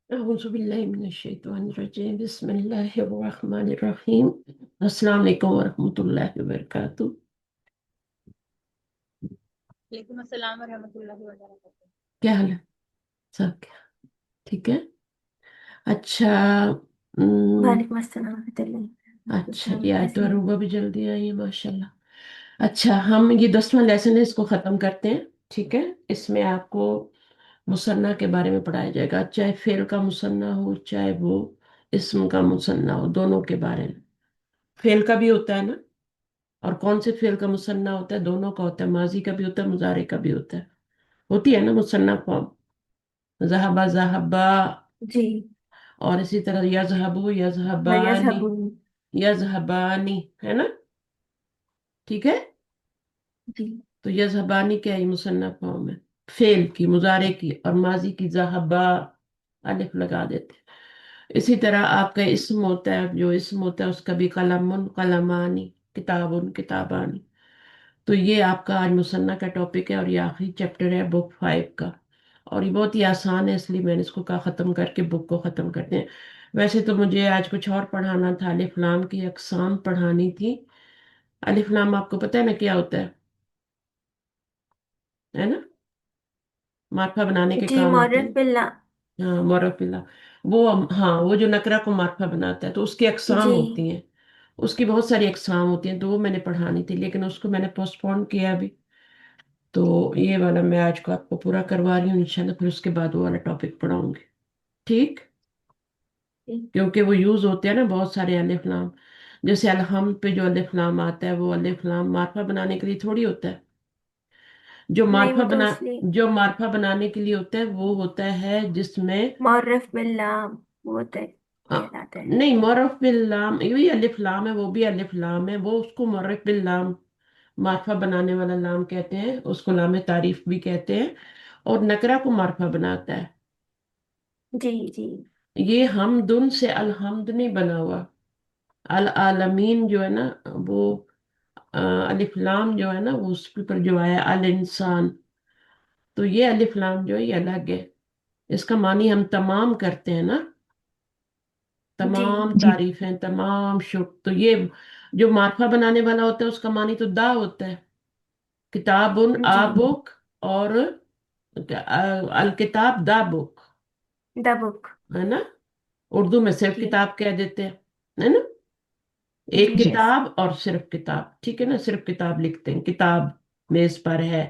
أعوذ بالله من الشيطان الرجيم بسم الله الرحمن الرحيم السلام علیکم ورحمۃ اللہ وبرکاتہ. وعلیکم السلام ورحمۃ اللہ وبرکاتہ. کیا حال ہے؟ سب کیا ٹھیک ہے؟ اچھا. وعلیکم السلام ورحمۃ اللہ. اچھا یہ آج تو عروبہ بھی جلدی آئی ہے ماشاء اللہ. اچھا ہم یہ 10واں لیسن ہے، اس کو ختم کرتے ہیں. ٹھیک ہے، اس میں آپ کو مثنیٰ کے بارے میں پڑھایا جائے گا، چاہے فعل کا مثنیٰ ہو چاہے وہ اسم کا مثنیٰ ہو، دونوں کے بارے میں. فعل کا بھی ہوتا ہے نا، اور کون سے فعل کا مثنیٰ ہوتا ہے؟ دونوں کا ہوتا ہے، ماضی کا بھی ہوتا ہے مضارع کا بھی ہوتا ہے. ہوتی ہے نا مثنیٰ فارم، ذہبہ ذہبہ، جی. اور اسی طرح یذہبو یذہبانی وَيَذْهَبُونَ. یذہبانی، ہے نا؟ ٹھیک ہے. جی. تو یذہبانی کیا ہے؟ مثنیٰ فارم ہے فعل کی، مضارع کی، اور ماضی کی ذہبہ الف لگا دیتے ہیں. اسی طرح آپ کا اسم ہوتا ہے، جو اسم ہوتا ہے اس کا بھی قلم قلمانی، کتاب کتابانی. تو یہ آپ کا آج مثنیٰ کا ٹاپک ہے، اور یہ آخری چیپٹر ہے بک 5 کا. اور یہ بہت ہی آسان ہے، اس لیے میں نے اس کو کہا ختم کر کے بک کو ختم کرتے ہیں. ویسے تو مجھے آج کچھ اور پڑھانا تھا، الف لام کی اقسام پڑھانی تھی. الف لام آپ کو پتہ ہے نا کیا ہوتا ہے نا؟ معرفہ بنانے کے جی کام آتے معرف ہیں. باللہ. ہاں معرف اللہ. وہ ہاں وہ جو نکرہ کو معرفہ بناتا ہے تو اس کی اقسام جی. ہوتی ہیں. اس کی بہت ساری اقسام ہوتی ہیں، تو وہ میں نے پڑھانی تھی، لیکن اس کو میں نے پوسٹ پون کیا ابھی. تو یہ والا میں آج کو آپ کو پورا کروا رہی ہوں انشاءاللہ، پھر اس کے بعد وہ والا ٹاپک پڑھاؤں گی. ٹھیک؟ کیونکہ وہ یوز ہوتے ہیں نا بہت سارے الف لام. جیسے الحمد پہ جو الف لام آتا ہے، وہ الف لام معرفہ بنانے کے لیے تھوڑی ہوتا ہے. جو نہیں معرفہ وہ تو اس لیے جو معرفہ بنانے کے لیے ہوتا ہے وہ ہوتا ہے جس میں معرف باللہ وہ ہوتا ہے، کہلاتا ہے. نہیں، معرف باللام یہ بھی الف لام ہے، وہ بھی الف لام ہے، وہ اس کو معرف باللام، معرفہ بنانے والا لام کہتے ہیں، اس کو لام تعریف بھی کہتے ہیں. اور نکرہ کو معرفہ بناتا ہے. جی. جی. یہ حمدن سے الحمد نہیں بنا ہوا. العالمین جو ہے نا، وہ الف لام جو ہے نا، وہ اس کے اوپر جو آیا الانسان، تو یہ الف لام جو ہے یہ الگ ہے. اس کا معنی ہم تمام کرتے ہیں نا، جی. تمام تعریفیں، تمام شکر. تو یہ جو معرفہ بنانے والا ہوتا ہے اس کا معنی تو دا ہوتا ہے. کتاب جی. آبک، اور الکتاب دا بک، دا بک. ہے نا؟ اردو میں صرف جی. کتاب کہہ دیتے ہیں، ہے نا؟ جی. ایک یس. کتاب اور صرف کتاب، ٹھیک ہے نا؟ صرف کتاب لکھتے ہیں، کتاب میز پر ہے.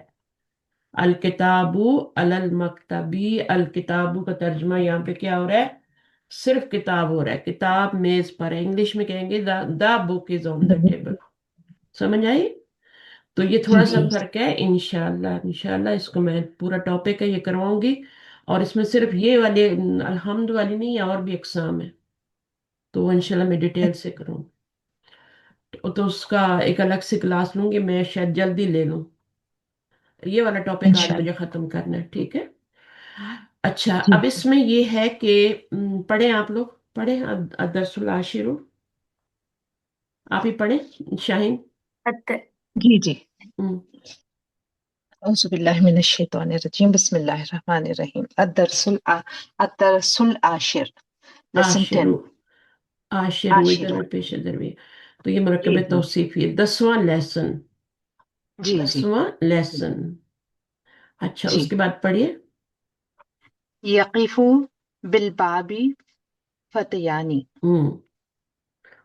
الکتابو علی المکتبی، الکتابو کا ترجمہ یہاں پہ کیا ہو رہا ہے؟ صرف کتاب ہو رہا ہے، کتاب میز پر ہے. انگلش میں کہیں گے دا بک از آن دا ٹیبل. سمجھ آئی؟ تو یہ تھوڑا جی. سا فرق ہے. انشاءاللہ اس کو میں پورا ٹاپک ہے یہ کرواؤں گی. اور اس میں صرف یہ والے الحمد والی نہیں، اور بھی اقسام ہے، تو وہ انشاءاللہ میں ڈیٹیل سے کروں. تو اس کا ایک الگ سے کلاس لوں گی میں، شاید جلدی لے لوں. یہ والا ٹاپک آج مجھے ختم کرنا ہے، ٹھیک ہے؟ اچھا اب اس میں یہ ہے کہ پڑھیں آپ لوگ، پڑھیں الدرس العاشر. آپ ہی پڑھیں شاہین. جی جی. ہم، اعوذ باللہ من الشیطان الرجیم، بسم اللہ الرحمن الرحیم. الدرس العاشر، لیسن 10. عاشرو، عاشرو ادھر عاشر. میں پیش ادھر بھی. تو یہ جی مرکب توصیفی ہے، 10واں لیسن. جی. جی 10واں لیسن. اچھا جی. اس کے بعد پڑھیے. یقف بالباب فتیانی. ہم،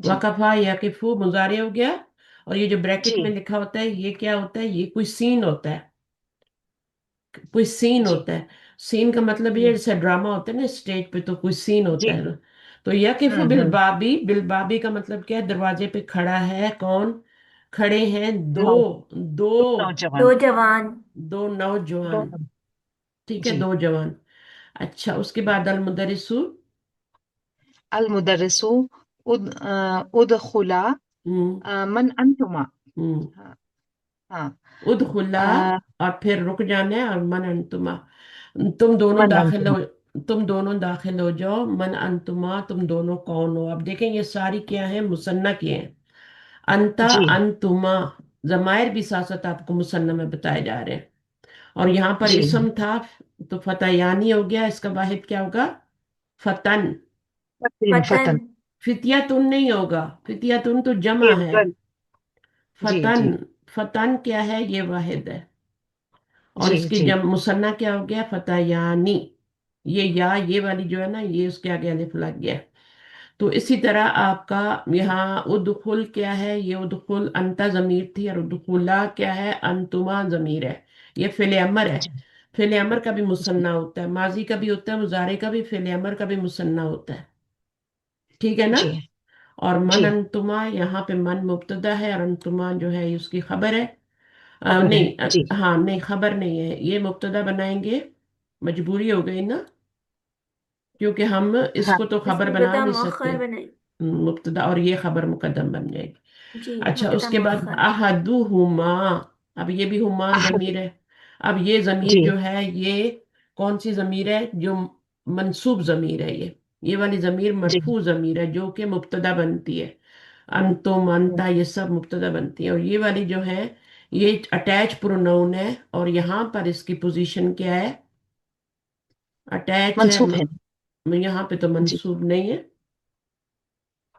جی وقفہ یقفو مضارع ہو گیا. اور یہ جو بریکٹ جی. میں لکھا ہوتا ہے یہ کیا ہوتا ہے؟ یہ کوئی سین ہوتا ہے، کوئی سین جی. ہوتا ہے. سین کا مطلب یہ جیسے ڈرامہ ہوتا ہے نا اسٹیج پہ، تو کوئی سین ہوتا جی. ہے. تو یقف ہوں ہوں. بالبابی، بالبابی کا مطلب کیا ہے؟ دروازے پہ کھڑا ہے. کون کھڑے ہیں؟ دو، نو دو، نوجوان. دو جوان. دو دو. نوجوان. ٹھیک ہے، جی. دو جوان. اچھا اس کے بعد المدرسو. المدرس ادخلا. ہم، من انتما. ہم، ہاں ہاں. ادخلا، آ، اور پھر رک جانا ہے، اور من انتما، تم دونوں من داخل ہو. انتما. تم دونوں داخل ہو جاؤ. من انتما، تم دونوں کون ہو؟ اب دیکھیں یہ ساری کیا ہیں؟ مثنیٰ کی ہیں. انتا، جی انتما، ضمائر بھی ساتھ ساتھ آپ کو مثنیٰ میں بتائے جا رہے ہیں. اور یہاں پر جی. اسم تھا تو فتح یانی ہو گیا. اس کا واحد کیا ہوگا؟ फतन। فتن فتن फितियातुन नहीं होगा, फितियातुन तो जमा जी है। गल जी फतन, जी फतन क्या है, ये वाहिद है। और जी इसकी जी जम मुसन्ना क्या हो गया, फतयानी। ये या ये वाली जो है ना, ये उसके आगे अलिफ लग गया। तो इसी तरह आपका यहाँ उदखुल क्या है, ये उदखुल अंता जमीर थी, और उदखुला क्या है, अंतुमा जमीर है। ये फिल अमर है। जी फिल अमर का भी जी मुसन्ना होता है, माजी का भी होता है, मुजारे का भी, फिल अमर का भी मुसन्ना होता है। ठीक है ना। जी और मन जी अंतुमा, यहाँ पे मन मुब्तदा है और अंतुमा जो है उसकी खबर है। खबर है नहीं जी हाँ नहीं, खबर नहीं है, ये मुब्तदा बनाएंगे। मजबूरी हो गई ना, क्योंकि हम हाँ इसको तो بس खबर बना مبتدا नहीं सकते। مؤخر بنائی. मुब्तदा, और ये खबर मुकद्दम बन जाएगी। جی अच्छा, مبتدا उसके बाद مؤخر. अहदुहुमा। अब ये भी हुमा अहद जमीर है। अब ये जमीर जी जो है, ये कौन सी जमीर है, जो मंसूब जमीर है, ये वाली जमीर जी मरफू जमीर है, जो कि मुब्तदा बनती है। अंतुम, अंता, ये सब मुब्तदा बनती है। और ये वाली जो है, ये अटैच प्रोनाउन है, और यहाँ पर इसकी पोजीशन क्या है, अटैच है। मंसूब है यहाँ पे तो जी मंसूब नहीं है,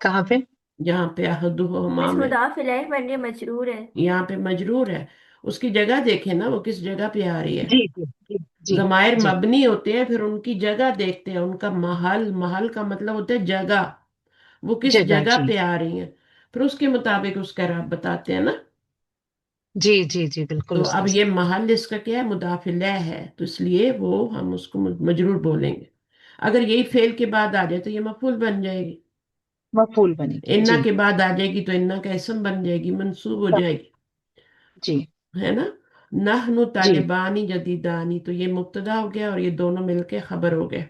कहाँ पे यहाँ पे अहदुहुमा بس में। مضاف الیہ بن کے مجرور ہے. यहाँ पे मजरूर है। उसकी जगह देखें ना, वो किस जगह पे आ रही है। जी जी जी जी जमायर जी मबनी होते हैं, फिर उनकी जगह देखते हैं, उनका महल, महल का मतलब होता है जगह, वो किस जगह जगह जी पे आ रही हैं। फिर उसके मुताबिक उसका राब बताते हैं ना। जी जी जी तो बिल्कुल अब उस्ताद ये महल इसका क्या है, मुदाफिला है, तो इसलिए वो हम उसको मजरूर बोलेंगे। अगर यही फेल के बाद आ जाए तो ये मफूल बन जाएगी। मफूल बनेगी इन्ना जी के बाद आ जाएगी तो इन्ना का इसम बन जाएगी, मंसूब हो तब जाएगी। जी है ना। नहनु जी तालिबानी जदीदानी, तो ये मुब्तदा हो गया, और ये दोनों मिलके खबर हो गए। ये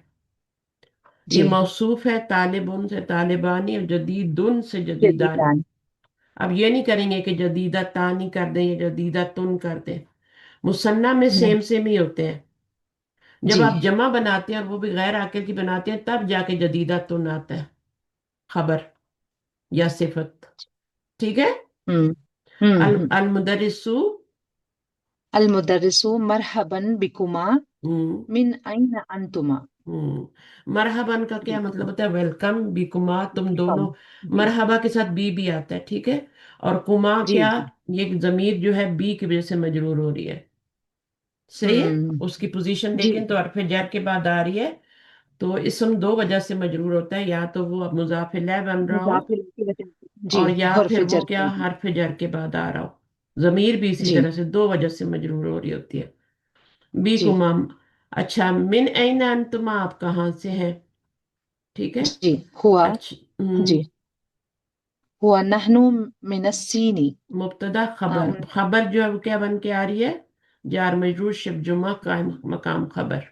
जी मौसूफ है, तालिबुन से तालिबानी, और जदीदुन से जदीदानी। जदीदान अब ये नहीं करेंगे कि जदीदा तानी कर दें या जदीदा तुन कर दें। मुसन्ना में नहीं सेम सेम ही होते हैं। जब जी आप जमा बनाते हैं और वो भी गैर आकिल की बनाते हैं, तब जाके जदीदा तुन आता है, खबर या सिफत। ठीक है। हम्म अल हम्म। अल मुदरिसु। अलमुदर्रिसु मरहबन बिकुमा हम्म मिन अइन अंतुमा मरहबन का क्या मतलब होता है, वेलकम बिकुमा, तुम वेलकम दोनों। जी मरहबा के साथ बी भी आता है, ठीक है। और कुमा जी क्या, जी ये जमीर जो है बी की वजह से मजरूर हो रही है। सही है। हम्म उसकी पोजीशन जी देखें तो हर्फ जर के बाद आ रही है। तो इसम दो वजह से मजरूर होता है, या तो वो अब मुजाफ इलैह बन रहा हो, मुजाफिर की वजह से जी और या हर्फ फिर वो जर क्या, के लिए हर्फ जर के बाद आ रहा हो। जमीर भी इसी जी तरह से दो वजह से मजरूर हो रही होती है। बी जी कुमाम। अच्छा, मिन ऐन अंतुमा, आप कहाँ से हैं। ठीक है। जी हुआ अच्छा। जी हुआ नहनु मिनस्सीनी मुब्तदा खबर, उन खबर जो है वो क्या बन के आ रही है, जार मजरूर शिब जुमा कायम मकाम खबर।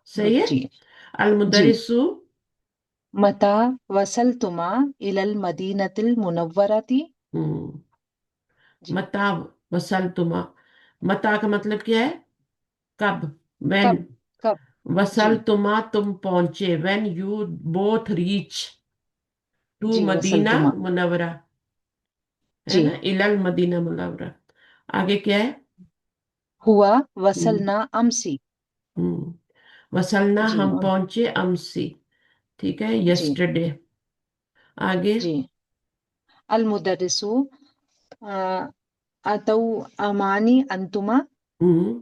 सही है। जी अल जी मुदरिसु। मता वसलतुमा इलल मदीनतिल मुनव्वरति हम्म, जी मता वसल तुमा। मता का मतलब क्या है, कब, कब व्हेन। कब जी वसल तुमा, तुम पहुंचे, when you both reach to जी मदीना वसलतुमा मुनवरा। है जी ना, इलल मदीना मुनवरा। आगे क्या है। हुआ हम्म वसलना अमसी वसलना, जी हम और पहुंचे, अमसी। ठीक है, जी यस्टरडे। आगे। जी अल मुदर्रिसु अतौ अमानी अंतुमा हम्म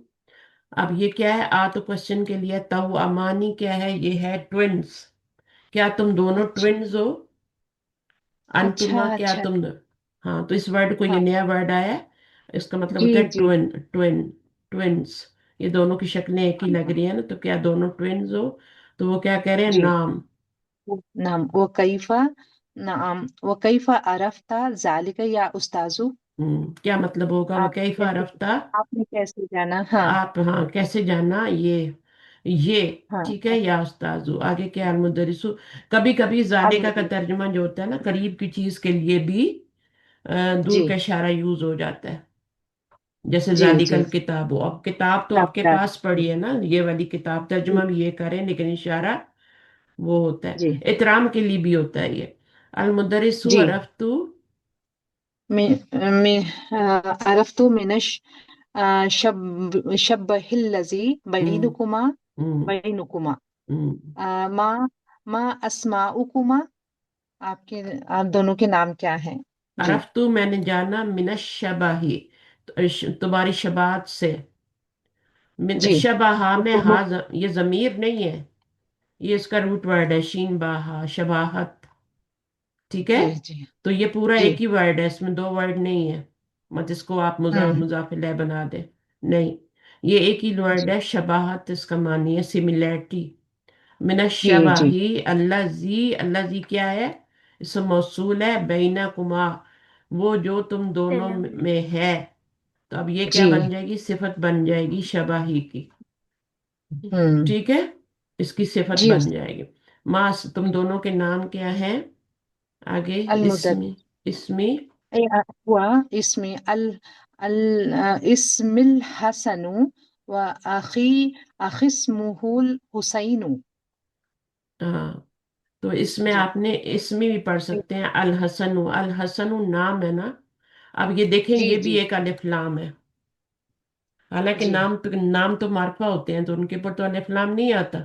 अब ये क्या है, आ तो क्वेश्चन के लिए, तहु अमानी क्या है, ये है ट्विंस। क्या तुम दोनों अच्छा ट्विंस हो। अच्छा अनतुमा, क्या अच्छा तुम। हाँ, तो इस वर्ड को, ये हाँ नया वर्ड आया है। इसका मतलब जी होता है जी ट्विन, ट्विन, ट्विंस। ये दोनों की शक्लें एक ही लग हाँ, रही है ना, तो क्या दोनों ट्विंस हो। तो वो क्या कह रहे हैं, जी नाम। नाम वो कैफा नाम वो कैफा अरफ्ता जालिका या उस्ताजु क्या मतलब होगा, वो आप कैफा कैसे रफ्ता। आपने कैसे जाना हाँ आप, हाँ, कैसे जानना, ये। हाँ ठीक है, या उस्ताजु। आगे क्या, अलमुदरिसु। कभी कभी जालिका का अलमुदर्रिस तर्जुमा जो होता है ना, करीब की चीज के लिए भी दूर का जी इशारा यूज हो जाता है। जैसे जी जी जालिकल किताब हो, अब किताब तो किताब आपके किताब पास पड़ी है ना, ये वाली किताब, जी तर्जुमा भी ये करें, लेकिन इशारा वो होता है। जी इतराम के लिए भी होता है ये। अलमुदरिसु जी अरफ्तु। मैं अरफ्तु मिनश शब हिल्लजी हम्म बैनुकुमा हम्म बैनुकुमा हम्म मा ما اسماؤکما، آپ دونوں کے نام کیا ہیں؟ جی عرفتو میں نے جانا من الشباہی، تمہاری شباہت سے. من جی شباہا تو میں دونوں، یہ ضمیر نہیں ہے، یہ اس کا روٹ ورڈ ہے شین باہا شباہت. ٹھیک ہے، جی جی تو یہ پورا جی ایک ہی ورڈ ہے، اس میں دو ورڈ نہیں ہے. مت اس کو آپ مضاف ہوں مضاف الیہ بنا دے، نہیں، یہ ایک ہی ورڈ جی ہے. شباہت اس کا معنی ہے سملیرٹی. من جی جی الشباہی اللہ زی کیا ہے؟ اسم موصول ہے. بینکما، وہ جو تم دونوں علم میں ہے. تو اب یہ کیا جی بن جائے گی؟ صفت بن جائے گی شباہی کی. ہوں ٹھیک ہے، اس کی صفت جی بن جائے گی. ماس تم دونوں کے نام کیا ہیں؟ آگے المدت اسمی ہوا اسم الحسن و اخی اسمہ الحسین. ہاں، تو اس میں جی آپ نے اسمی بھی پڑھ سکتے ہیں. الحسن، الحسن نام ہے نا. اب یہ دیکھیں، جی یہ بھی جی ایک الف لام ہے. حالانکہ جی نام تو معرفہ ہوتے ہیں تو ان کے اوپر تو الف لام نہیں آتا.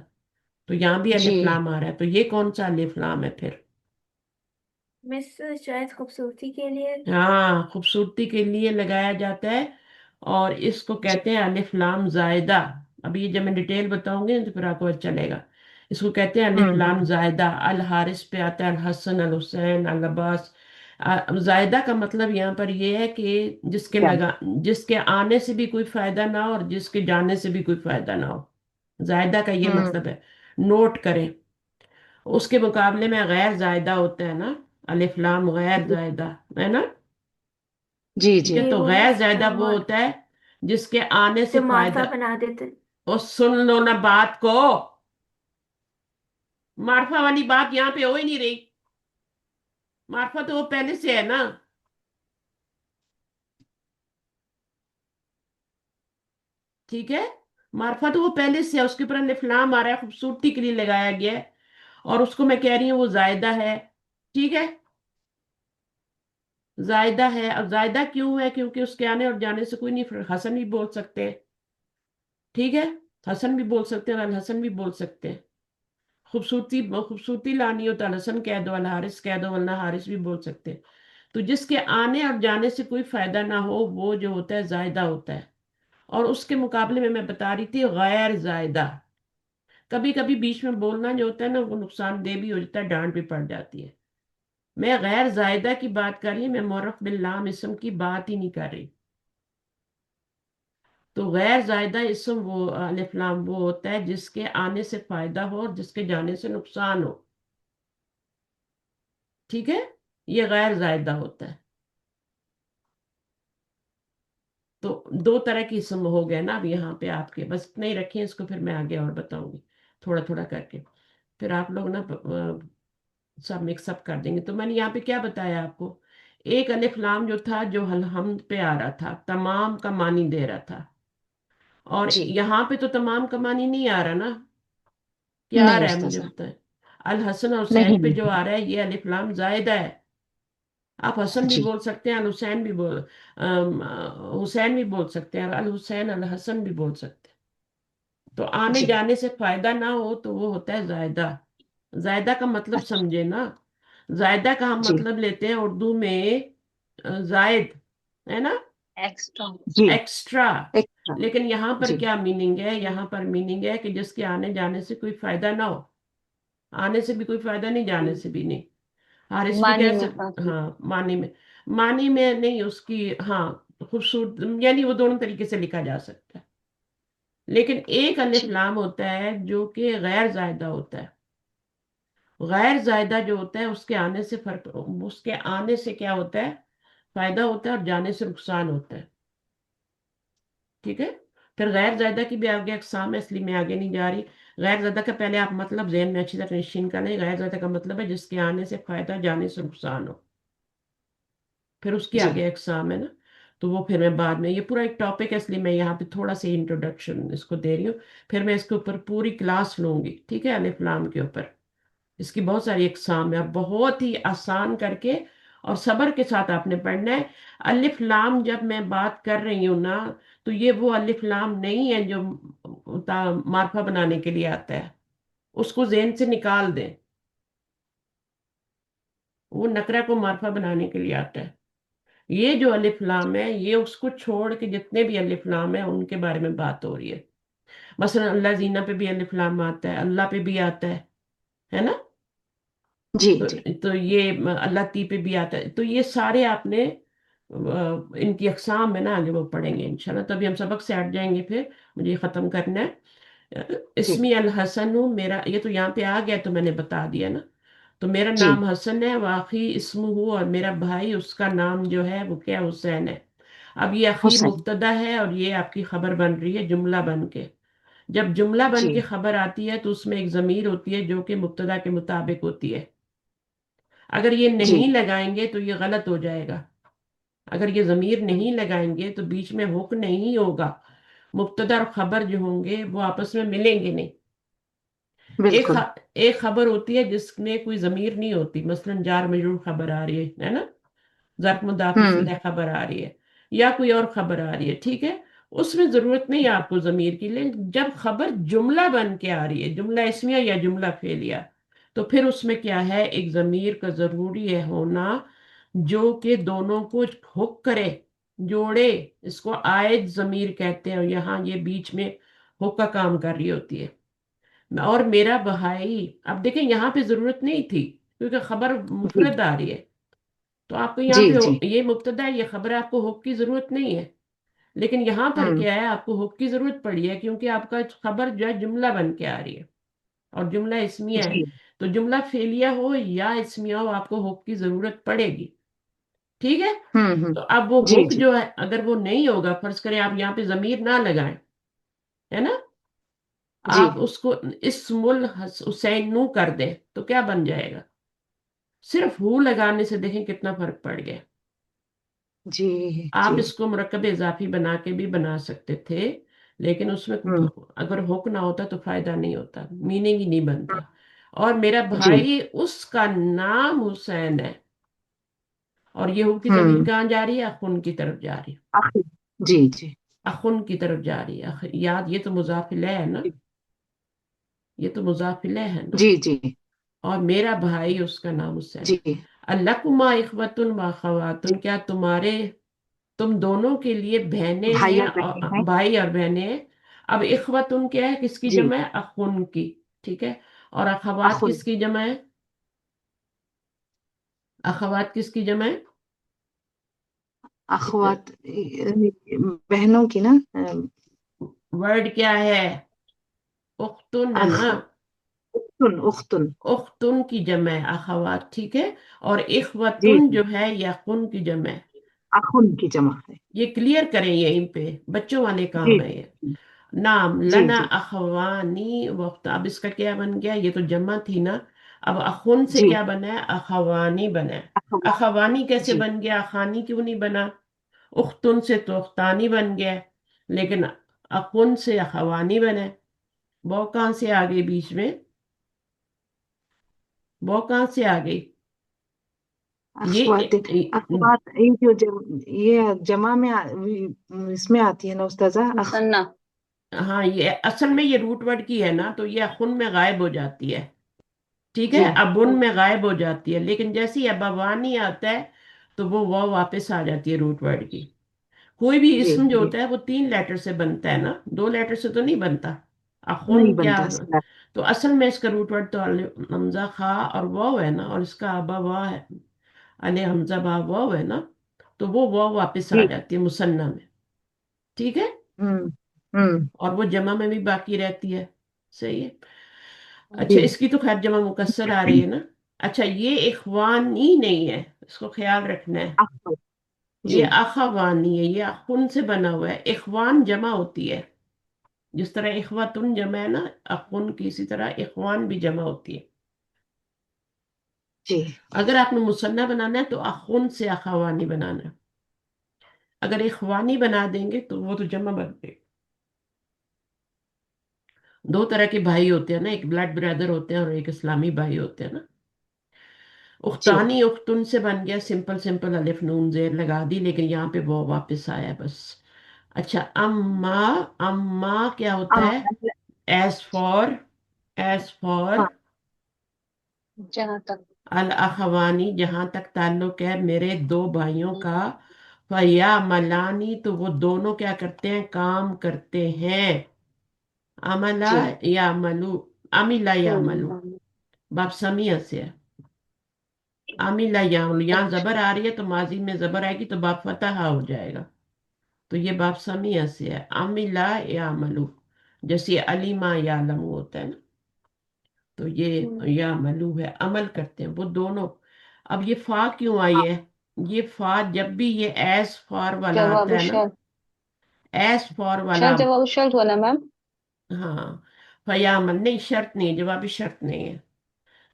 تو یہاں بھی جی الف لام آ رہا ہے، تو یہ کون سا الف لام ہے پھر؟ مس شاید خوبصورتی کے لیے. ہاں، خوبصورتی کے لیے لگایا جاتا ہے، اور اس کو جی کہتے ہیں الف لام زائدہ. ابھی یہ جب میں ڈیٹیل بتاؤں گی تو پھر آپ کو اچھا چلے گا. اس کو کہتے ہیں الف لام زائدہ. الحارث پہ آتا ہے الحسن الحسین العباس. زائدہ کا مطلب یہاں پر یہ ہے کہ کیا جس کے آنے سے بھی کوئی فائدہ نہ ہو اور جس کے جانے سے بھی کوئی فائدہ نہ ہو. زائدہ کا یہ ہوں مطلب ہے. نوٹ کریں، اس کے مقابلے میں غیر زائدہ ہوتا ہے نا، الف لام غیر زائدہ ہے نا. جی ٹھیک جی ہے، جی تو وہ غیر زائدہ وہ ہوتا ہے جس کے آنے سے جو فائدہ. معرفہ بنا دیتے. اور سن لو نا بات کو، معرفہ والی بات یہاں پہ ہو ہی نہیں رہی. معرفہ تو وہ پہلے سے ہے نا. ٹھیک ہے، معرفہ تو وہ پہلے سے ہے، اس کے اوپر الف لام آ رہا ہے، خوبصورتی کے لیے لگایا گیا ہے. اور اس کو میں کہہ رہی ہوں وہ زائدہ ہے. ٹھیک ہے، زائدہ ہے. اب زائدہ کیوں ہے؟ کیونکہ اس کے آنے اور جانے سے کوئی نہیں فرق. حسن بھی بول سکتے ہیں، ٹھیک ہے، حسن بھی بول سکتے ہیں اور الحسن بھی بول سکتے ہیں. خوبصورتی لانی ہو تو الحسن کہہ دو، الحارث کہہ دو، ورنہ حارث بھی بول سکتے ہیں. تو جس کے آنے اور جانے سے کوئی فائدہ نہ ہو وہ جو ہوتا ہے زائدہ ہوتا ہے. اور اس کے مقابلے میں بتا رہی تھی غیر زائدہ. کبھی کبھی بیچ میں بولنا جو ہوتا ہے نا وہ نقصان دہ بھی ہو جاتا ہے، ڈانٹ بھی پڑ جاتی ہے. میں غیر زائدہ کی بات کر رہی ہوں، میں معرف باللام اسم کی بات ہی نہیں کر رہی. تو غیر زائدہ اسم وہ الف لام وہ ہوتا ہے جس کے آنے سے فائدہ ہو اور جس کے جانے سے نقصان ہو. ٹھیک ہے، یہ غیر زائدہ ہوتا ہے. تو دو طرح کی اسم ہو گئے نا اب یہاں پہ آپ کے، بس اتنے ہی رکھیں، اس کو پھر میں آگے اور بتاؤں گی تھوڑا تھوڑا کر کے. پھر آپ لوگ نا سب مکس اپ کر دیں گے. تو میں نے یہاں پہ کیا بتایا آپ کو؟ ایک الف لام جو تھا جو الحمد پہ آ رہا تھا، تمام کا معنی دے رہا تھا. اور جی یہاں پہ تو تمام کا معنی نہیں آ رہا نا. کیا آ نہیں رہا ہے مجھے استاذہ، بتائیں؟ الحسن اور نہیں حسین پہ جو نہیں آ رہا ہے یہ الف لام زائدہ ہے. آپ حسن بھی جی بول سکتے ہیں، الحسین بھی حسین بھی بول سکتے ہیں، اور الحسین الحسن بھی بول سکتے ہیں. تو آنے جی جانے سے فائدہ نہ ہو تو وہ ہوتا ہے زائدہ. زائدہ کا مطلب اچھا سمجھے نا. زائدہ کا ہم جی مطلب لیتے ہیں اردو میں زائد، ہے نا، ایکسٹرا. جی ایکسٹرا. ایکسٹرا لیکن یہاں پر جی کیا میننگ ہے؟ یہاں پر میننگ ہے کہ جس کے آنے جانے سے کوئی فائدہ نہ ہو. آنے سے بھی کوئی فائدہ نہیں، جانے سے بھی نہیں. حارث بھی معنی کہہ میں سکتے، کافی. ہاں معنی میں نہیں اس کی. ہاں، خوبصورت یعنی وہ دونوں طریقے سے لکھا جا سکتا ہے. لیکن ایک الف جی لام ہوتا ہے جو کہ غیر زائدہ ہوتا ہے. غیر زائدہ جو ہوتا ہے اس کے آنے سے فرق، اس کے آنے سے کیا ہوتا ہے؟ فائدہ ہوتا ہے، اور جانے سے نقصان ہوتا ہے. ٹھیک ہے، پھر غیر زائدہ کی بھی آگے اقسام ہے، اس لیے میں آگے نہیں جا رہی. غیر زائدہ کا پہلے آپ مطلب ذہن میں اچھی طرح نشین کا نہیں. غیر زائدہ کا مطلب ہے جس کے آنے سے فائدہ، جانے سے نقصان ہو. پھر اس کی جی آگے اقسام ہے نا. تو وہ پھر میں بعد میں، یہ پورا ایک ٹاپک ہے اس لیے میں یہاں پہ تھوڑا سا انٹروڈکشن اس کو دے رہی ہوں. پھر میں اس کے اوپر پوری کلاس لوں گی، ٹھیک ہے، الف لام کے اوپر. اس کی بہت ساری اقسام ہے، اور بہت ہی آسان کر کے اور صبر کے ساتھ آپ نے پڑھنا ہے. الف لام جب میں بات کر رہی ہوں نا تو یہ وہ الف لام نہیں ہے جو معرفہ بنانے کے لیے آتا ہے. اس کو ذہن سے نکال دیں. वो नकरा को मार्फा बनाने के लिए आता है। ये जो अलिफ लाम है, ये उसको छोड़ के जितने भी अलिफ लाम है उनके बारे में बात हो रही है। मसलन अल्लाह जीना पे भी अलिफ लाम आता है, अल्लाह पे भी आता है ना। जी तो, जी तो ये अल्लाह ती पे भी आता है। तो ये सारे आपने इनकी अकसाम में ना आगे वो पढ़ेंगे इंशाल्लाह। तो अभी हम सबक से हट जाएंगे, फिर मुझे ये खत्म करना है। जी इसमी अल हसन, मेरा ये तो यहाँ पे आ गया तो मैंने बता दिया ना। तो मेरा जी। नाम हसन है, वाकई इस्मुहु, और मेरा भाई उसका नाम जो है वो क्या, हुसैन है। अब ये अखी हुसैन। मुब्तदा है और ये आपकी खबर बन रही है जुमला बन के। जब जुमला बन के जी खबर आती है तो उसमें एक जमीर होती है जो कि मुब्तदा के मुताबिक होती है। अगर ये जी नहीं लगाएंगे तो ये गलत हो जाएगा। अगर ये जमीर नहीं लगाएंगे तो बीच में हुक्म नहीं होगा। मुब्तदा और खबर जो होंगे वो आपस में मिलेंगे नहीं। बिल्कुल। एक खबर होती है जिसमें कोई जमीर नहीं होती, मसलन जार मजरूर खबर आ रही है ना, ज़र्फ़ मुदाफ़ हम्म। इलैह खबर आ रही है, या कोई और खबर आ रही है, ठीक है। उसमें जरूरत नहीं है आपको जमीर की। लेकिन जब खबर जुमला बन के आ रही है, जुमला इसमिया या जुमला फेलिया, तो फिर उसमें क्या है, एक जमीर का जरूरी है होना जो कि दोनों को हुक करे, जोड़े। इसको आयद जमीर कहते हैं, और यहाँ ये बीच में हुक का काम कर रही होती है। और मेरा भाई, अब देखें यहाँ पे जरूरत नहीं थी क्योंकि खबर जी मुफरद आ रही है। तो आपको यहाँ जी जी। पे ये मुब्तदा है, ये खबर, आपको हुक की जरूरत नहीं है। लेकिन यहाँ पर हम्म। क्या है, आपको हुक की जरूरत पड़ी है क्योंकि आपका खबर जो है जुमला बन के आ रही है, और जुमला इसमिया है। जी। तो जुमला फेलिया हो या इसमिया हो, आपको हुक की जरूरत पड़ेगी, ठीक है। हम्म। तो अब वो जी हुक जी। जो है, अगर वो नहीं होगा, फर्ज करें आप यहाँ पे जमीर ना लगाएं, है ना, जी आप उसको इस्मुल हुसैन कर दें, तो क्या बन जाएगा। सिर्फ हु लगाने से देखें कितना फर्क पड़ गया। जी आप जी। इसको मुरक्कब इजाफी बना के भी बना सकते थे, लेकिन उसमें हम्म। अगर हुक ना होता तो फायदा नहीं होता, मीनिंग ही नहीं बनता। और मेरा जी। भाई उसका नाम हुसैन है, और ये हु की जमीर हम्म। कहाँ जा रही है, अखुन की तरफ जा रही है। आखिर। जी जी अखुन की तरफ जा रही है। याद, ये तो मुजाफिल है ना, ये तो मुजाफिल है ना। जी जी और मेरा भाई उसका नाम हुसैन है। जी। अल्लकुमा इखवतुन व अखवातुन, क्या तुम्हारे, तुम दोनों के लिए बहनें भाई हैं और बहन और है। भाई और बहनें हैं। अब इखवतुन क्या है, किसकी जी। जमा है, अखुन की, ठीक है। और अखवात अखुन। किसकी जमा है, अखवात किसकी जमा है। अखवात बहनों की ना। वर्ड क्या है, उख्तुन है अख ना। उख्तुन उख्तुन। उख्तुन की जमा है अखवात, ठीक है। और जी इखवतुन जी। जो है ये अखुन की जमा है। अखुन की जमा है। ये क्लियर करें, यहीं पे बच्चों वाले जी काम है ये। नाम जी लना जी अखवानी वक्त, अब इसका क्या बन गया, ये तो जमा थी ना। अब अखुन से जी। क्या बना है, अखवानी बना है। अखवात। अखवानी कैसे जी बन गया, अखानी क्यों नहीं बना। उख्तुन से तो उख्तानी बन गया, लेकिन अखुन से अखवानी बना है। वो कहाँ से आ गई बीच में, वो कहाँ से आ गई। ये अखवात। अखवात ये जो ये जमा में इसमें आती है ना उस्ताजा। मुसन्ना। हाँ, ये असल में ये रूट वर्ड की है ना, तो ये अखुन में गायब हो जाती है, ठीक है। जी अबुन में गायब हो जाती है, लेकिन जैसे ही अबवानी आता है तो वो वापस आ जाती है रूट वर्ड की। कोई भी जी इसम जो जी। होता है वो 3 लेटर से बनता है ना, 2 लेटर से तो नहीं बनता। अखुन नहीं क्या, बनता सला। तो असल में इसका रूट वर्ड तो हमजा खा और वाव है ना, और इसका अबा वाह है, अले हमजा बा वाव है ना। तो वो वाव वापस आ जी। जाती है मुसन्ना में, ठीक है। हम्म हम्म। और वो जमा में भी बाकी रहती है, सही है। अच्छा, जी। इसकी तो खैर जमा मुकस्सर आ रही है ना। अच्छा, ये इखवानी नहीं है, इसको ख्याल रखना है। अखवात। ये जी अखवानी है, ये अखुन से बना हुआ है। इखवान जमा होती है, जिस तरह इखवतुन जमा है ना अखुन की, इसी तरह इखवान भी जमा होती है। जी। अगर आपने मुसन्ना बनाना है तो अखुन से अखवानी बनाना है। अगर इखवानी बना देंगे तो वो तो जमा बन गई। 2 तरह के भाई होते हैं ना, एक ब्लड ब्रदर होते हैं और एक इस्लामी भाई होते हैं ना। जी। उख्तानी उख्तुन से बन गया, सिंपल सिंपल अलिफ नून जेर लगा दी, लेकिन यहाँ पे वो वापस आया बस। अच्छा, अम्मा, अम्मा क्या होता अम। है, एज फॉर, एज फॉर, जहाँ तक। अल-अखवानी, जहां तक ताल्लुक है मेरे दो भाइयों का, फया मलानी, तो वो दोनों क्या करते हैं, काम करते हैं। अमला जी या मलू, अमिला या मलू, हम्म। बाप समिया से है। अमिला या मलू, यहाँ अच्छा। जबर आ रही है तो माजी में जबर आएगी तो बाप फतहा हो जाएगा। तो ये बाप समिया से है, अमिला या मलू, जैसे अलीमा या लमू होता है ना, तो ये हम्म। या मलू है, अमल करते हैं वो दोनों। अब ये फा क्यों आई है? ये फा जब भी ये एस फॉर वाला आता जवाब है ना, शर्त। एस फॉर वाला, शर्त जवाब शर्त वाला मैम। हाँ, फयामल नहीं, शर्त नहीं, जवाबी शर्त नहीं है।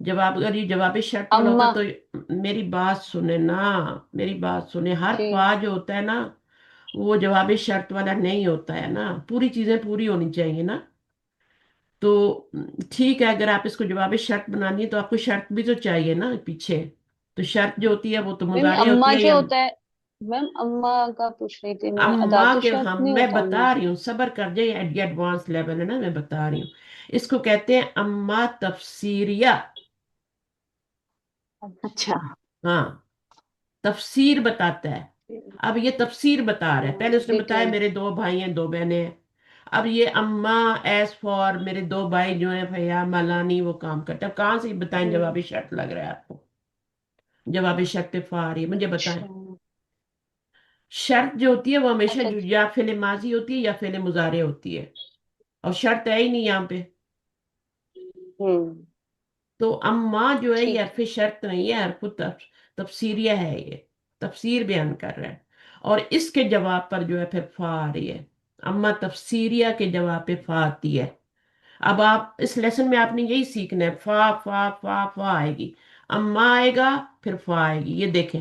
जवाब, अगर ये जवाबी शर्त वाला होता अम्मा। तो मेरी बात सुने ना, मेरी बात सुने, हर जी। फा जो होता है ना, वो जवाबी शर्त वाला नहीं होता है ना, पूरी चीजें पूरी होनी चाहिए ना। तो ठीक है, अगर आप इसको जवाबी शर्त बनानी है तो आपको शर्त भी तो चाहिए ना पीछे। तो शर्त जो होती है वो तो मैम मुजारे होती अम्मा है जो या होता है, मैम अम्मा का पूछ रही थी मैं, अम्मा अदात के, शर्त हम नहीं मैं होता अम्मा। बता रही हूँ, सबर कर जाए, ये एडवांस लेवल है ना, मैं बता रही हूँ। इसको कहते हैं अम्मा तफसीरिया। अच्छा हाँ, तफसीर बताता है। अब ये तफसीर बता रहा है, पहले उसने बताया डिटेल। मेरे दो भाई हैं, दो बहनें हैं। अब ये अम्मा, एज फॉर मेरे दो भाई जो हैं भैया मलानी, वो काम करते हैं। अब कहाँ से बताएं हम्म। जवाबी शर्त लग रहा है आपको? जवाबी शर्त फा आ रही है, मुझे बताएं। अच्छा। शर्त जो होती है वो हमेशा अच्छा। या फेले माजी होती है या फेले मुजारे होती है, और शर्त है ही नहीं यहाँ पे। हम्म। तो अम्मा जो है ये ठीक हरफ है। शर्त नहीं है, हरफ तफसीरिया है, ये तफसीर बयान कर रहा है। और इसके जवाब पर जो है फिर फा आ रही है। अम्मा तफसीरिया के जवाब पे फा आती है। अब आप इस लेसन में आपने यही सीखना है, फा फा फा फा आएगी, अम्मा आएगा, फिर फा आएगी, ये देखें।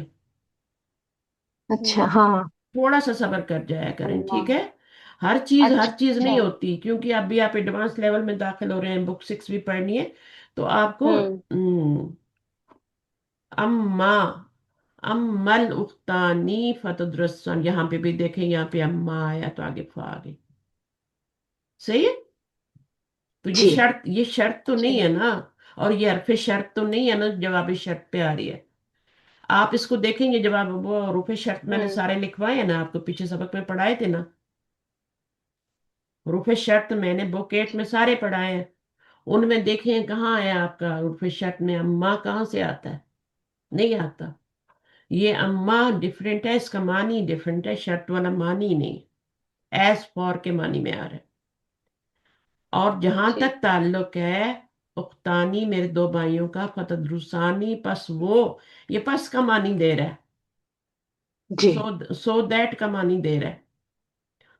अच्छा हम्म। हाँ। थोड़ा सा सब्र कर जाया करें, अम्मा। ठीक है। हर चीज अच्छा। नहीं होती, क्योंकि अभी आप एडवांस लेवल में दाखिल हो रहे हैं, बुक 6 भी पढ़नी है, तो आपको हम्म। अम्मा, अम्मल उख्तानी फतदरसन, यहाँ पे भी देखें, यहाँ पे अम्मा आया तो आगे फा आ गई। सही है। तो जी ये शर्त तो नहीं है ठीक। ना, और ये हरफ शर्त तो नहीं है ना, जवाबी शर्त पे आ रही है। आप इसको देखेंगे, जवाब वो रूफे शर्त मैंने हम्म। सारे लिखवाए हैं ना, आपको पीछे सबक में पढ़ाए थे ना। रूफे शर्त मैंने बुक 8 में ठीक। सारे पढ़ाए हैं। उनमें देखें कहाँ है आपका रूफे शर्त में अम्मा कहाँ से आता है? नहीं आता। ये अम्मा डिफरेंट है, इसका मानी डिफरेंट है, शर्त वाला मानी नहीं, एज फॉर के मानी में आ रहा है। और जहां ठीक। तक ताल्लुक है उख्तानी मेरे दो भाइयों का, फतदरुसानी, पस वो, ये पस का मानी दे रहा है। जी सो दैट का मानी दे रहा है।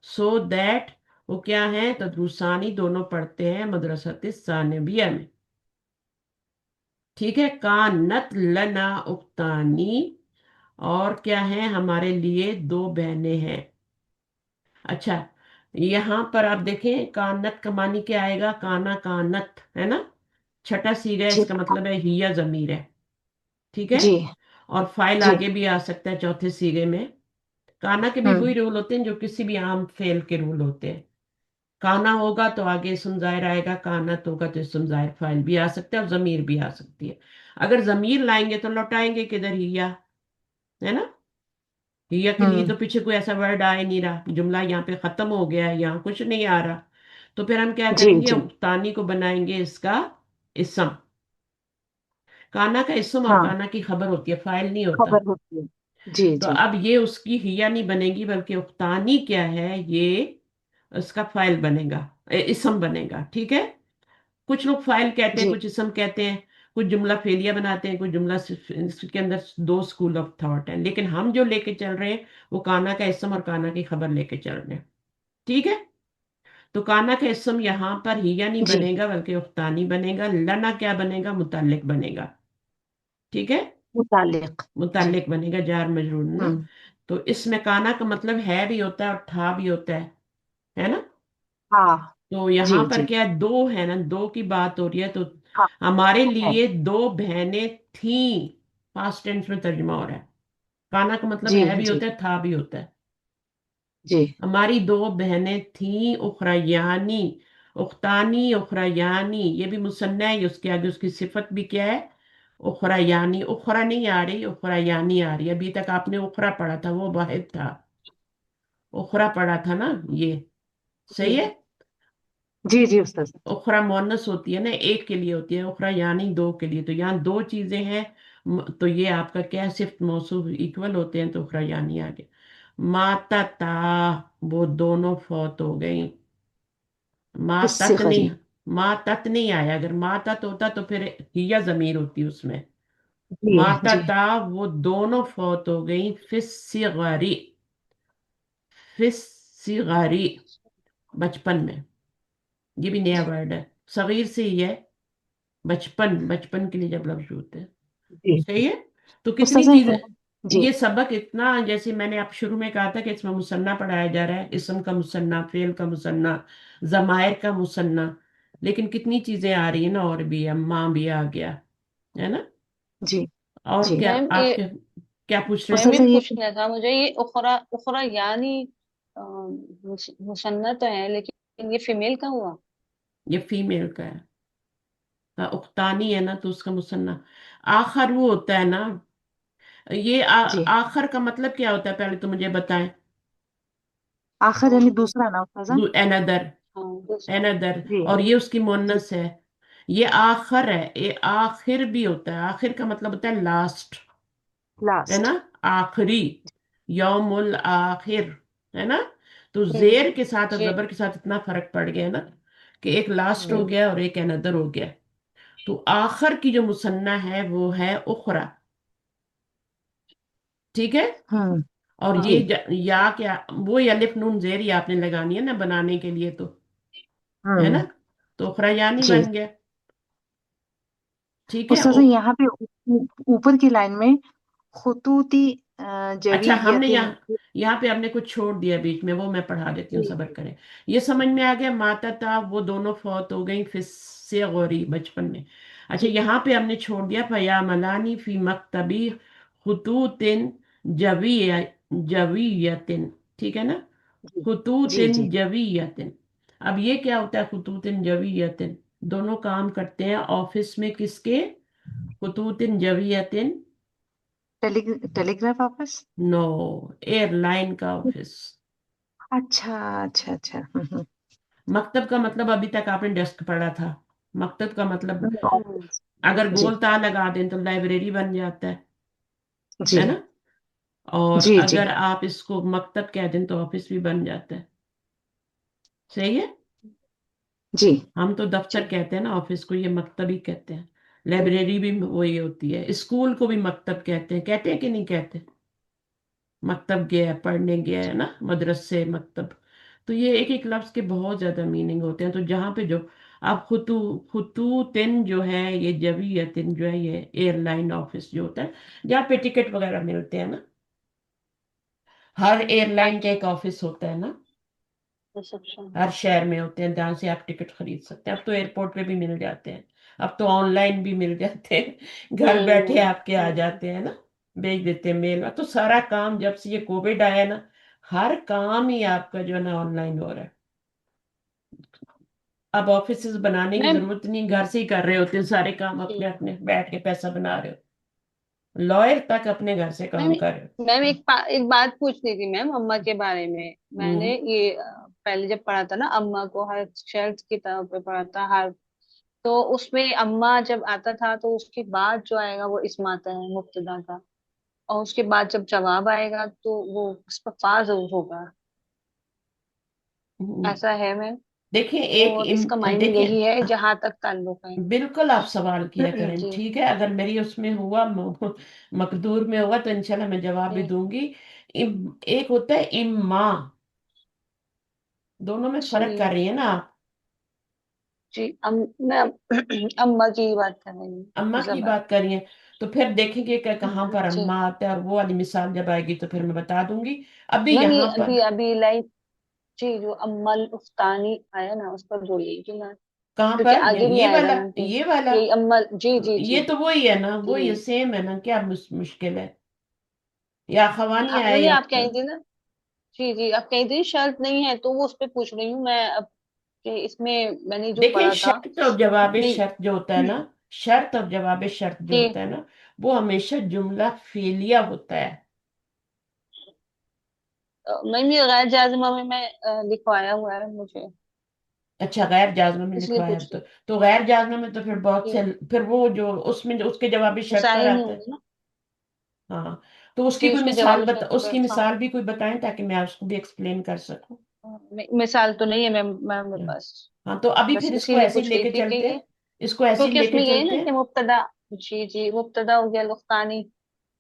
सो दैट वो क्या है, तदरुसानी दोनों पढ़ते हैं मदरसत सानविया में। ठीक है, कानत लना उख्तानी, और क्या है, हमारे लिए दो बहनें हैं। अच्छा, यहां पर आप देखें कानत का मानी क्या आएगा, काना कानत है ना, छठा सीगा है, जी इसका मतलब है हिया जमीर है। ठीक है। जी और फाइल जी। आगे भी आ सकता है चौथे सीगे में। काना के भी वही हम्म। रूल होते हैं जो किसी भी आम फेल के रूल होते हैं। काना होगा तो आगे इसम ज़ाहिर आएगा, कानत होगा तो इसम ज़ाहिर फाइल भी आ सकता है और जमीर भी आ सकती है। अगर जमीर लाएंगे तो लौटाएंगे किधर, हिया, है ना। हिया के लिए हम्म। तो पीछे कोई ऐसा वर्ड आ ही नहीं रहा, जुमला यहाँ पे खत्म हो गया है, यहाँ कुछ नहीं आ रहा। तो फिर हम क्या जी करेंगे, जी। उक्तानी को बनाएंगे इसका इसम। काना का इसम और हाँ, काना की खबर होती है, फाइल नहीं होता। खबर होती है। जी तो जी। अब ये उसकी हिया नहीं बनेगी, बल्कि उक्तानी क्या है, ये उसका फाइल बनेगा, इसम बनेगा। ठीक है। कुछ लोग फाइल कहते हैं, जी कुछ इसम कहते हैं, कुछ जुमला फेलिया बनाते हैं, कुछ जुमला इसके अंदर दो स्कूल ऑफ थॉट है, लेकिन हम जो लेके चल रहे हैं वो काना का इसम और काना की खबर लेके चल रहे हैं। ठीक है। तो काना का इसम यहाँ पर हिया नहीं जी। बनेगा, बल्कि उफ्तानी बनेगा। लना क्या बनेगा, मुतालिक बनेगा। ठीक है। मुतालिक। जी। मुतालिक बनेगा, जार मजरूर ना। हम्म। तो इसमें काना का मतलब है भी होता है और था भी होता है ना। हाँ। तो यहाँ जी पर जी। क्या है, दो है ना, दो की बात हो रही है, तो हाँ हमारे है। लिए दो बहनें थीं, पास्ट टेंस में तर्जुमा हो रहा है। काना का मतलब जी है भी जी होता है, था भी होता है। जी। हमारी दो बहनें थीं, उखरयानी, उख्तानी उखरयानी, ये भी मुसन्ना है, उसके आगे उसकी सिफत भी क्या है, उखरा यानी उखरा नहीं आ रही, उखरा यानी आ रही। अभी तक आपने उखरा पढ़ा था, वो वाहिद था। उखरा पढ़ा था ना ये, जी सही है। जी जी उस्ताद। उखरा मुअन्नस होती है ना, एक के लिए होती है, उखरा यानी दो के लिए। तो यहाँ दो चीजें हैं, तो ये आपका क्या है, सिर्फ मौसूफ इक्वल होते हैं, तो उखरा यानी आ गया। माता ता, वो दोनों फौत हो गई। माँ तत फिस्सिगरी। नहीं, माँ तत नहीं आया। अगर माँ तत होता तो फिर हिया जमीर होती उसमें। जी माता जी ता, वो दोनों फौत हो गई। फिस्सिगरी, फिस्सिगरी, बचपन में। ये भी नया वर्ड है, सगीर से ही है। बचपन, बचपन के लिए जब लफ्ज होते हैं, जी। सही है। तो कितनी उस्ताद चीजें, जी ये सबक इतना, जैसे मैंने आप शुरू में कहा था कि इसमें मुसन्ना पढ़ाया जा रहा है, इसम का मुसन्ना, फेल का मुसन्ना, जमायर का मुसन्ना। लेकिन कितनी चीजें आ रही है ना, और भी अम्मा भी आ गया, है ना। जी और जी। क्या मैम ये आपके, क्या पूछ रहे मैम हैं। ये उस्ताद ये पूछना था मुझे, ये उखरा उखरा यानी मुसन्ना तो है, लेकिन ये फीमेल का हुआ। ये फीमेल का है। उक्तानी है ना, तो उसका मुसन्ना आखर वो होता है ना। ये जी आखर का मतलब क्या होता है, पहले तो मुझे बताएं। आखिर यानी दूसरा ना उस्ताद। एनदर, हाँ दूसरा। एनदर। जी और ये उसकी जी। मुअन्नस है। ये आखर है, ये आखिर भी होता है। आखिर का मतलब होता है लास्ट, है ना, लास्ट। आखिरी, यौमुल आखिर, है ना। तो जेर हम्म। के साथ और जी। जबर के साथ इतना फर्क पड़ गया ना, कि एक लास्ट हो हम्म गया और एक अनदर हो गया। तो आखिर की जो मुसन्ना है वो है उखरा, ठीक है। हम्म। और हाँ। ये या क्या, वो अलिफ नून जेर ही आपने लगानी है ना बनाने के लिए, तो है ना। हम्म। तो उखरा यानी जी बन गया, ठीक है। उस्ताद यहाँ पे ऊपर की लाइन में खुतूती अच्छा, हमने जवीयतिन। यहाँ पे हमने कुछ छोड़ दिया बीच में, वो मैं पढ़ा देती हूँ, जी सब्र जी करें। ये समझ में आ गया, माता था वो दोनों फौत हो गई फिस्से गौरी, बचपन में। अच्छा, जी यहाँ पे हमने छोड़ दिया फया मलानी फी मकतबी खुतूतिन जविय जवियतिन, ठीक है ना। जी जी खुतूतिन जी। जवियतिन। अब ये क्या होता है खुतूतिन जवियतिन, दोनों काम करते हैं ऑफिस में, किसके, खुतूतिन जवियतिन। Telegraph office. नो, एयरलाइन का ऑफिस। अच्छा अच्छा अच्छा। मकतब का मतलब अभी तक आपने डेस्क पढ़ा था। मकतब का मतलब, ऑफिस। अगर जी गोल तार लगा दें तो लाइब्रेरी बन जाता जी है ना। और जी जी अगर आप इसको मकतब कह दें तो ऑफिस भी बन जाता है, सही है। जी हम तो जी। दफ्तर कहते हैं ना, ऑफिस को ये मकतब ही कहते हैं। लाइब्रेरी भी वही होती है। स्कूल को भी मकतब कहते हैं कि नहीं कहते। मकतब गया है, पढ़ने गया है ना, मदरसे मकतब। तो ये एक एक लफ्ज के बहुत ज्यादा मीनिंग होते हैं। तो जहाँ पे जो आप खुतूतिन जो है, ये जवियतिन जो है, ये एयरलाइन ऑफिस जो होता है, जहाँ पे टिकट वगैरह मिलते हैं ना। हर एयरलाइन का एक ऑफिस होता है ना, रिसेप्शन। हर शहर में होते हैं, जहाँ से आप टिकट खरीद सकते हैं। अब तो एयरपोर्ट पे भी मिल जाते हैं, अब तो ऑनलाइन भी मिल जाते हैं, घर बैठे आपके आ हम्म। जाते हैं ना, भेज देते हैं मेल में। तो सारा काम जब से ये कोविड आया ना, हर काम ही आपका जो है ना ऑनलाइन हो रहा है। अब ऑफिस बनाने की मैम जरूरत नहीं, घर से ही कर रहे होते हैं सारे काम, अपने जी। अपने बैठ के पैसा बना रहे हो। लॉयर तक अपने घर से मैम काम कर रहे मैम एक बात पूछनी थी मैम, अम्मा के बारे में। हो। मैंने ये पहले जब पढ़ा था ना, अम्मा को हर शख्स की तरह पे पढ़ा था हर। तो उसमें अम्मा जब आता था तो उसके बाद जो आएगा वो इसम आता है मुब्तदा का। और उसके बाद जब जवाब आएगा तो वो उस पर फा जरूर होगा। हम्म, ऐसा है मैम। देखिए और इसका मायने देखिए, यही है जहां तक ताल्लुक है। बिल्कुल आप सवाल किया करें, जी ठीक है। अगर मेरी उसमें हुआ मकदूर में हुआ तो इंशाल्लाह मैं जवाब भी जी दूंगी। एक होता है इम्मा, दोनों में फर्क कर जी रही है ना आप। जी। मैं अम्मा की बात कर रही अम्मा हूँ, की जब बात करिए, तो फिर देखेंगे कि कहाँ पर जी। अम्मा आता है, और वो वाली मिसाल जब आएगी तो फिर मैं बता दूंगी। अभी मैम ये यहाँ पर, अभी अभी लाइक जी, जो अम्मल उफ्तानी आया ना उस पर बोलिए जी मैम। कहाँ क्योंकि पर, आगे भी ये आएगा वाला, मैम जी। ये वाला। यही अम्मल जी जी ये जी तो वही है ना, वही है, जी। सेम है ना, क्या मुश्किल है। या खवानी हाँ आया वही या आप कह रही थी ना। जी जी, आप कह रही थी शर्त नहीं है, तो वो उस पर पूछ रही हूँ मैं अब। कि इसमें मैंने जो देखिए पढ़ा था शर्त और जवाब कि शर्त जो होता है ना, शर्त और जवाब शर्त जो जी। होता है ना, वो हमेशा जुमला फेलिया होता है। मैम ये गैर जाजिमा में मैं लिखवाया हुआ है मुझे, अच्छा, गैर जाज़िम में इसलिए लिखवाया पूछ रही तो गैर जाज़िम में तो फिर बहुत से, हूँ। फिर वो जो उसमें जो उसके जवाब जी शर्त पर साहिल नहीं आता है। होंगे ना? हाँ, तो उसकी जी कोई उसके मिसाल जवाब बता, शर्त पे उसकी हाँ। मिसाल भी कोई बताएं ताकि मैं उसको भी एक्सप्लेन कर सकूं। मिसाल तो नहीं है मैम मैम मेरे पास, हाँ, तो अभी बस फिर इसको इसीलिए ऐसे ही पूछ रही लेके थी कि चलते ये, हैं, इसको ऐसे ही क्योंकि लेके उसमें ये है चलते ना कि हैं। मुब्तदा, जी जी मुब्तदा हो गया लुफ्तानी,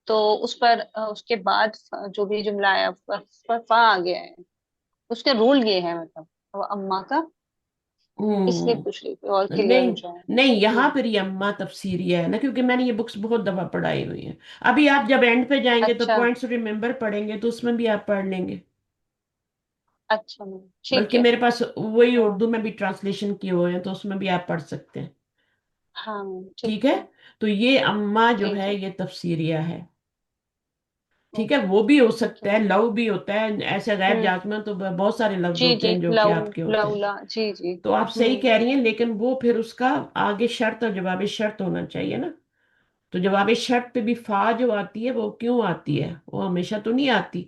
तो उस पर उसके बाद जो भी जुमला आया उस पर फा आ गया है, उसके रूल ये है मतलब वो अम्मा का, इसलिए हम्म। पूछ रही थी और क्लियर नहीं हो जाए। नहीं, यहाँ जी। पर ये अम्मा तफसीरिया है ना, क्योंकि मैंने ये बुक्स बहुत दफा पढ़ाई हुई है। अभी आप जब एंड पे जाएंगे तो अच्छा पॉइंट्स रिमेम्बर पढ़ेंगे तो उसमें भी आप पढ़ लेंगे। अच्छा मैम ठीक बल्कि है। मेरे पास वही तो उर्दू में भी ट्रांसलेशन किए हुए हैं, तो उसमें भी आप पढ़ सकते हैं। हाँ मैम ठीक ठीक है, है। तो ये अम्मा जो जी है जी ये तफसीरिया है। ठीक है, ओके वो भी हो ठीक है सकता है, मैम। लव भी होता है, ऐसे गैर हम्म। जाज़िम तो बहुत सारे लफ्ज जी होते जी हैं जो कि लव, आपके होते हैं। लवला जी जी। तो आप सही हम्म। कह रही हैं, लेकिन वो फिर उसका आगे शर्त और जवाब शर्त होना चाहिए ना। तो जवाब शर्त पे भी फा जो आती है वो क्यों आती है, वो हमेशा तो नहीं आती।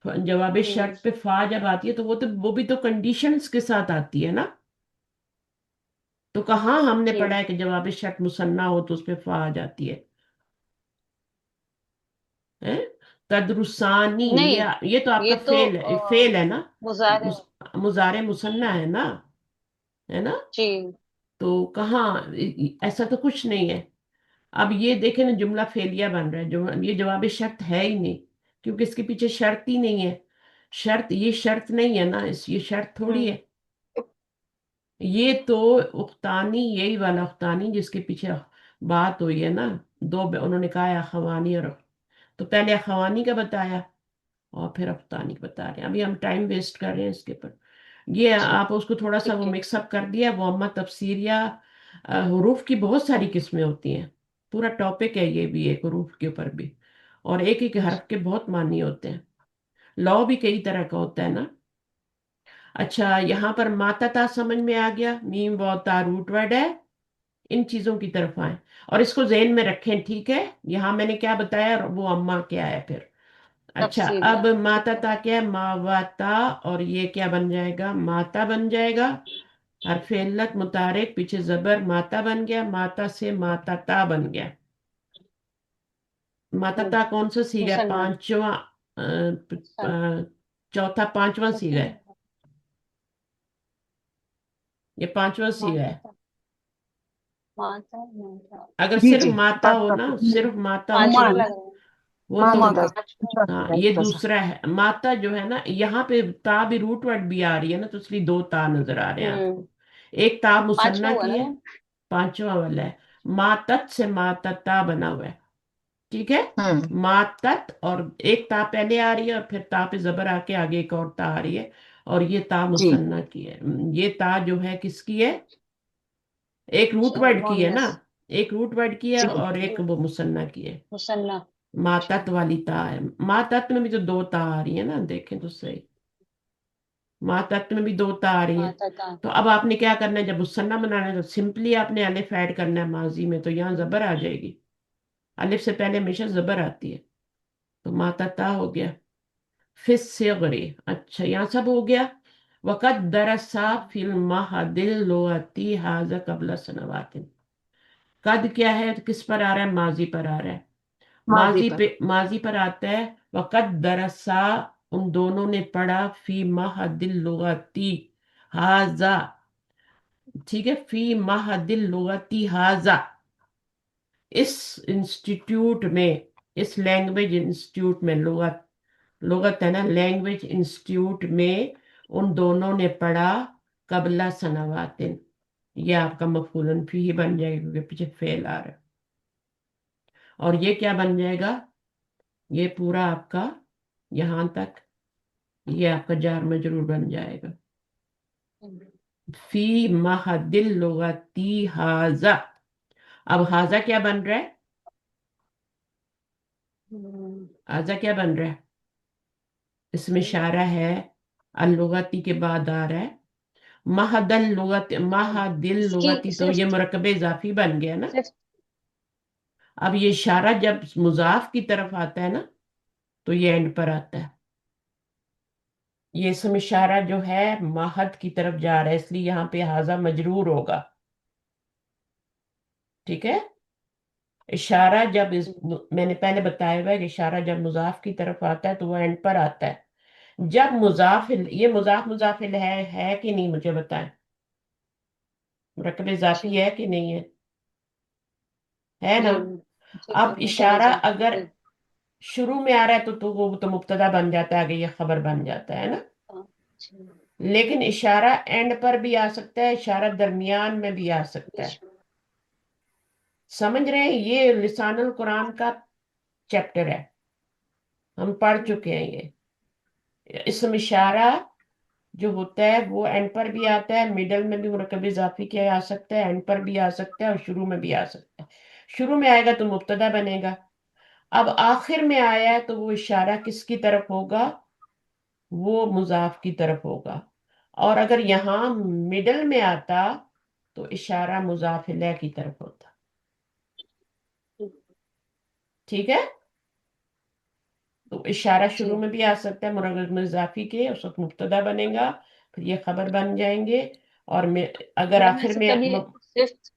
जवाब हम्म। शर्त पे फा जब आती है तो वो भी तो कंडीशंस के साथ आती है ना। तो कहाँ हमने जी पढ़ा है कि जवाब शर्त मुसन्ना हो तो उस पे फा आ जाती है? तदरुसानी, नहीं ये तो ये आपका तो फेल है ना। मुजारे है। मुजारे मुसन्ना है ना, है ना। जी। तो कहाँ ऐसा तो कुछ नहीं है। अब ये देखें ना, जुमला फेलिया बन रहा है, जो ये जवाब शर्त है ही नहीं, क्योंकि इसके पीछे शर्त ही नहीं है। शर्त, ये शर्त नहीं है ना, ये शर्त थोड़ी हम्म। है। ये तो उख्तानी, यही वाला उख्तानी जिसके पीछे बात हुई है ना। उन्होंने कहा है अखवानी और तो पहले अखवानी का बताया और फिर उख्तानी का बता रहे हैं। अभी हम टाइम वेस्ट कर रहे हैं इसके ऊपर। ये जी आप उसको थोड़ा सा वो ठीक है। मिक्सअप कर दिया, वो अम्मा तफसीरिया। हुरूफ की बहुत सारी किस्में होती हैं, पूरा टॉपिक है ये भी एक हुरूफ के ऊपर भी। और एक एक हर्फ के बहुत मानी होते हैं। लॉ भी कई तरह का होता है ना। अच्छा, यहाँ पर माता ता समझ में आ गया, मीम वाव ता रूट वर्ड है। इन चीजों की तरफ आए और इसको जेहन में रखें, ठीक है। यहाँ मैंने क्या बताया और वो अम्मा क्या है फिर। अच्छा, तफसीलिया अब ठीक माता है। ता क्या है, मावाता, और ये क्या बन जाएगा, माता बन जाएगा। हरफ इल्लत मुतारिक, पीछे जबर, माता बन गया, माता से माता ता बन गया। माता हम्म। ता कौन सा सीगा है, मुसन्ना। पांचवा चौथा पांचवा सीगा है। ये पांचवा सीगा माता है। माता माता अगर जी सिर्फ जी, माता हो पाँचवा ना, सूत्र। सिर्फ माता हो पांचवा तो माँ, लग रहा है। वो तो माँ का पांचवा। दूसरा हाँ, सूत्र है ये छोटा सा। दूसरा है। माता जो है ना, यहाँ पे ता भी रूट वर्ड भी आ रही है ना, तो इसलिए दो ता नजर आ रहे हैं हम्म। आपको। एक ता पांचवा मुसन्ना हुआ की ना है, मैम? पांचवा वाला है। मातत से मातता बना हुआ है। ठीक है, हम्म। मातत, और एक ता पहले आ रही है और फिर ता पे जबर आके आगे एक और ता आ रही है। और ये ता जी मुसन्ना की है। ये ता जो है किसकी है, एक रूट वर्ड की है ना। मोहनस। एक रूट वर्ड की है जी और एक वो मुसन्ना की है। मुसन्ना। अच्छा। मातत वाली ता है। मातत में भी तो दो ता आ रही है ना, देखें तो सही। मातत में भी दो ता आ रही है। माता का। तो अब आपने क्या करना है, जब मुसन्ना बनाना है तो सिंपली आपने अलिफ ऐड करना है माजी में, तो यहाँ जबर आ जाएगी। अलिफ से पहले हमेशा जबर आती है। तो मातता हो गया। फिर सिगरी, अच्छा यहाँ सब हो गया। वक़द दरसा फिल महदिल लुगती हाजा कबला सनवातिन। कद क्या है, तो किस पर आ रहा है, माजी पर आ रहा है। माजी पर। माजी पर आता है। वक़द दरसा, उन दोनों ने पढ़ा, फी महदिल लुगती हाजा। ठीक है, फी महदिल लुगती हाजा, इस इंस्टीट्यूट में, इस लैंग्वेज इंस्टीट्यूट में, लुगत, लुगत है ना, लैंग्वेज इंस्टीट्यूट में उन दोनों ने पढ़ा, कबला सनवातिन। ये आपका मफूलन फी ही बन जाएगा क्योंकि पीछे फेल आ रहा है। और ये क्या बन जाएगा, ये पूरा आपका यहां तक, ये आपका जार मजरूर बन जाएगा। फी महदिल लुगती हाजा। अब हाजा क्या बन रहा है, हम्म। हाजा क्या बन रहा है, इसमें इशारा है, अलुगती के बाद आ रहा है। महदल लुगत महदिल इसकी लुगती, तो ये सिर्फ मुरकब इजाफी बन गया ना। सिर्फ अब ये इशारा जब मुजाफ की तरफ आता है ना, तो ये एंड पर आता है। ये इसम इशारा जो है महद की तरफ जा रहा है, इसलिए यहाँ पे हाजा मजरूर होगा। ठीक है। इशारा जब मैंने पहले बताया हुआ है कि इशारा जब मुजाफ की तरफ आता है तो वो एंड पर आता है। जब मुजाफिल, ये मुजाफ मुजाफिल है कि नहीं, मुझे बताएं। मुरकब जी इजाफी है कि नहीं है ना। जी जी जी अब मुरकब इशारा इजाफी अगर जी। शुरू में आ रहा है तो वो तो मुब्तदा बन जाता है, आगे ये खबर बन जाता है ना। हाँ, जी लेकिन इशारा एंड पर भी आ सकता है, इशारा दरमियान में भी आ सकता बीच है। में। समझ रहे हैं, ये लिसानुल कुरान का चैप्टर है, हम पढ़ चुके हैं ये। इसम इशारा जो होता है वो एंड पर भी आता है, मिडल में भी मुरकब इजाफी के आ सकता है, एंड पर भी आ सकता है और शुरू में भी आ सकता है। शुरू में आएगा तो मुब्तदा बनेगा। अब आखिर में आया है तो वो इशारा किसकी तरफ होगा, वो मुजाफ की तरफ होगा। और अगर यहाँ मिडल में आता तो इशारा मुजाफ इलैह की तरफ होता। ठीक है। तो इशारा जी शुरू में भी आ सकता है मुरकब इजाफी के, उस वक्त मुब्तदा बनेगा, फिर ये खबर बन जाएंगे। और अगर वरना आखिर से में तब ये सिर्फ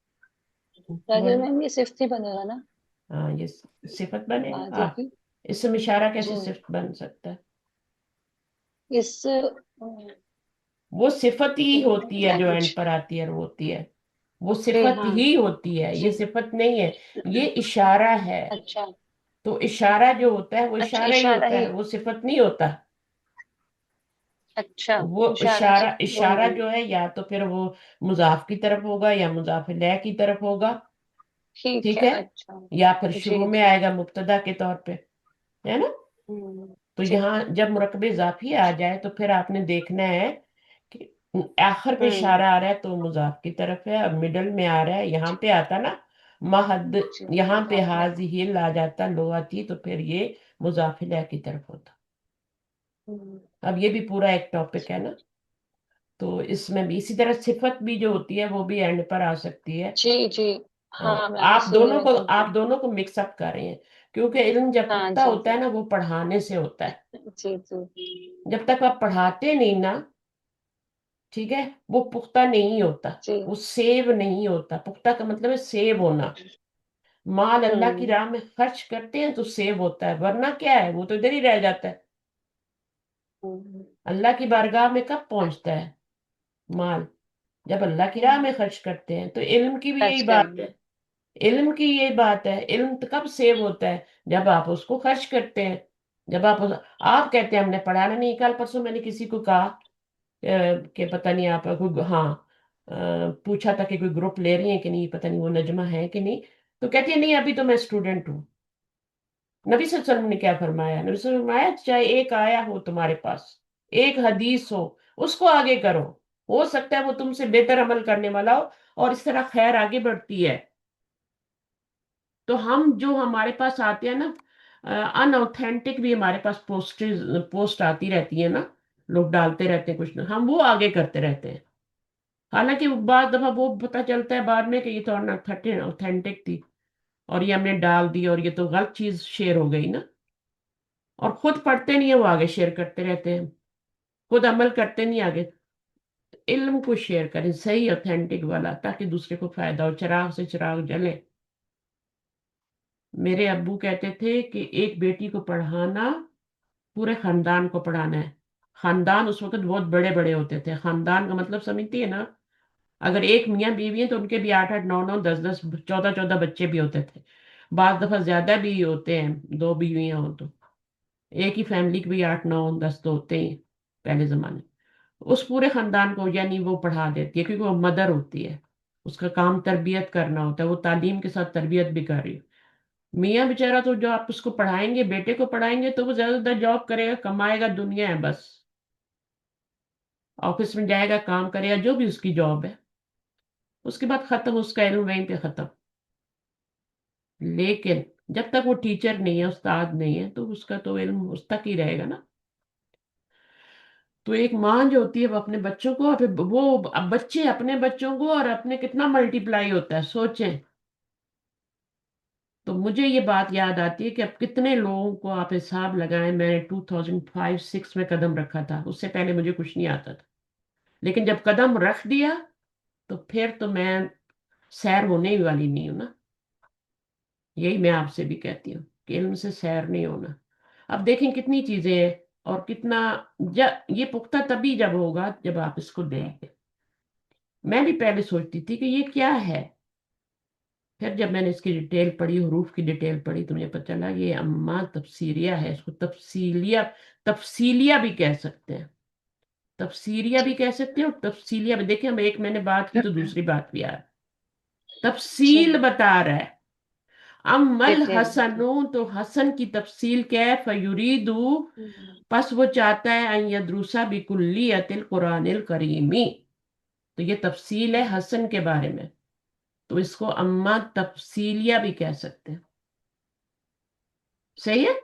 राइटर बोले, मैम ये सिर्फ ही बनेगा ना हाँ ये सिफत बनेगा, माजी हाँ। की। इसमें इशारा कैसे जी सिफत बन सकता है। इस वो सिफत ही एक मिनट होती है जो एंड लैंग्वेज पर आती है और वो होती है। वो जी सिफत हाँ ही होती है, ये जी सिफत नहीं है। ये इशारा है। अच्छा तो इशारा जो होता है वो अच्छा इशारा ही इशारा होता ही है, वो सिफत नहीं होता। अच्छा वो इशारा इशारा सिर्फ वही इशारा बने जो है या तो फिर वो मुजाफ की तरफ होगा या मुजाफ इलैह की तरफ होगा। ठीक ठीक है है। अच्छा या फिर शुरू जी में जी आएगा मुब्तदा के तौर पे, है ना। तो ठीक यहाँ जब मुरकब इजाफी आ जाए तो फिर आपने देखना है कि आखिर में हम्म इशारा आ रहा है तो मुजाफ की तरफ है, और मिडल में आ रहा है, यहाँ पे आता ना महद, जी यहाँ पे मुजाफिर हाजिहिल आ जाता लोआती, तो फिर ये मुजाफ इलैह की तरफ होता। हम्म, अब ये भी पूरा एक टॉपिक है ना। तो इसमें भी इसी तरह सिफत भी जो होती है वो भी एंड पर आ सकती है। जी जी हाँ हाँ, मैम इसीलिए मैं पूछ रही आप दोनों को मिक्सअप कर रहे हैं, क्योंकि इल्म जब हाँ पुख्ता जी होता जी है ना वो पढ़ाने से होता है। जी जी जब तक आप पढ़ाते नहीं ना, ठीक है, वो पुख्ता नहीं होता। जी वो सेव नहीं होता। पुख्ता का मतलब है सेव होना। माल अल्लाह की हम्म राह में खर्च करते हैं तो सेव होता है, वरना क्या है, वो तो इधर ही रह जाता है। हम्म, अल्लाह की बारगाह में कब पहुंचता है माल, जब अल्लाह की राह में खर्च करते हैं। तो इल्म की भी टच यही बात करेंगे है। इल्म की ये बात है, इल्म तो कब सेव होता है, जब आप उसको खर्च करते हैं। जब आप कहते हैं हमने पढ़ाना नहीं। कल परसों मैंने किसी को कहा कि पता नहीं आप कोई, हाँ, पूछा था कि कोई ग्रुप ले रही है कि नहीं, पता नहीं वो नजमा है कि नहीं। तो कहती है नहीं अभी तो मैं स्टूडेंट हूँ। नबी सल्लल्लाहु अलैहि वसल्लम ने क्या फरमाया, नबी सल्लल्लाहु अलैहि वसल्लम ने फरमाया चाहे एक आया हो तुम्हारे पास, एक हदीस हो, उसको आगे करो। हो सकता है वो तुमसे बेहतर अमल करने वाला हो, और इस तरह खैर आगे बढ़ती है। तो हम जो हमारे पास आते हैं ना, अनऑथेंटिक भी हमारे पास पोस्ट आती रहती है ना, लोग डालते रहते हैं कुछ ना, हम वो आगे करते रहते हैं। हालांकि बाद दफा वो पता चलता है बाद में कि ये तो ऑथेंटिक थी, और ये हमने डाल दी और ये तो गलत चीज शेयर हो गई ना। और खुद पढ़ते नहीं है, वो आगे शेयर करते रहते हैं, खुद अमल करते नहीं आगे। इल्म को शेयर करें सही ऑथेंटिक वाला, ताकि दूसरे को फायदा हो, चिराग से चिराग जले। मेरे अब्बू कहते थे कि एक बेटी को पढ़ाना पूरे खानदान को पढ़ाना है। खानदान उस वक्त बहुत बड़े बड़े होते थे। खानदान का मतलब समझती है ना, अगर एक मियाँ बीवी है तो उनके भी 8 8 9 9 10 10 14 14 बच्चे भी होते थे। बाज दफा ज्यादा भी होते हैं, दो बीवियां हो तो। एक ही फैमिली के भी 8 9 10 तो होते ही हैं पहले जमाने में। उस पूरे खानदान को यानी वो पढ़ा देती है, क्योंकि वो मदर होती है। उसका काम तरबियत करना होता है, वो तालीम के साथ तरबियत भी कर रही है। मियाँ बेचारा तो जो आप उसको पढ़ाएंगे, बेटे को पढ़ाएंगे, तो वो ज्यादा ज्यादा जॉब करेगा, कमाएगा, दुनिया है बस। ऑफिस में जाएगा, काम करेगा, जो भी उसकी जॉब है। उसके बाद खत्म, उसका इल्म वहीं पे खत्म। लेकिन जब तक वो टीचर नहीं है, उस्ताद नहीं है, तो उसका तो इल्म उस तक ही रहेगा ना। تو ایک ماں جو ہوتی ہے وہ اپنے بچوں کو وہ اب بچے اپنے بچوں کو اور اپنے کتنا ملٹیپلائی ہوتا ہے سوچیں. تو مجھے یہ بات یاد آتی ہے کہ اب کتنے لوگوں کو آپ حساب لگائیں. میں نے 2005-6 میں قدم رکھا تھا، اس سے پہلے مجھے کچھ نہیں آتا تھا، لیکن جب قدم رکھ دیا تو پھر تو میں سیر ہونے ہی والی نہیں ہوں نا. یہی میں آپ سے بھی کہتی ہوں کہ علم سے سیر نہیں ہونا. اب دیکھیں کتنی چیزیں ہیں اور کتنا یہ پختہ تبھی جب ہوگا جب آپ اس کو دیں گے. میں بھی پہلے سوچتی تھی کہ یہ کیا ہے، پھر جب میں نے اس کی ڈیٹیل پڑھی، حروف کی ڈیٹیل پڑھی، تو مجھے پتہ چلا یہ اما تفسیریہ ہے. اس کو تفصیلیہ بھی کہہ سکتے ہیں، تفسیریہ بھی کہہ سکتے ہیں اور تفصیلیہ بھی. دیکھیں ہم ایک میں نے بات کی تو دوسری بات بھی آ رہی، جی تفصیل بتا رہا ہے. امل ڈیٹیل حسن، تو حسن کی تفصیل کیا ہے؟ فیریدو، پس وہ چاہتا ہے ان یدرسا بکلیت القرآن الکریمی. تو یہ تفصیل ہے حسن کے بارے میں، تو اس کو اما تفصیلیہ بھی کہہ سکتے ہیں. صحیح ہے.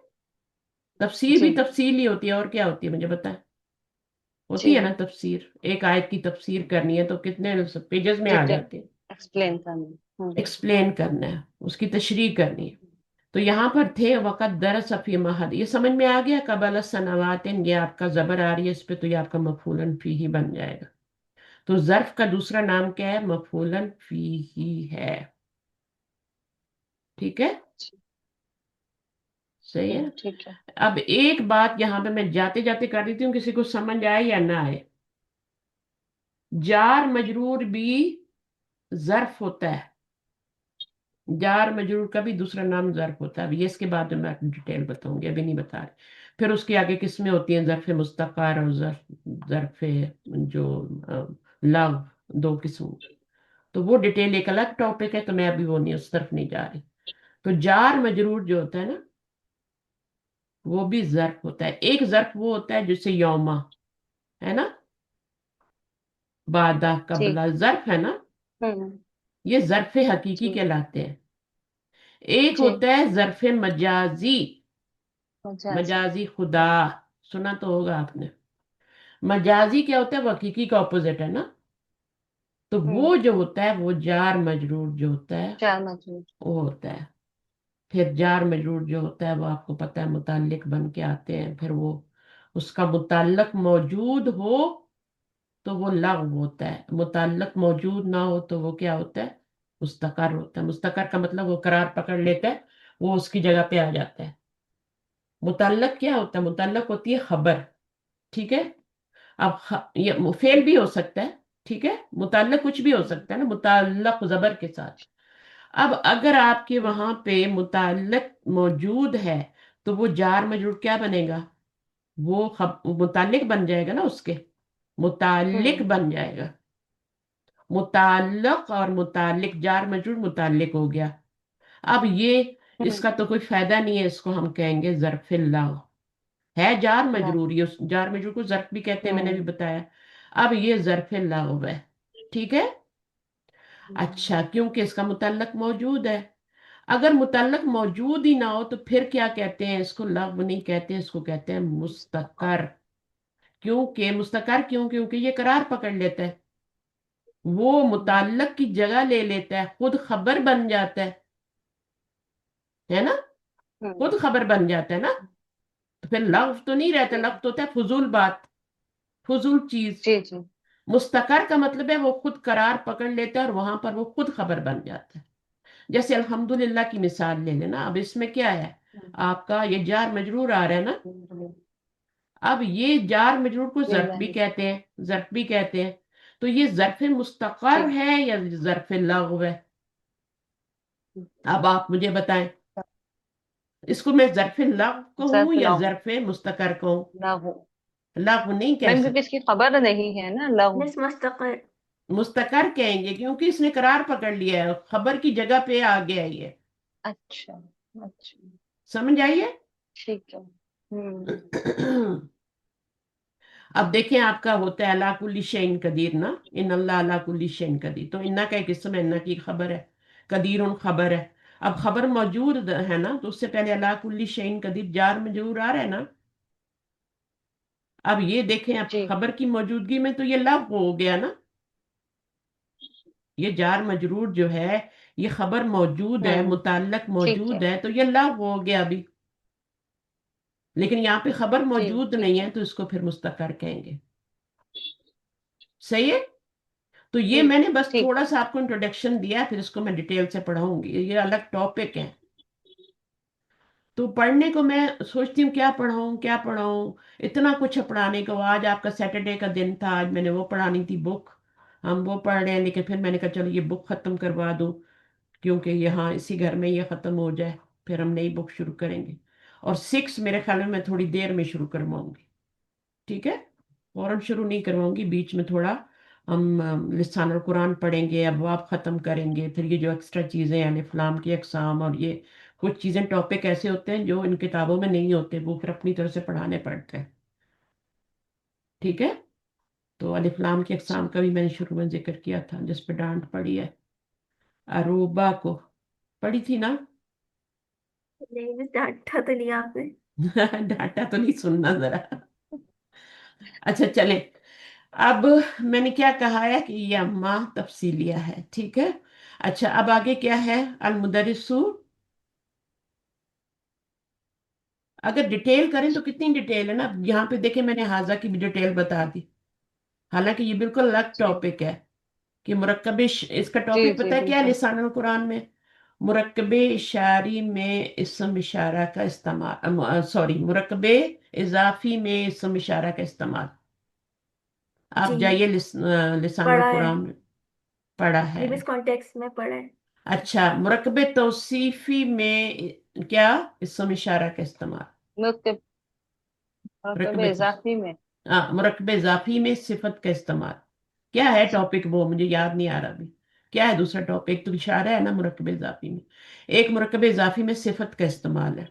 تفسیر بھی جی تفصیل ہی ہوتی ہے، اور کیا ہوتی ہے مجھے بتائیں؟ جی ہوتی ہے نا تفسیر. ایک آیت کی تفسیر کرنی ہے تو کتنے پیجز میں آ ڈیٹیل جاتے ہیں. ایکسپلین کرنا. ایکسپلین کرنا ہے، اس کی تشریح کرنی ہے. تو یہاں پر تھے وقت درس فی مہد، یہ سمجھ میں آ گیا. قبل سنوات، یہ آپ کا زبر آ رہی ہے اس پہ، تو یہ آپ کا مفعولن فی ہی بن جائے گا. تو ظرف کا دوسرا نام کیا ہے؟ مفعولن فی ہی ہے. ٹھیک ہے، صحیح ہے. ٹھیک ہے. اب ایک بات یہاں پہ میں جاتے جاتے کر دیتی ہوں، کسی کو سمجھ آئے یا نہ آئے. جار مجرور بھی ظرف ہوتا ہے. جار مجرور کا بھی دوسرا نام ظرف ہوتا ہے. اب یہ اس کے بعد میں ڈیٹیل بتاؤں گی، ابھی نہیں بتا رہی. پھر اس کے آگے قسمیں ہوتی ہیں، ظرف مستقر اور ظرف جو لغو، دو قسم. تو وہ ڈیٹیل ایک الگ ٹاپک ہے، تو میں ابھی وہ نہیں، اس طرف نہیں جا رہی. تو جار مجرور جو ہوتا ہے نا وہ بھی ظرف ہوتا ہے. ایک ظرف وہ ہوتا ہے جسے یوما ہے نا، بادہ جی. قبلہ ظرف ہے نا، ہوں. یہ ظرف حقیقی جی کہلاتے ہیں. ایک جی. ہوتا ہے ظرف مجازی، مجازی. مجازی خدا، سنا تو ہوگا آپ نے. مجازی کیا ہوتا ہے؟ وہ حقیقی کا اپوزٹ ہے نا. تو ہوں. وہ جو ہوتا ہے وہ جار مجرور جو ہوتا ہے چار مجبور. وہ ہوتا ہے. پھر جار مجرور جو ہوتا ہے وہ آپ کو پتہ ہے متعلق بن کے آتے ہیں. پھر وہ اس کا متعلق موجود ہو تو وہ لغو ہوتا ہے، متعلق موجود نہ ہو تو وہ کیا ہوتا ہے؟ مستقر ہوتا ہے. مستقر کا مطلب وہ قرار پکڑ لیتا ہے، وہ اس کی جگہ پہ آ جاتا ہے. متعلق کیا ہوتا ہے؟ متعلق ہوتی ہے خبر. ٹھیک ہے. اب یہ فعل بھی ہو سکتا ہے. ٹھیک ہے، متعلق کچھ بھی ہو سکتا ہے نا، متعلق زبر کے ساتھ. اب اگر آپ کے وہاں پہ متعلق موجود ہے تو وہ جار مجرور کیا بنے گا؟ وہ متعلق بن جائے گا نا، اس کے متعلق ہوں. بن جائے گا. متعلق اور متعلق، جار مجرور متعلق ہو گیا. اب یہ اس ہوں. کا تو کوئی فائدہ نہیں ہے، اس کو ہم کہیں گے ظرف اللہ ہے. جار لا. مجرور، یہ جار مجرور کو ظرف بھی کہتے ہیں، میں نے بھی ہوں. بتایا. اب یہ ظرف اللہ ہے. ٹھیک ہے. اچھا، کیونکہ اس کا متعلق موجود ہے. اگر متعلق موجود ہی نہ ہو تو پھر کیا کہتے ہیں؟ اس کو لغو نہیں کہتے، اس کو کہتے ہیں مستقر. کیونکہ مستقر کیونکہ یہ قرار پکڑ لیتا ہے، وہ متعلق کی جگہ لے لیتا ہے، خود خبر بن جاتا ہے نا، ہوں. خود خبر بن جاتا ہے نا. تو پھر لفظ تو نہیں رہتا، لفظ تو ہوتا ہے فضول بات، فضول چیز. جی جی. مستقر کا مطلب ہے وہ خود قرار پکڑ لیتا ہے اور وہاں پر وہ خود خبر بن جاتا ہے. جیسے الحمدللہ کی مثال لے لینا. اب اس میں کیا ہے؟ آپ کا یہ جار مجرور آ رہا ہے نا. اب یہ جار مجرور کو ظرف بھی للہ. کہتے ہیں، ظرف بھی کہتے ہیں. تو یہ ظرف مستقر جی. ہے یا ظرف لغو ہے؟ اب آپ مجھے بتائیں، اس کو میں ظرف لغو کہوں ظرف یا لغو. ظرف مستقر کہوں؟ لغو. لغو نہیں کہہ میم کیونکہ سکتے، اس کی خبر نہیں ہے نا، لغو. بس مستقل. مستقر کہیں گے کیونکہ اس نے قرار پکڑ لیا ہے، خبر کی جگہ پہ آ گیا ہے یہ. اچھا. اچھا. سمجھ آئیے؟ ٹھیک ہے. ہوں. اب دیکھیں آپ کا ہوتا ہے اللہ کل شیء قدیر نا، ان اللہ اللہ کل شیء قدیر. تو انا کا ایک اسم ہے، انا کی خبر ہے، قدیر خبر ہے. اب خبر موجود ہے نا، تو اس سے پہلے اللہ کل شیء قدیر جار مجرور آ رہا ہے نا. اب یہ دیکھیں، اب जी خبر کی موجودگی میں تو یہ لغو ہو گیا نا، یہ جار مجرور جو ہے، یہ خبر موجود ہے، متعلق ठीक موجود है ہے، تو یہ لغو ہو گیا ابھی، لیکن یہاں پہ خبر जी موجود ठीक نہیں है ہے تو اس کو پھر مستقر کہیں گے. صحیح ہے. تو یہ जी میں نے بس ठीक تھوڑا है سا آپ کو انٹروڈکشن دیا، پھر اس کو میں ڈیٹیل سے پڑھاؤں گی، یہ الگ ٹاپک ہے. تو پڑھنے کو میں سوچتی ہوں کیا پڑھاؤں کیا پڑھاؤں، اتنا کچھ ہے پڑھانے کو. آج آپ کا سیٹرڈے کا دن تھا، آج میں نے وہ پڑھانی تھی بک، ہم وہ پڑھ رہے ہیں، لیکن پھر میں نے کہا چلو یہ بک ختم کروا دوں، کیونکہ یہاں اسی گھر میں یہ ختم ہو جائے، پھر ہم نئی بک شروع کریں گے. اور 6 میرے خیال میں تھوڑی دیر میں شروع کرواؤں گی. ٹھیک ہے، فوراً شروع نہیں کرواؤں گی، بیچ میں تھوڑا ہم لسان القرآن پڑھیں گے، ابواب ختم کریں گے، پھر یہ جو ایکسٹرا چیزیں ہیں الف لام کی اقسام، اور یہ کچھ چیزیں ٹاپک ایسے ہوتے ہیں جو ان کتابوں میں نہیں ہوتے، وہ پھر اپنی طرف سے پڑھانے پڑتے ہیں. ٹھیک ہے. تو الف لام کی जी اقسام کا بھی میں نے شروع میں ذکر کیا تھا، جس پہ ڈانٹ پڑی ہے. اروبا کو پڑھی تھی نا؟ نہیں مس ڈانٹا تو نہیں آپ نے. ڈانٹا تو نہیں، سننا ذرا. اچھا چلیں، اب میں نے کیا کہا ہے کہ یہ اما تفصیلیہ ہے. ٹھیک ہے. اچھا اب آگے کیا ہے؟ المدرسو. اگر ڈیٹیل کریں تو کتنی ڈیٹیل ہے نا. یہاں پہ دیکھیں میں نے حاضہ کی بھی ڈیٹیل بتا دی، حالانکہ یہ بالکل الگ जी ٹاپک ہے کہ مرکب اس کا जी ٹاپک जी پتہ ہے کیا ہے बिल्कुल لسان القرآن میں؟ مرکب اشاری میں اسم اشارہ کا استعمال، سوری، مرکب اضافی میں اسم اشارہ کا استعمال. آپ جی جائیے لسان پڑھا ہے، القرآن میں، پڑھا ہے. یہ مس کانٹیکس میں پڑھا ہے. اچھا، مرکب توصیفی میں کیا اسم اشارہ کا استعمال؟ مرکب مرکب مرکب اضافی میں مرکب اضافی میں صفت کا استعمال. کیا ہے ٹاپک؟ وہ مجھے یاد نہیں آ رہا ابھی. کیا ہے دوسرا ٹاپک؟ تو اشارہ ہے نا مرکب اضافی میں. ایک مرکب اضافی میں صفت کا استعمال ہے.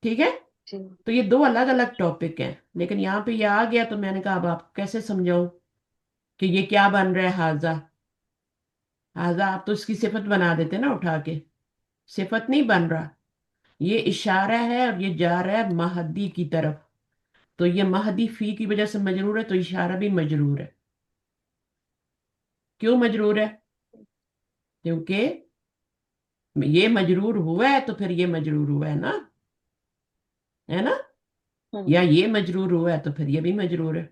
ٹھیک ہے. जी تو یہ دو الگ الگ ٹاپک ہیں، لیکن یہاں پہ یہ آ گیا تو میں نے کہا اب آپ کو کیسے سمجھاؤں کہ یہ کیا بن رہا ہے. حاضہ، حاضہ آپ تو اس کی صفت بنا دیتے نا اٹھا کے، صفت نہیں بن رہا، یہ اشارہ ہے اور یہ جا رہا ہے مہدی کی طرف. تو یہ مہدی فی کی وجہ سے مجرور ہے، تو اشارہ بھی مجرور ہے. کیوں مجرور ہے؟ کیونکہ یہ مجرور ہوا ہے تو پھر یہ مجرور ہوا ہے نا، ہے نا؟ یا یہ مجرور ہوا ہے تو پھر یہ بھی مجرور ہے.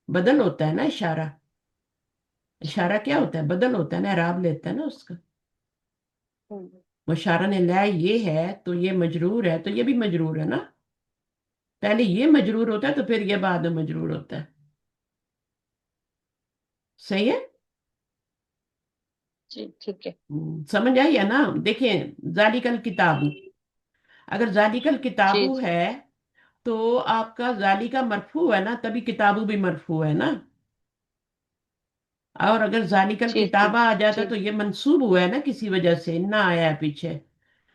بدل ہوتا ہے نا اشارہ. اشارہ کیا ہوتا ہے؟ بدل ہوتا ہے نا، اعراب لیتا ہے نا اس کا. مشارہ نے لا یہ ہے تو یہ مجرور ہے، تو یہ بھی مجرور ہے نا. پہلے یہ مجرور ہوتا ہے تو پھر یہ بعد میں مجرور ہوتا ہے. صحیح ہے. जी ठीक है سمجھ آئی ہے نا؟ دیکھیں، ذالکل کتابو، اگر ذالکل जी کتابو जी ہے تو آپ کا ذالکا مرفوع ہے نا، تبھی کتابو بھی مرفوع ہے نا. اور اگر ذالکل जी जी کتابہ آ جاتا जी تو یہ منصوب ہوا ہے نا کسی وجہ سے، نہ آیا ہے پیچھے،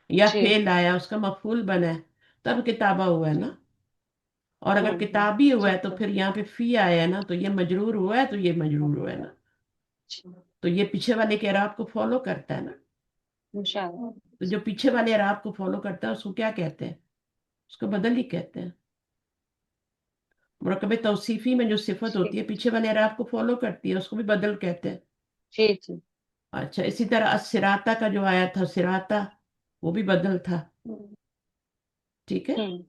یا जी فعل آیا اس کا مفعول بنا ہے، تب کتابہ ہوا ہے نا. اور اگر हम्म کتابی ہوا ہے ठीक تو है پھر یہاں پہ فی آیا ہے نا، تو یہ مجرور ہوا ہے تو یہ مجرور ہوا ہے نا. जी تو یہ پیچھے والے کے اعراب کو فالو کرتا ہے نا. इंशाल्लाह تو جو پیچھے والے اعراب کو فالو کرتا ہے اس کو کیا کہتے ہیں؟ اس کو بدل ہی کہتے ہیں. مرکب توصیفی میں جو صفت जी ہوتی ہے پیچھے والے اعراب کو فالو کرتی ہے، اس کو بھی بدل کہتے ہیں. जी जी اچھا، اسی طرح الصراطہ کا جو آیا تھا سراتا، وہ بھی بدل تھا. हम्म ٹھیک ہے. हम्म,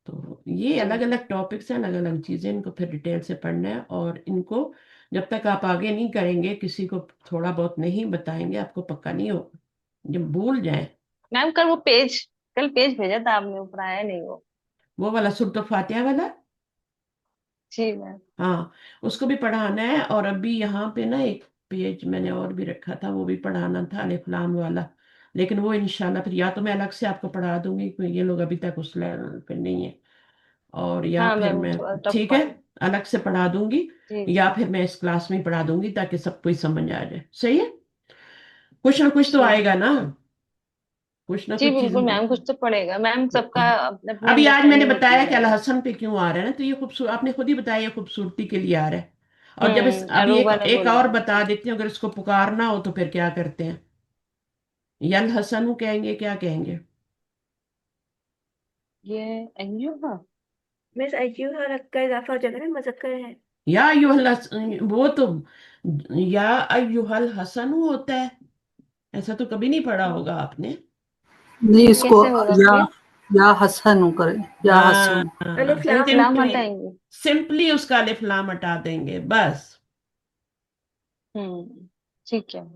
تو یہ जी الگ الگ ٹاپکس ہیں، الگ الگ چیزیں، ان کو پھر ڈیٹیل سے پڑھنا ہے. اور ان کو جب تک آپ آگے نہیں کریں گے، کسی کو تھوڑا بہت نہیں بتائیں گے، آپ کو پکا نہیں ہوگا. جب بھول جائیں. मैम कल पेज भेजा था आपने ऊपर आया नहीं वो وہ والا سورۃ الفاتحہ والا، जी मैम ہاں، اس کو بھی پڑھانا ہے. اور ابھی یہاں پہ نا ایک پیج میں نے اور بھی رکھا تھا، وہ بھی پڑھانا تھا، الف لام والا. لیکن وہ انشاءاللہ پھر یا تو میں الگ سے آپ کو پڑھا دوں گی، کیونکہ یہ لوگ ابھی تک اس لیول پہ نہیں ہے، اور یا हाँ پھر मैम میں، थोड़ा टफ ٹھیک ہے، पड़ रहा है الگ سے پڑھا دوں گی، जी یا जी پھر میں اس کلاس میں ہی پڑھا دوں گی تاکہ سب کو ہی سمجھ آ جائے. صحیح ہے. کچھ نہ کچھ تو जी آئے گا نا، کچھ نہ जी کچھ چیزیں बिल्कुल تو. मैम कुछ तो पड़ेगा मैम सबका अपने अपनी ابھی آج میں نے अंडरस्टैंडिंग होती بتایا کہ है الحسن پہ کیوں آ رہا ہے نا، تو یہ خوبصورت آپ نے خود ہی بتایا، یہ خوبصورتی کے لیے آ رہا ہے. اور جب ابھی ایک अरूबा ने ایک बोला اور था بتا जी دیتی ہوں، اگر اس کو پکارنا ہو تو پھر کیا کرتے ہیں؟ یل حسن کہیں گے، کیا کہیں گے؟ ये एनजीओ का मिस अय्युहा का इजाफा हो जाएगा ना, मुज़क्कर है। या वो तो या अय्युहल हसन होता है, ऐसा तो कभी नहीं पढ़ा होगा आपने। नहीं, इसको कैसे होगा या फिर? या हसन करें, या हसन। अलिफ लाम लाम हटाएंगे। हटाएंगे। सिंपली उसका अलिफ लाम हटा देंगे बस। ठीक है।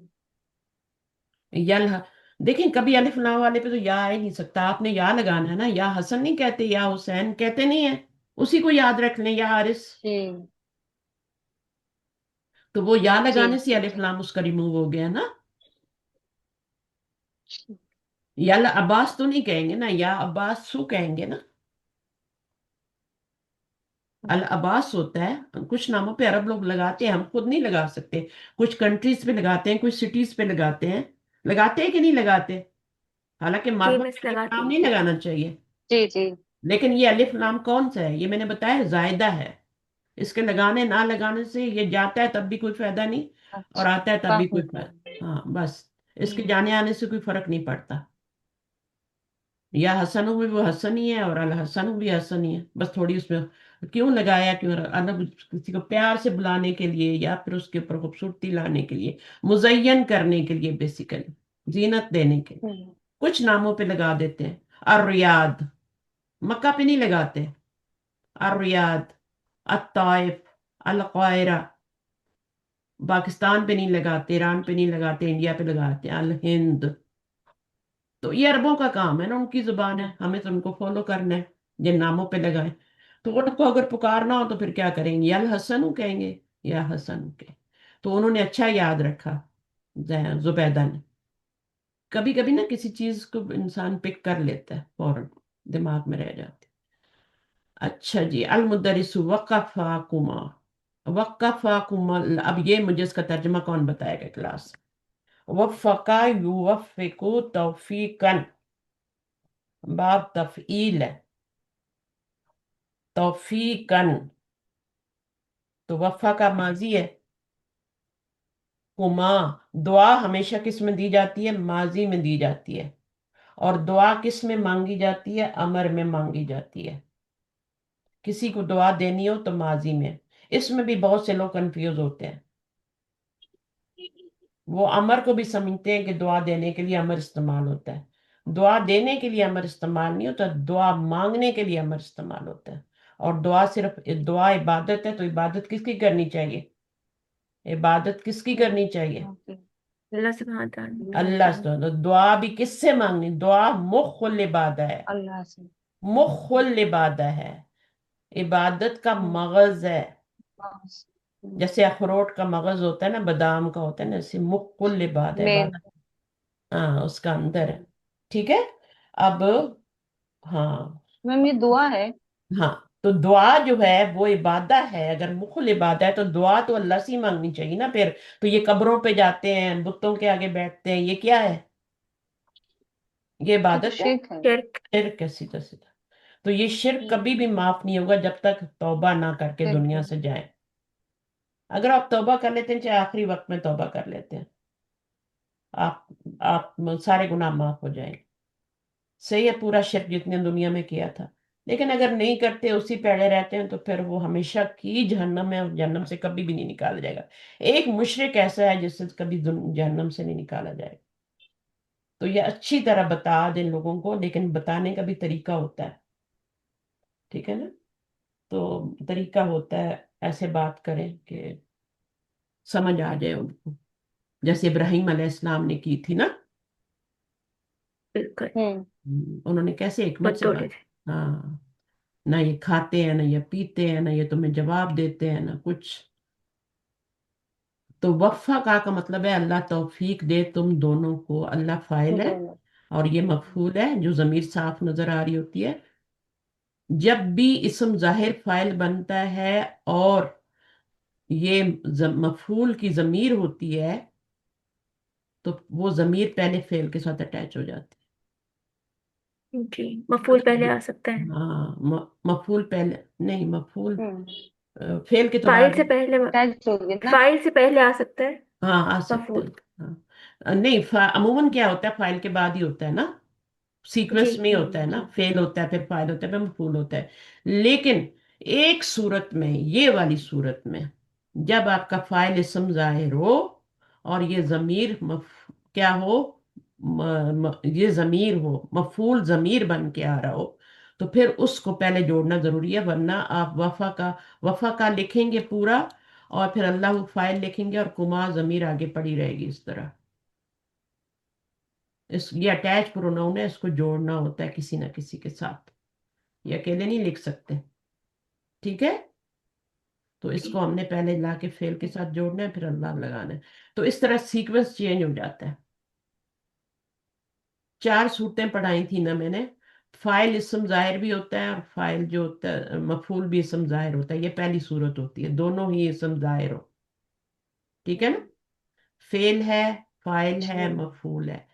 यल देखिए, कभी अलिफ लाम वाले पे तो या आ ही नहीं सकता, आपने या लगाना है ना। या हसन नहीं कहते, या हुसैन कहते नहीं है, उसी को याद रख लें, या हारिस। जी तो वो या जी लगाने से ठीक अलिफ है। लाम उसका रिमूव हो गया ना। या अब्बास तो नहीं कहेंगे ना, या अब्बास सु कहेंगे ना। अल अब्बास होता है, कुछ नामों पे अरब लोग लगाते हैं, हम खुद नहीं लगा सकते। कुछ कंट्रीज पे लगाते हैं, कुछ सिटीज पे लगाते हैं कि नहीं लगाते। हालांकि जी मर्दों मिस पे अलिफ लगाते लाम हैं। नहीं लगाना चाहिए, जी जी। लेकिन ये अलिफ लाम कौन सा है ये मैंने बताया, जायदा है। इसके लगाने ना लगाने से ये जाता है तब भी कोई फायदा नहीं, और अच्छा, आता है तब भी फर्क कोई नहीं फायदा। पड़ा। हाँ बस, इसके हम्म जाने आने से कोई फर्क नहीं पड़ता। या हसन भी वो हसन ही है, और अल हसन भी हसन ही है, बस थोड़ी उसमें क्यों लगाया, क्यों अलग, किसी को प्यार से बुलाने के लिए या फिर उसके ऊपर खूबसूरती लाने के लिए, मुजय्यन करने के लिए, बेसिकली जीनत देने के लिए हम्म कुछ नामों पे लगा देते हैं। अर्रियाद, मक्का पे नहीं लगाते। अर्रियाद, अत्ताइफ, अल कायरा, पाकिस्तान पे नहीं लगाते, ईरान पे नहीं लगाते, इंडिया पे लगाते हैं। अल हिंद, तो ये अरबों का काम है ना, उनकी जुबान है, हमें तो उनको फॉलो करना है, जिन नामों पे लगाए। तो उनको अगर पुकारना हो तो फिर क्या करेंगे, या हसन कहेंगे, या हसन के। तो उन्होंने अच्छा याद रखा, जुबैदा ने। कभी कभी ना किसी चीज को इंसान पिक कर लेता है, फौरन दिमाग में रह जाती है। अच्छा जी, अल मुदरिसु वक़फ़ाकुमा, वक़फ़ाकुमा। अब ये मुझे इसका तर्जुमा कौन बताएगा क्लास। वफ़क़ा युवफ़िकु तौफ़ीकन, बाब तफ़ईल है, तौफीकन। तो वफा का माजी है कुमा। दुआ हमेशा किस में दी जाती है, माजी में दी जाती है। और दुआ किस में मांगी जाती है, अमर में मांगी जाती है। किसी को दुआ देनी हो तो माजी में। इसमें भी बहुत से लोग कंफ्यूज होते हैं, वो अमर को भी समझते हैं कि दुआ देने के लिए अमर इस्तेमाल होता है। दुआ देने के लिए अमर इस्तेमाल नहीं होता, दुआ मांगने के लिए अमर इस्तेमाल होता है। और दुआ सिर्फ दुआ इबादत है, तो इबादत किसकी करनी चाहिए, इबादत किसकी करनी चाहिए, ओके। अल्लाह सुब्हानहू व तआला। अल्लाह से। तो दुआ भी किससे मांगनी, दुआ मुखुल इबादा है, अल्लाह से। मुखुल इबादा है, इबादत का हम्म, मगज है। बस। जैसे अखरोट का मगज होता है ना, बादाम का होता है ना, ऐसे मुखुल इबादा है, मेन। इबादत। हाँ, उसका अंदर है। ठीक है। अब हाँ, मैम ये दुआ है। हाँ, तो दुआ जो है वो इबादा है। अगर मुखुल इबादा है तो दुआ तो अल्लाह से ही मांगनी चाहिए ना फिर। तो ये कब्रों पे जाते हैं, बुतों के आगे बैठते हैं, ये क्या है, ये ये तो इबादत है, शिर्क है। शिर्क। शिर्क है, सीधा सीधा। तो ये शिर्क कभी भी माफ नहीं होगा जब तक तौबा ना करके शिर्क दुनिया है। से जाए। अगर आप तौबा कर लेते हैं, चाहे आखिरी वक्त में तौबा कर लेते हैं, आप आप सारे गुनाह माफ हो जाएंगे। सही है, पूरा शिर्क जितने दुनिया में किया था। लेकिन अगर नहीं करते, उसी पे अड़े रहते हैं, तो फिर वो हमेशा की जहन्नम है, और जहन्नम से कभी भी नहीं निकाला जाएगा। एक मुशरिक ऐसा है जिससे कभी जहन्नम से नहीं निकाला जाएगा। तो ये अच्छी तरह बता दें लोगों को, लेकिन बताने का भी तरीका होता है, ठीक है ना। तो तरीका होता है, ऐसे बात करें कि समझ आ जाए उनको, जैसे इब्राहिम अलैहिस्सलाम ने की थी ना। बिल्कुल। उन्होंने कैसे हिकमत खुद से तोड़े बात। थे। हाँ, ना ये खाते हैं, ना ये पीते हैं, ना ये तुम्हें जवाब देते हैं, ना कुछ। तो वफ़ा का मतलब है अल्लाह तौफीक दे तुम दोनों को। अल्लाह फाइल है, दोनों। और ये मफूल है, जो जमीर साफ नजर आ रही होती है। जब भी इसम जाहिर फाइल बनता है और ये मफूल की जमीर होती है, तो वो जमीर पहले फेल के साथ अटैच हो जाती जी मफूल पहले है। आ सकता है। हाँ, मफूल पहले नहीं, मफूल हम्म फेल के तो फाइल बाद। से पहले। टच होगी ना। फाइल से पहले आ सकता है हाँ, आ सकते मफूल। हैं। हाँ, नहीं, अमूमन क्या होता है, फाइल के बाद ही होता है ना। सीक्वेंस जी में ही होता है ना, फेल होता है फिर फाइल होता है फिर मफूल होता है। लेकिन एक सूरत में, ये वाली सूरत में, जब आपका फाइल इस्म जाहिर हो और ये जमीर क्या हो, ये जमीर हो, मफूल जमीर बन के आ रहा हो, तो फिर उसको पहले जोड़ना जरूरी है, वरना आप वफा का लिखेंगे पूरा और फिर अल्लाह फाइल लिखेंगे और कुमा जमीर आगे पड़ी रहेगी इस तरह। ये अटैच प्रोनाउन है, इसको जोड़ना होता है किसी ना किसी के साथ, ये अकेले नहीं लिख सकते। ठीक है, तो इसको जी हमने पहले ला के फेल के साथ जोड़ना है फिर अल्लाह लगाना है, तो इस तरह सीक्वेंस चेंज हो जाता है। 4 सूरतें पढ़ाई थी ना मैंने, फाइल इस्म जाहिर भी होता है और फाइल जो होता है मफूल भी इस्म जाहिर होता है, ये पहली सूरत होती है, दोनों ही इस्म जाहिर हो। ठीक है ना, फेल है, फाइल है, जी मफूल है।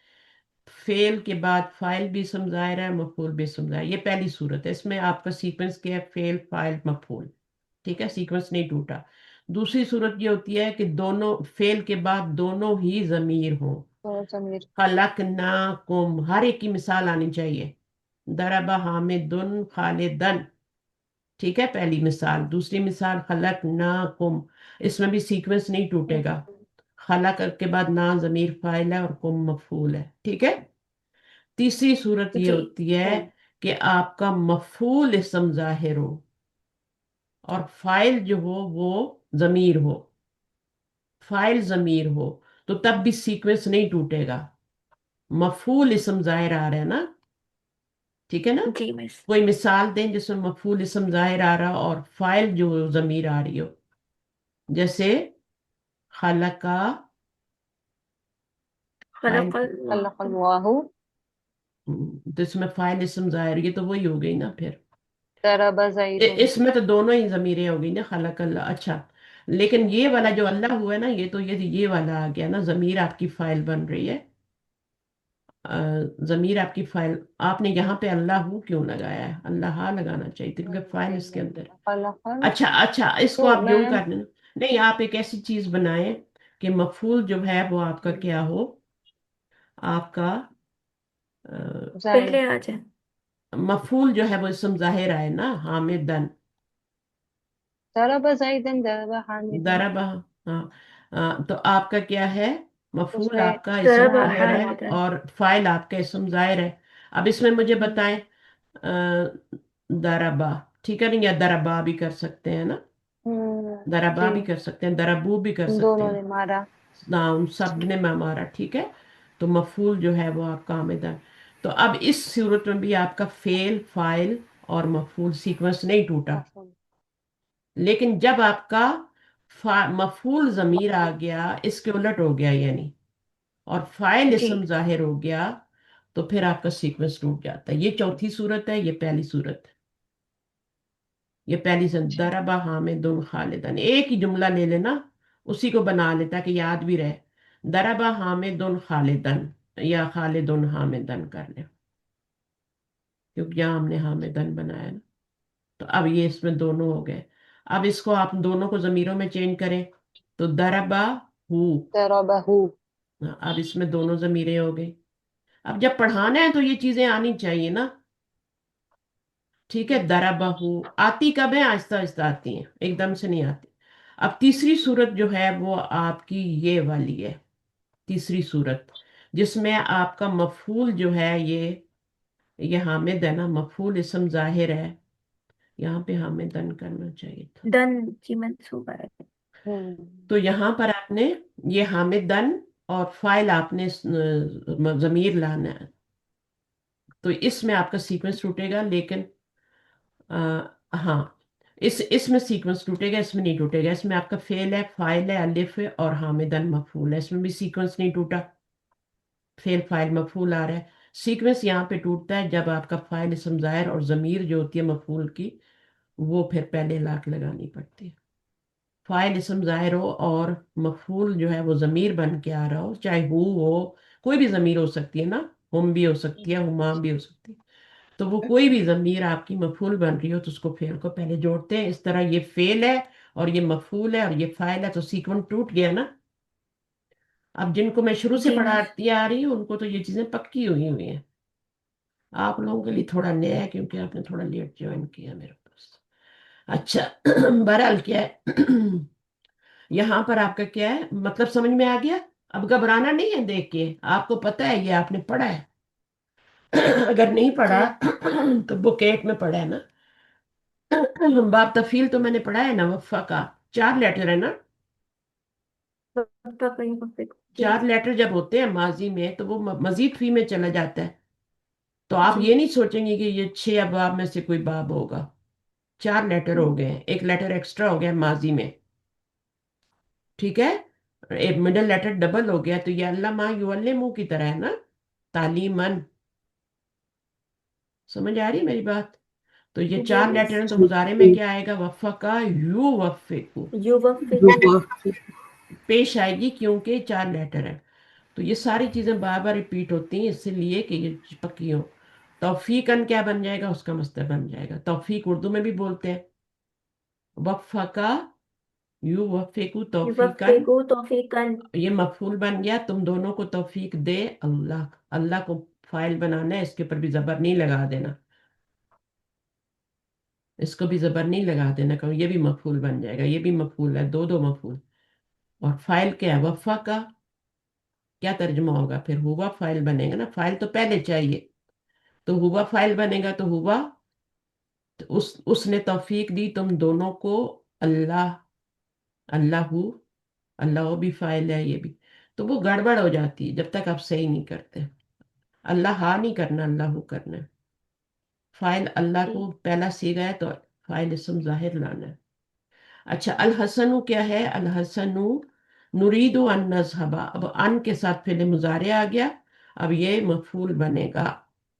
फेल के बाद फाइल भी इस्म जाहिर है, मफूल भी इस्म जाहिर, ये पहली सूरत है। इसमें आपका सीक्वेंस क्या है, फेल फाइल मफूल। ठीक है, सीक्वेंस नहीं टूटा। दूसरी सूरत ये होती है कि दोनों फेल के बाद दोनों ही जमीर हो। तो जमीर खलकनाकुम, हर एक की मिसाल आनी चाहिए। दरबा हामिदुन खालिदन, ठीक है, पहली मिसाल। दूसरी मिसाल खलकनाकुम, इसमें भी सीक्वेंस नहीं टूटेगा। खलक के बाद ना जमीर फाइल है और कुम मफूल है। ठीक है, तीसरी सूरत ये जी होती है हम्म, कि आपका मफूल इस्म जाहिर हो और फाइल जो हो वो जमीर हो। फाइल जमीर हो तो तब भी सीक्वेंस नहीं टूटेगा। मफूल इस्म जाहिर आ रहा है ना, ठीक है ना। जी मिस। कोई मिसाल दें जिसमें मफूल इस्म जाहिर आ रहा हो और फाइल जो जमीर आ रही हो, जैसे खलका, फाइल खलकल्लाहु खलक़ल्लाहु तो इसमें फाइल इस्म जाहिर, ये तो वही हो गई ना फिर। दरब ज़ैदुन। इसमें तो दोनों ही जमीरें हो गई ना, खलकल्ला। अच्छा, लेकिन ये वाला जो अल्लाह हुआ है ना, ये तो ये वाला आ गया ना, जमीर आपकी फाइल बन रही है। जमीर आपकी फाइल, आपने यहाँ पे अल्लाह हूँ क्यों लगाया है, अल्लाह लगाना चाहिए था, क्योंकि फाइल इसके अंदर है। खलक़ल, अच्छा अच्छा, इसको तो आप यूं मैं कर लेना। नहीं, आप एक ऐसी चीज बनाएं कि मफूल जो है वो आपका क्या हो, आपका ज़ाहिर पहले आ जाए। मफूल जो है वो इसम जाहिर आए ना, हामिदन। दरब ज़ैदन दरब हामिदन, दरबा, हाँ। तो आपका क्या है, मफूल उसमें आपका इसम तरब जाहिर है हामिदन। और फाइल आपका इसम जाहिर है। अब इसमें मुझे बताएं, दरबा, ठीक है नहीं, या दरबा भी कर सकते हैं ना, दरबा जी भी कर सकते हैं, दरबू भी कर सकते दोनों हैं ने मारा। ना, उन सब ने मारा। ठीक है, तो मफूल जो है वो आपका हामिद है। तो अब इस सूरत में भी आपका फेल फाइल और मफूल सीक्वेंस नहीं टूटा। मफूल लेकिन जब आपका मफूल जमीर आ गया, इसके उलट हो गया यानी, और फाइल जी इसम जाहिर हो गया, तो फिर आपका सीक्वेंस टूट जाता है। ये चौथी सूरत है, ये पहली सूरत है। ये पहली से अच्छा दरबा हामिदुन खालिदन, एक ही जुमला ले लेना, उसी को बना लेता कि याद भी रहे। दरबा हामिदुन खालिदन या खालिदुन हामिदन कर ले, क्योंकि यहाँ हमने हामिदन बनाया ना। तो अब ये इसमें दोनों हो गए। अब इसको आप दोनों को जमीरों में चेंज करें, तो दरबा हु, दरबहू। अब इसमें दोनों जमीरें हो गई। अब जब पढ़ाना है तो ये चीजें आनी चाहिए ना। ठीक है, दरबहू आती कब है, आहिस्ता आहिस्ता आती हैं, एकदम से नहीं आती। अब तीसरी सूरत जो है वो आपकी ये वाली है, तीसरी सूरत, जिसमें आपका मफूल जो है ये हामिद है ना, मफूल इसम जाहिर है। यहाँ पे हामिदन करना चाहिए था। दन की मंसूबा है। तो यहाँ पर आपने ये हामिदन और फाइल आपने जमीर लाना है, तो इसमें आपका सीक्वेंस टूटेगा। लेकिन हाँ, इसमें सीक्वेंस टूटेगा, इसमें नहीं टूटेगा। इसमें आपका फेल है, फाइल है, अलिफ है और हामिदन मफूल है, इसमें भी सीक्वेंस नहीं टूटा। फेल फाइल मफूल आ रहा है। सीक्वेंस यहाँ पे टूटता है जब आपका फाइल इसम ज़ाहिर और ज़मीर जो होती है मफूल की, वो फिर पहले लाके लगानी पड़ती है। फाइल इसम ज़ाहिर हो और मफूल जो है वो ज़मीर बन के आ रहा हो, चाहे हु हो, कोई भी ज़मीर हो सकती है ना, हम भी हो सकती है, हुमा भी हो सकती है। तो वो कोई भी ज़मीर आपकी मफूल बन रही हो तो उसको फेल को पहले जोड़ते हैं। इस तरह ये फेल है और ये मफूल है और ये फाइल है, तो सीक्वेंस टूट गया ना। अब जिनको मैं शुरू से जी मिस। पढ़ाती आ रही हूँ उनको तो ये चीज़ें पक्की हुई हुई हैं। आप लोगों के लिए थोड़ा नया है क्योंकि आपने थोड़ा लेट ज्वाइन किया मेरे पास। अच्छा बहरहाल क्या है यहाँ पर आपका क्या है, मतलब समझ में आ गया? अब घबराना नहीं है देख के, आपको पता है, ये आपने पढ़ा है। अगर नहीं जी। पढ़ा तो बुक 8 में पढ़ा है ना। बाप तफील तो मैंने पढ़ा है ना, वफ़ा का 4 लेटर है ना। वक्फा कहीं वक्फे को। जी। 4 लेटर जब होते हैं माजी में तो वो मजीद फी में चला जाता है। तो आप जी। ये नहीं सोचेंगे कि ये 6 अबाब में से कोई बाब होगा। 4 लेटर हो गए हैं, एक लेटर एक्स्ट्रा हो गया माजी में, ठीक है। एक मिडल लेटर डबल हो गया, तो ये अल्लाह माँ युअल्लिमु की तरह है ना, तालीमन। समझ आ रही है मेरी बात? तो ये जी 4 मिस। लेटर हैं, तो मुजारे में क्या आएगा? वफ़ा का यू वफ़िकु, यू वक्फे को। युवा पेश आएगी क्योंकि 4 लेटर है। तो ये सारी चीजें बार बार रिपीट होती हैं इसलिए कि ये पक्की हो। तौफीकन क्या बन जाएगा? उसका मस्दर बन जाएगा। तौफीक उर्दू में भी बोलते हैं। वफ़ा का यू वफ़िकु यू वक्फे तौफीकन, को तौफीकन। ये मफूल बन गया। तुम दोनों को तौफीक दे अल्लाह। अल्लाह को फाइल बनाना है, इसके ऊपर भी जबर नहीं लगा देना, इसको भी जबर नहीं लगा देना, कहो ये भी मफूल बन जाएगा, ये भी मफूल है, दो दो मफूल। और फाइल क्या है? वफ़ा का क्या तर्जुमा होगा फिर? हुआ फाइल बनेगा ना, फाइल तो पहले चाहिए, तो हुआ फाइल बनेगा। तो हुआ, तो उसने तौफीक दी तुम दोनों को, अल्लाह, अल्लाहू, अल्लाह भी फाइल है ये भी। तो वो गड़बड़ हो जाती है जब तक आप सही नहीं करते। अल्लाह हा नहीं करना, अल्लाहू करना है। फाइल अल्लाह जी। को पहला सीगा है तो फाइल इसम जाहिर लाना है। अच्छा, अल हसनु क्या है? अल हसनु नुरीदु अन नज़हबा। अब अन के साथ फिर मुजारे आ गया, अब ये मफूल बनेगा,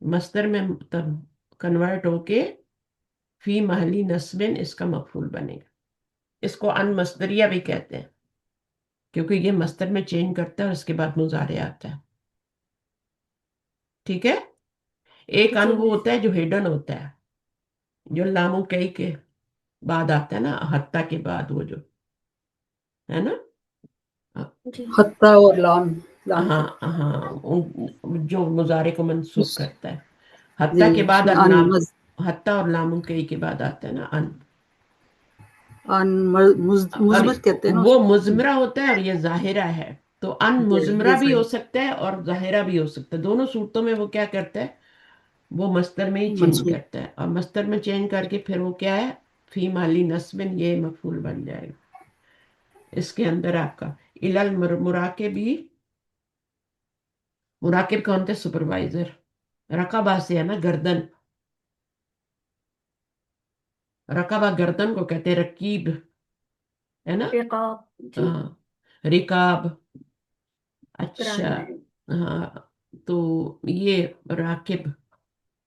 मस्दर में तब कन्वर्ट होके फी महली नस्बिन इसका मफूल बनेगा। इसको अन मस्दरिया भी कहते हैं क्योंकि ये मस्दर में चेंज करता है और इसके बाद मुजारे आता है, ठीक है। एक अन जी वो मिस। होता है जो हिडन होता है, जो लामो कई के बाद आता है ना, हत्ता के बाद, वो जो है ना। जी। हत्ता और लाम के हाँ हाँ, जो मुजारे को मंसूब उस करता है। जी हत्ता के बाद उसमें लाम, हत्ता और लाम कई के बाद आता है ना अन। और मुजमत कहते हैं ना वो उसको। मुजमरा होता है और ये जाहिरा है। तो अन ये मुजमरा भी हो सही सकता है और जाहिरा भी हो सकता है। दोनों सूरतों में वो क्या करता है? वो मस्तर में ही चेंज मंसूब। करता है, और मस्तर में चेंज करके फिर वो क्या है? फी माली नस्बिन, ये मफूल बन जाएगा। इसके अंदर आपका इलल मुराकिबी, मुराकिब कौन थे? सुपरवाइजर। रकाबा से है ना, गर्दन। रकाबा गर्दन को कहते हैं, रकीब है ना। रिकाब। जी। हाँ, रिकाब। अच्छा, ग्रांड। हाँ, तो ये राकिब,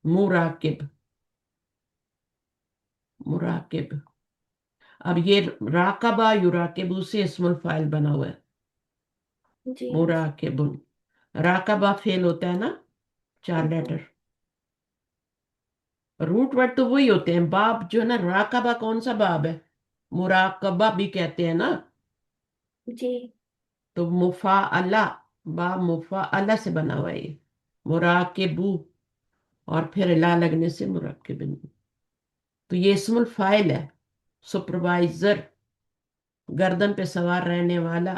मुराकिब, मुराकिब। अब ये राकबा युराकिबू से इस्मुल फाइल बना हुआ है, जी मिस। मुराकिबुन। राकबा फेल होता है ना, 4 लेटर। रूट वर्ड तो वही होते हैं, बाब जो है ना, राकबा कौन सा बाब है? मुराकबा भी कहते हैं ना। जी। तो मुफा अला, बाब मुफा अला से बना हुआ है ये, मुराकिबू, और फिर ला लगने से मुराकिबिन। तो ये इस्मुल फाइल है, सुपरवाइजर, गर्दन पे सवार रहने वाला।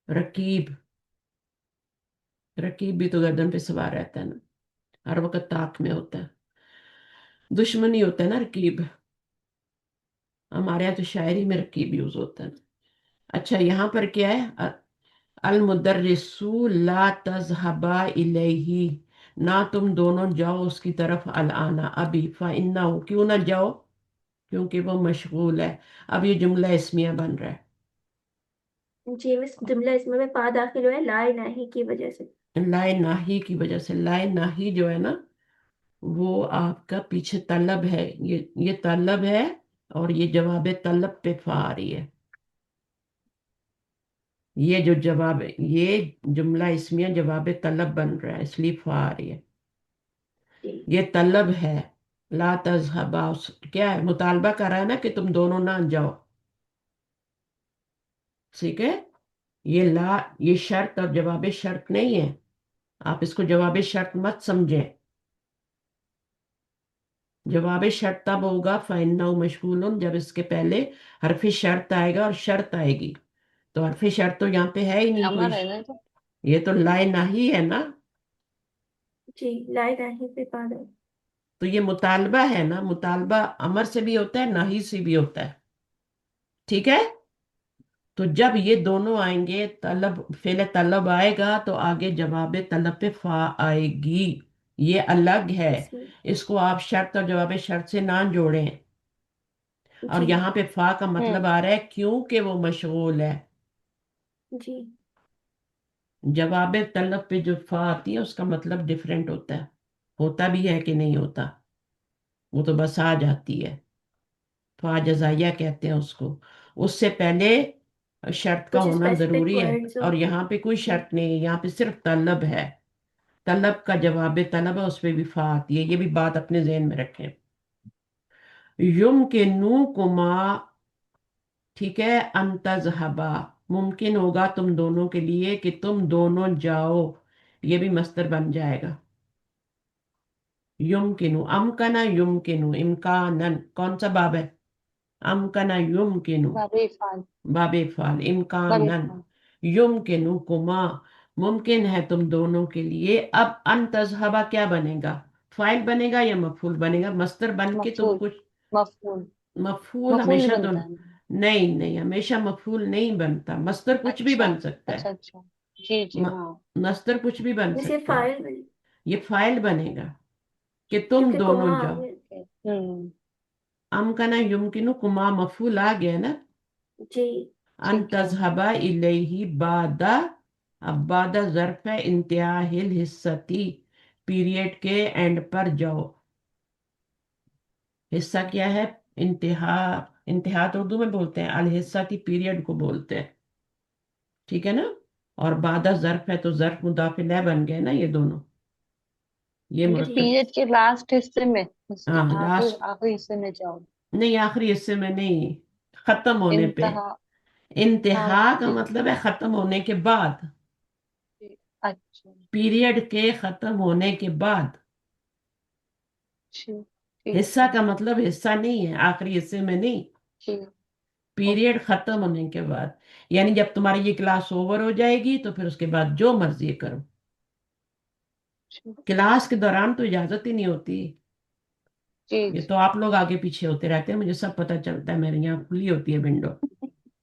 रकीब, रकीब भी तो गर्दन पे सवार रहता है ना, हर वक्त ताक में होता है, दुश्मनी होता है ना रकीब। हमारे यहाँ तो शायरी में रकीब यूज होता है ना। अच्छा, यहाँ पर क्या है? अल मुदर्रिसु ला तज़हबा इलैहि, ना तुम दोनों जाओ उसकी तरफ, अल आना अभी, फा इन्ना, क्यों ना जाओ? क्योंकि वो मशगूल है। अब ये जुमला इसमिया बन रहा जी मिस, जुमला इसमें में पा दाखिल हुआ है लाए नाही की वजह से। है लाए नाही की वजह से। लाए नाही जो है ना, वो आपका पीछे तलब है, ये तलब है, और ये जवाब तलब पे फा आ रही है। ये जो जवाब है, ये जुमला इसमिया जवाब तलब बन रहा है, इसलिए फा आ रही है। जी। ये तलब है। ला तज़हबा क्या है? मुतालबा कर रहा है ना कि तुम दोनों ना जाओ, ठीक है। ये ला, ये शर्त और जवाब शर्त नहीं है, آپ اس کو جواب شرط مت سمجھیں. جواب شرط تب ہوگا فَإِنَّهُ مشغول جب اس کے پہلے حرف شرط آئے گا اور شرط آئے گی. تو حرف شرط تو یہاں پہ ہے ہی نہیں کوئی. امر ہے نا تو. یہ تو لائے نہیں ہے نا. جی لائے نہیں پہ پا دو. تو یہ مطالبہ ہے نا. مطالبہ امر سے بھی ہوتا ہے نہیں سے بھی ہوتا ہے. ٹھیک ہے. تو جب یہ دونوں آئیں گے طلب فعل طلب آئے گا تو آگے جواب طلب پہ فا آئے گی. یہ الگ ہے. جی اس کو آپ شرط اور جواب شرط سے نہ جوڑیں. اور جی یہاں پہ فا کا مطلب ہوں آ رہا ہے کیونکہ وہ مشغول ہے. جی جواب طلب پہ جو فا آتی ہے اس کا مطلب ڈیفرنٹ ہوتا بھی ہے کہ نہیں ہوتا. وہ تو بس آ جاتی ہے. فا جزائیہ کہتے ہیں اس کو. اس سے پہلے شرط کا کچھ ہونا اسپیسیفک ضروری ہے. ورڈز اور ہوتے یہاں پہ کوئی ہیں. شرط نہیں ہے. یہاں پہ صرف طلب ہے. طلب کا جواب طلب ہے اس پہ بھی فا آتی ہے. یہ بھی بات اپنے ذہن میں رکھیں. یم کے نو کما ٹھیک ہے ان تذهبا ممکن ہوگا تم دونوں کے لیے کہ تم دونوں جاؤ. یہ بھی مصدر بن جائے گا. یمکنو امکنا یمکنو امکانن کون سا باب ہے؟ امکنا یمکنو بابے فعال. باب فعل بابے امکانن. فعال. یمکنو کما ممکن ہے تم دونوں کے لیے. اب ان تذهبا کیا بنے گا؟ فاعل بنے گا یا مفعول بنے گا؟ مصدر بن کے تم مفعول. کچھ مفعول. مفعول مفعول نہیں ہمیشہ تو بنتا ہے. نہیں نہیں ہمیشہ مفعول نہیں بنتا. مصدر کچھ بھی اچھا بن سکتا ہے. اچھا اچھا. جی جی ہاں. مصدر کچھ بھی بن جیسے سکتا ہے. فائل بنے یہ فاعل بنے گا کہ تم کیونکہ دونوں کما آ جاؤ. گیا. ہوں. امکنا یمکنو کما مفعول آ گیا نا. جی ان ٹھیک ہے. تذهبا الیہ بعد. اب بعد ظرف ہے انتہاء الحصتی پیریڈ کے اینڈ پر جاؤ. حصہ کیا ہے؟ انتہا. انتہا تو اردو میں بولتے ہیں. الحصہ کی پیریڈ کو بولتے ہیں. ٹھیک ہے نا. اور بعد ظرف ہے تو ظرف مضاف الیہ بن گئے نا یہ دونوں. یہ ان کے جی مرکب پیریڈ کے لاسٹ حصے میں ہاں لاسٹ آخری حصے میں جاؤ. نہیں آخری حصے میں نہیں. ختم ہونے پہ. انتہا. ہاں انتہا کا جی مطلب ہے ختم ہونے کے بعد. جی. اچھا. پیریڈ کے ختم ہونے کے بعد. ٹھیک ٹھیک حصہ کا مطلب حصہ نہیں ہے آخری حصے میں نہیں. ٹھیک. پیریڈ ختم ہونے کے بعد. یعنی جب تمہاری یہ کلاس اوور ہو جائے گی تو پھر اس کے بعد جو مرضی کرو. کلاس کے دوران تو اجازت ہی نہیں ہوتی. جی یہ جی. تو آپ لوگ آگے پیچھے ہوتے رہتے ہیں. مجھے سب پتہ چلتا ہے. میرے یہاں کھلی ہوتی ہے ونڈو.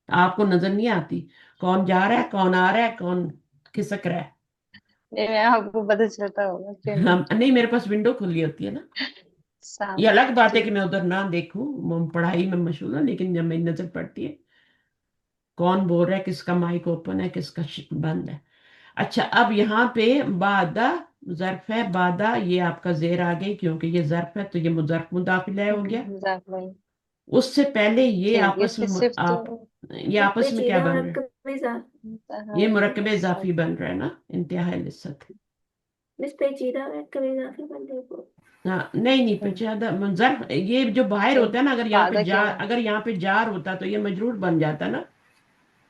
آپ کو نظر نہیں آتی کون جا رہا ہے کون آ رہا ہے کون کھسک رہا ہے. آپ کو پتہ چلتا ہوگا کیوں نہیں. نہیں میرے پاس ونڈو کھلی ہوتی ہے نا. یہ سامنے. الگ بات ہے کہ ٹھیک. میں ادھر نہ دیکھوں. پڑھائی میں مشغول ہوں لیکن جب میری نظر پڑتی ہے کون بول رہا ہے کس کا مائک اوپن ہے کس کا بند ہے. اچھا اب یہاں پہ بادہ ظرف ہے. بادہ یہ آپ کا زیر آ گئی کیونکہ یہ ظرف ہے تو یہ ظرف مضاف الیہ ہو گیا. مذاق نہیں. اس سے پہلے یہ ٹھیک آپس اس میں میں صرف تو آپ یہ اس آپس میں کیا پیچیدہ بن رہا ہے؟ مرکب اضافی. یہ مرکب انتہا. اضافی بن رہا ہے نا. انتہائی لست. اس پیچیدہ مرکب اضافی بننے کو. ہاں نہیں نہیں پیچیدہ ظرف یہ جو باہر تو ہوتا ہے نا. اگر یہاں پہ وعدہ کیا جار ہے. اگر یہاں پہ جار ہوتا تو یہ مجرور بن جاتا نا.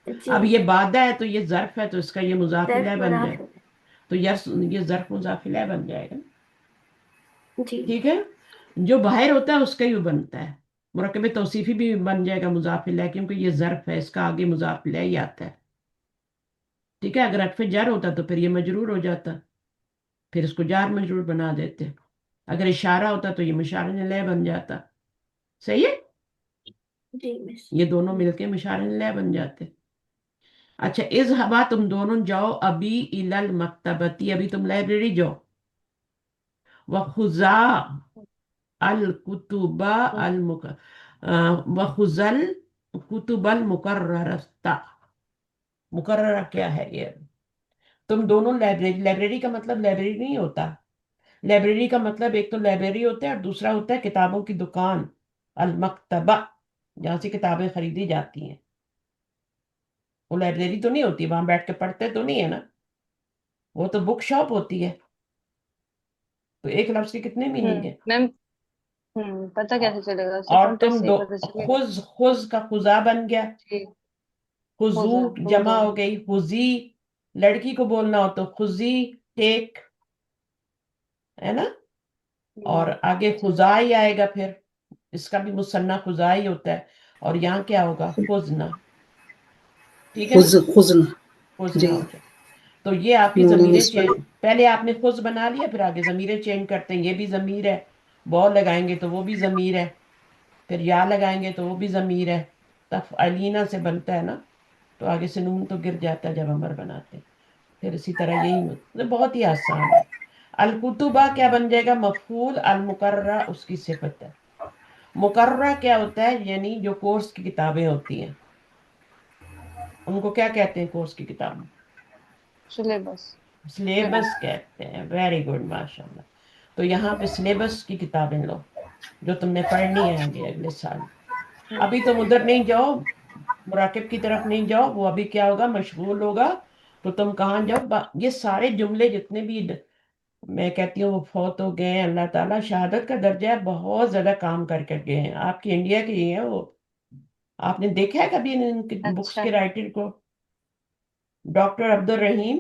جی اب یہ بادہ ہے تو یہ ظرف ہے تو اس کا یہ مضاف الیہ ظرف بن جائے. منافع. تو یہ ظرف مضاف الیہ بن جائے گا. جی ٹھیک ہے. جو باہر ہوتا ہے اس کا ہی بنتا ہے. مرکب توصیفی بھی بن جائے گا مضاف الیہ کیونکہ یہ ظرف ہے. اس کا آگے مضاف الیہ ہی آتا ہے. ٹھیک ہے. اگر عطف جر ہوتا تو پھر یہ مجرور ہو جاتا. پھر اس کو جار مجرور بنا دیتے. اگر اشارہ ہوتا تو یہ مشار الیہ بن جاتا. صحیح ہے. جی مس. یہ دونوں مل کے مشار الیہ بن جاتے. اچھا اذهبا تم دونوں جاؤ ابھی الی المکتبتی ابھی تم لائبریری جاؤ. وخذا الکتب وخذ الکتب المقررہ. مقررہ کیا ہے یہ؟ تم دونوں لائبریری کا مطلب لائبریری نہیں ہوتا. لائبریری کا مطلب ایک تو لائبریری ہوتا ہے اور دوسرا ہوتا ہے کتابوں کی دکان. المکتبہ جہاں سے کتابیں خریدی جاتی ہیں. وہ لائبریری تو نہیں ہوتی. وہاں بیٹھ کے پڑھتے تو نہیں ہے نا. وہ تو بک شاپ ہوتی ہے. تو ایک لفظ کے کتنے میننگ ہیں؟ میم پتہ کیسے چلے گا اور سیکنٹینس تم سے ہی دو پتہ چلے گا. خز کا خزا بن گیا. ٹھیک. خزو خوزا جمع خوزا. ہو گئی. خزی لڑکی کو بولنا ہو تو خزی. टेक, है ना। और आगे खुजा ही आएगा, फिर इसका भी मुसन्ना खुजा ही होता है। और यहाँ क्या होगा, खुजना, ठीक है ना, खुजन खुजना जी, हो जाए। तो ये आपकी नून जमीरें मुस्बत चेंज, पहले आपने खुज बना लिया, फिर आगे जमीरें चेंज करते हैं। ये भी जमीर है, बॉ लगाएंगे तो वो भी जमीर है, फिर या लगाएंगे तो वो भी जमीर है। तफ अलीना से बनता है ना, तो आगे से नून तो गिर जाता है जब अमर बनाते हैं। फिर इसी तरह यही मतलब बहुत ही आसान है। अल कुतुबा क्या बन जाएगा, मफूल, अल मुकर्रा उसकी सिफत है। मुकर्रा क्या होता है, यानी जो कोर्स की किताबें होती हैं, उनको क्या कहते हैं, कोर्स की किताब, सिलेबस। सिलेबस कहते हैं। वेरी गुड, माशाल्लाह। तो यहाँ पे सिलेबस की किताबें लो, जो तुमने पढ़नी है आगे अगले साल। अभी तुम उधर नहीं जाओ, मुराकिब की तरफ नहीं जाओ, वो अभी क्या होगा, मशगूल होगा। तो तुम कहाँ जाओ, ये सारे जुमले जितने भी मैं कहती हूँ वो फौत हो गए हैं, अल्लाह ताला शहादत का दर्जा है, बहुत ज्यादा काम करके गए हैं, आपकी इंडिया के ही है वो। आपने देखा है कभी इनकी बुक्स अच्छा। के राइटर को, डॉक्टर अब्दुल रहीम,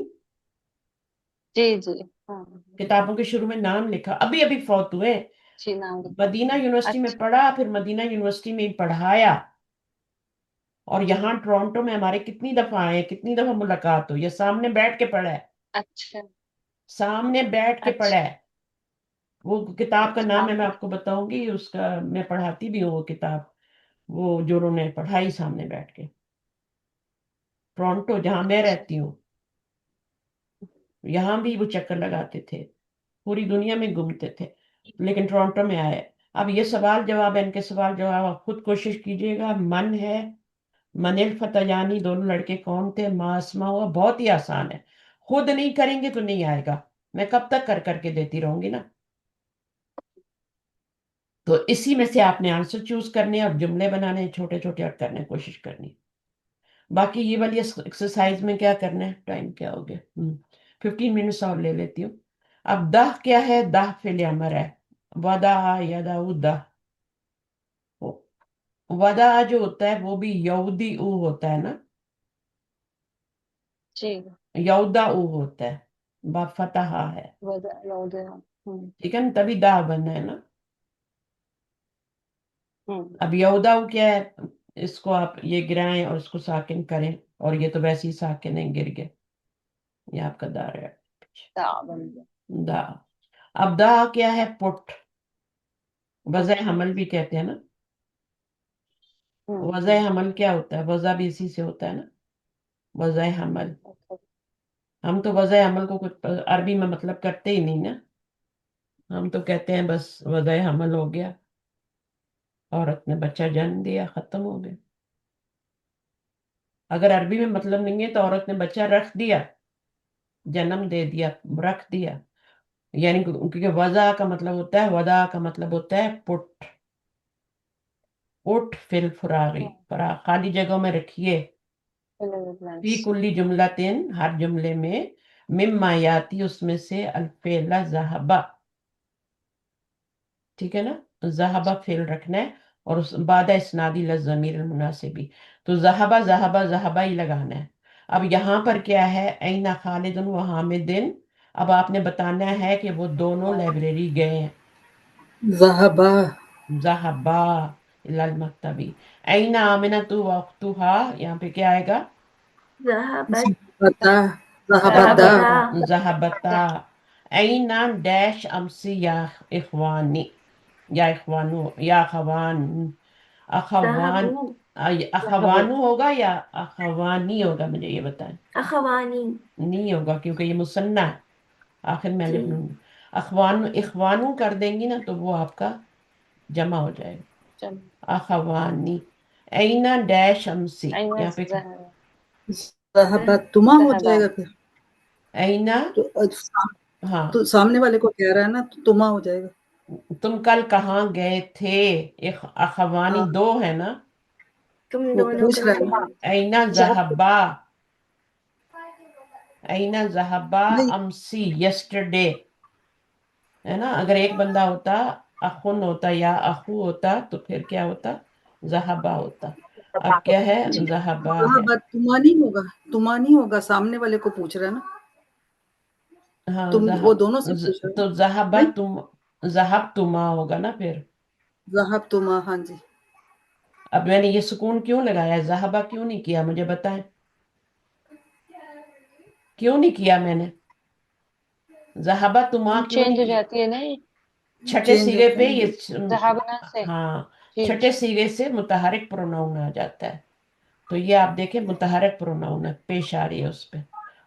जी जी। हाँ। किताबों के शुरू में नाम लिखा, अभी अभी फौत हुए। जी, नाम लिखा। मदीना यूनिवर्सिटी में अच्छा। पढ़ा, फिर मदीना यूनिवर्सिटी में ही पढ़ाया। और यहाँ टोरंटो में हमारे कितनी दफा आए, कितनी दफा मुलाकात हुई, ये सामने बैठ के पढ़ा है, अच्छा। सामने बैठ के पढ़ा अच्छा। है। वो किताब का नाम है, मैं अच्छा। आपको बताऊंगी उसका, मैं पढ़ाती भी हूँ वो किताब, वो जो उन्होंने पढ़ाई सामने बैठ के, टोरंटो जहां मैं अच्छा। रहती हूँ, यहाँ भी वो चक्कर लगाते थे, पूरी दुनिया में घूमते थे, लेकिन टोरंटो में आए। अब ये सवाल जवाब है, इनके सवाल जवाब आप खुद कोशिश कीजिएगा। मन है, मनिल फतयानी, दोनों लड़के कौन थे, मासमा हुआ, बहुत ही आसान है, खुद नहीं करेंगे तो नहीं आएगा, मैं कब तक कर करके देती रहूंगी ना। तो इसी में से आपने आंसर चूज करने और जुमले बनाने छोटे छोटे और करने की कोशिश करनी। बाकी ये वाली एक्सरसाइज में क्या करना है, टाइम क्या हो गया, 15 मिनट्स और ले लेती हूँ। अब दाह क्या है, दाह फिल अमर है, वदा यदा उदा। वदा जो होता है वो भी यहूदी ऊ होता है ना, जी। यहूदा ऊ होता है, बा फतहा है, लौदे। हम्म। ठीक है ना, तभी दाह बनना है ना। हम्म। अब यहूदा ऊ क्या है, इसको आप ये गिराएं और इसको साकिन करें, और ये तो वैसे ही साकिन है, गिर गए, ये आपका दार है, दा बन गया। दा। अब दा क्या है, पुट, वज़े ओके। हमल भी कहते हैं ना। वज़े हम्म। हमल क्या होता है, वज़ा भी इसी से होता है ना, वज़े हमल। ओके। हम तो वज़े हमल को कुछ अरबी में मतलब करते ही नहीं ना, हम तो कहते हैं बस वज़े हमल हो गया, औरत ने बच्चा जन्म दिया, खत्म हो गया। अगर अरबी में मतलब नहीं है तो औरत ने बच्चा रख दिया, जन्म दे दिया, रख दिया, यानी क्योंकि वज़ा का मतलब होता है, वदा का मतलब होता है पुट, उठ फिल फरागी, फरा खाली जगहों में रखिए, फी फिल कुल्ली जुमलातिन हर जुमले में, मिम्मा याती उसमें से, अल्फेला ज़हबा, ठीक है ना, ज़हबा फेल रखना है, और उस बादा इस्नादी लज़मीर मुनासिबी, तो ज़हबा ज़हबा ज़हबा ही लगाना है। अब यहाँ पर क्या है, ऐना खालिदुन व हामिदिन, अब आपने बताना है कि वो दोनों लाइब्रेरी गए हैं, ज़हबा ज़हबा इलल मक्तबी। ऐना आमिनतु व अख्तुहा, यहाँ पे क्या आएगा, ज़हबत ज़हबता ज़हबता ज़हबत, ज़हबता ज़हबता। ऐना डैश अमसी या इख्वानी, या इख्वानु, या अखवान, अखवान, ज़हबू अखवानु होगा या अखवानी होगा, मुझे ये बताएं। अखवानी। नहीं होगा क्योंकि ये मुसन्ना है, आखिर में जी। अलिफ नून। अखवान इखवानु कर देंगी ना तो वो आपका जमा हो जाएगा, चल। अखवानी। ऐना डैश अमसी, अइना यहाँ पे ज़हबतुमा हो ज़हबा। जाएगा फिर ऐना, तो हाँ, तो सामने वाले को कह रहा है ना, तो तुमा हो जाएगा। तुम कल कहाँ गए थे, अखवानी हाँ, दो है ना, तुम वो दोनों पूछ रहा है कभी ना। ऐना जहबा, ऐना जहबा नहीं, अमसी यस्टरडे, है ना। अगर एक बंदा होता, अखुन होता या अखू होता, तो फिर क्या होता, जहबा होता। अब क्या है, जहबा है, ज़हबतुमा नहीं होगा, तुमा नहीं होगा, सामने वाले को पूछ रहा है ना। हाँ तुम वो दोनों से पूछ रहे तो हो? ज़हबा नहीं, तुम, ज़हब तुमा होगा ना फिर। ज़हब तुमा, हाँ जी। अब मैंने ये सुकून क्यों लगाया, ज़हबा क्यों नहीं किया, मुझे बताएं, क्यों नहीं किया मैंने, ज़हबा तुमा क्यों चेंज नहीं हो किया। जाती है ना ये, छठे चेंज सीगे होता पे है। ये जहाबना से। हाँ, जी छठे सीगे से मुतहरिक प्रोनाउन आ जाता है। तो ये आप देखें मुतहरिक प्रोनाउन है, पेश आ रही है उस पे,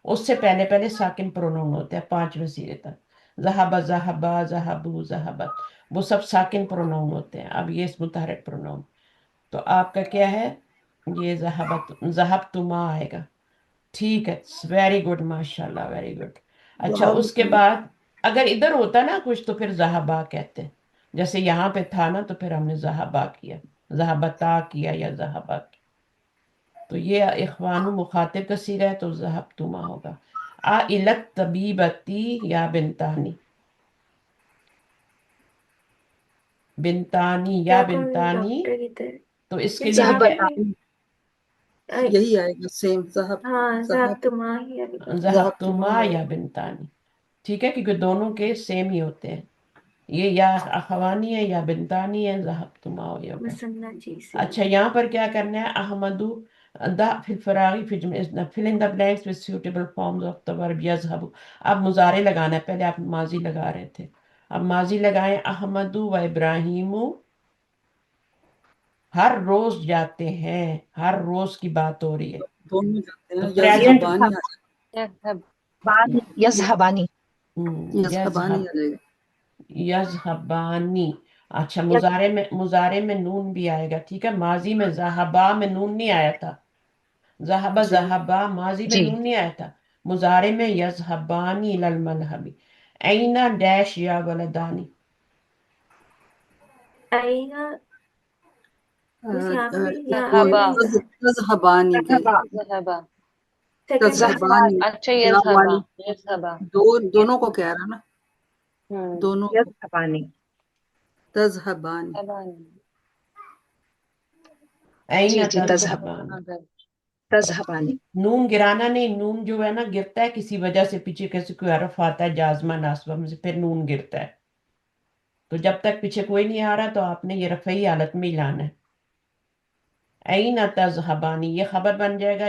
उससे पहले पहले साकिन प्रोनाउन होते हैं पांचवें सीगे तक। ज़हबा, ज़हबा, ज़हबू, ज़हबत, वो सब साकिन प्रोनाउन होते हैं। अब ये मुतहरिक प्रोनाउन, तो आपका क्या है, ये ज़हबत, ज़हब तुमा आएगा। ठीक है, वेरी गुड, माशाल्लाह, वेरी गुड। अच्छा, ज़हब उसके बाद अगर इधर होता ना कुछ तो फिर ज़हाबा कहते, जैसे यहाँ पे था ना, तो फिर हमने ज़हाबा किया, ज़हाबता किया या ज़हाबा किया। तो ये इख्वानु मुखातिब का सीगा है, तो ज़हब तुमा होगा। आ इलत तबीबती या बिनतानी, बिनतानी या या कौन बिनतानी, डॉक्टर की तरह? तो इसके लिए यहाँ भी पे क्या, भी यही आएगा सेम, ज़हब हाँ ज़हब साहब तुम्हारी अभी ज़हब ज़हब तुमा तुमा या आएगा। बिनतानी। ठीक है, क्योंकि दोनों के सेम ही होते हैं, ये या अखवानी है या बिनतानी है, ज़हब तुमा होगा। मसन्ना जी से। अच्छा, यहाँ पर क्या करना है, अहमदु द फिल फरागी fill in the blanks with suitable forms of the verb यज़हबु। अब मुजारे लगाना है, पहले आप माजी लगा रहे थे, अब माजी लगाएं, अहमदु व इब्राहिमु हर रोज जाते हैं, हर रोज की बात हो रही है, दोनों जाते तो हैं, प्रेजेंट, यज़हबानी आ यज़हब। यज़हबानी, यज़हबानी आ जाएगा। यज़हबानी। अच्छा, मुजारे में नून भी आएगा, ठीक है, माजी में ज़हबा में नून नहीं आया था, ज़हबा जी, ज़हबा माजी में जी, नून नहीं आया था, मुजारे में यज़हबानी इलल मज़हबी। ऐना डैश या वलदानी, आएगा। बस यहाँ पे भी, यहाँ पे वो ज़हाबा, भी तज़हबानी गई, ज़हबा। Second person. तज़हबानी, अच्छा, या यज़हबा, वाली, यज़हबा। दोनों को कह रहा ना, हम्म। दोनों को, यज़हबानी, तज़हबानी। ज़हबानी। जी ऐना जी, तज़हबानी। अगर तज़हबानी, नून गिराना नहीं, नून जो है ना गिरता है किसी वजह से, पीछे कैसे कोई हरफ आता है जाजमा नासबा में से, फिर नून गिरता है, तो जब तक पीछे कोई नहीं आ रहा तो आपने ये रफ़ई हालत में ही लाना है। ऐना तज़हबानी, ये खबर बन जाएगा,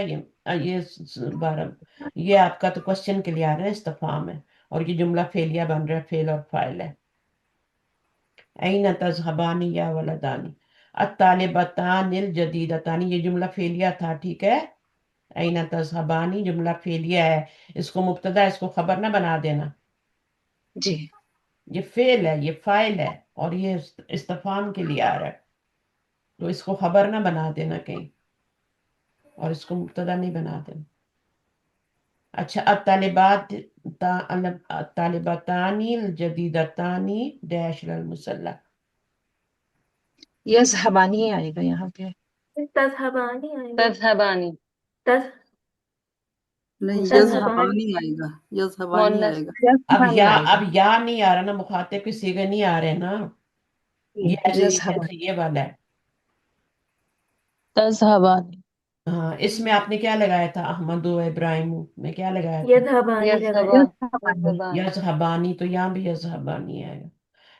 बारह, ये आपका तो क्वेश्चन के लिए आ रहा है, इस्तिफाम है, और ये जुमला फेलिया बन रहा है, फेल और फाइल है। ऐना तज़हबानी या वलदानी, अत्तालिबतानिल जदीदतानी, ये जुमला फेलिया था, ठीक है, ऐना तज़हबानी जुमला फेलिया है, इसको मुब्तदा, इसको खबर ना बना देना, जी, ये फेल है, ये फाइल है, और ये इस्तिफाम के लिए आ रहा है, तो इसको खबर ना बना देना कहीं, और इसको मुब्तदा नहीं बना देना। अच्छा, तालिबातानी जदीदतानी डैश अल मुसल्ला, यज़हबानी ही आएगा यहाँ पे। तज़हबानी आएगा। तज़हबानी। तज नहीं, तज़हबानी तज़हबानी। यज़हबानी आएगा, यज़हबानी मोनस। आएगा। अब यज़हबानी आएगा, अब या नहीं आ रहा ना, मुखातिब के सीगे नहीं आ रहे ना, ये जी, ऐसे यज़हबानी, जैसे ये वाला है। तज़हबानी। हाँ, इसमें आपने क्या लगाया था, अहमद व इब्राहिम में क्या लगाया था, यज़हबानी लगाया। यज़हबा, यज़हबानी, यज़हबानी। यज़हबानी, तो यहाँ भी यज़हबानी आएगा,